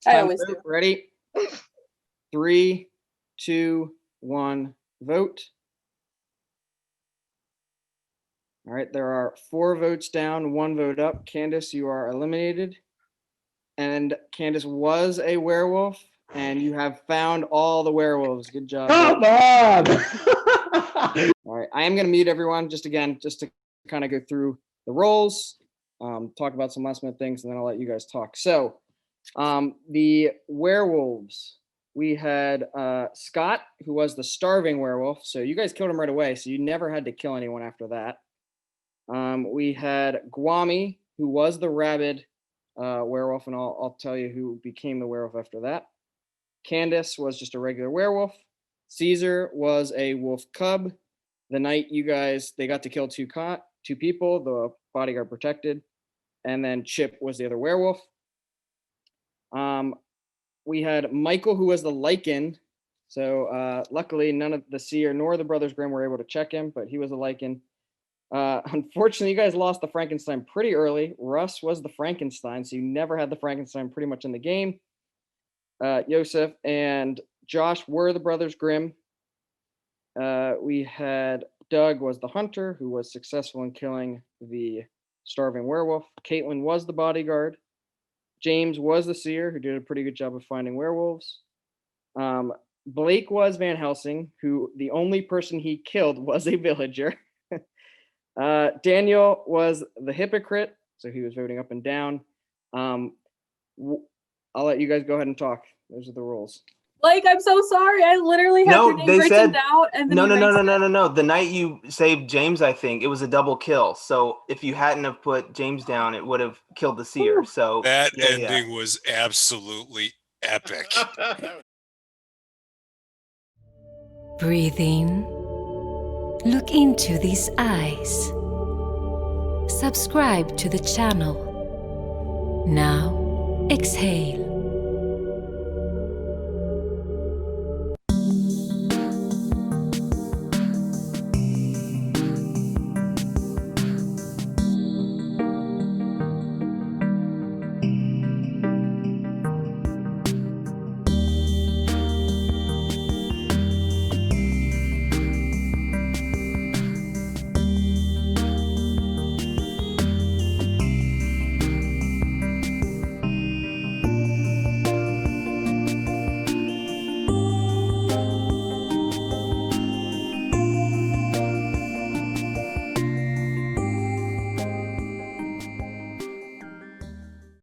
I Time always to do. vote. Ready? 3, 2, 1, vote. All right, there are 4 votes down, 1 vote up. Candace, you are eliminated. And Candace was a werewolf, and you have found all the werewolves. Good job. Come on. All right, I am going to mute everyone just to kind of go through the roles, talk about some last minute things, and then I'll let you guys talk. So, the werewolves, we had Scott, who was the starving werewolf. So you guys killed him right away, so you never had to kill anyone after that. We had Gwami, who was the rabid werewolf, and I'll tell you who became the werewolf after that. Candace was just a regular werewolf. Caesar was a wolf cub. The night they got to kill two people, the bodyguard protected, and then Chip was the other werewolf. We had Michael, who was the lichen. So luckily, none of the Seer nor the Brothers Grimm were able to check him, but he was a lichen. Unfortunately, you guys lost the Frankenstein pretty early. Russ was the Frankenstein, so you never had the Frankenstein pretty much in the game. Joseph and Josh were the Brothers Grimm. We had Doug was the hunter, who was successful in killing the starving werewolf. Caitlin was the bodyguard. James was the seer, who did a pretty good job of finding werewolves. Blake was Van Helsing, who the only person he killed was a villager. Daniel was the hypocrite, so he was voting up and down. I'll let you guys go ahead and talk. Those are the rules. Like, I'm so sorry. I literally had your name written down. And then No. The night you saved James, I think it was a double kill. So if you hadn't have put James down, it would have killed the seer. So that ending was absolutely epic. Breathe in. Look into these eyes. Subscribe to the channel. Now, exhale.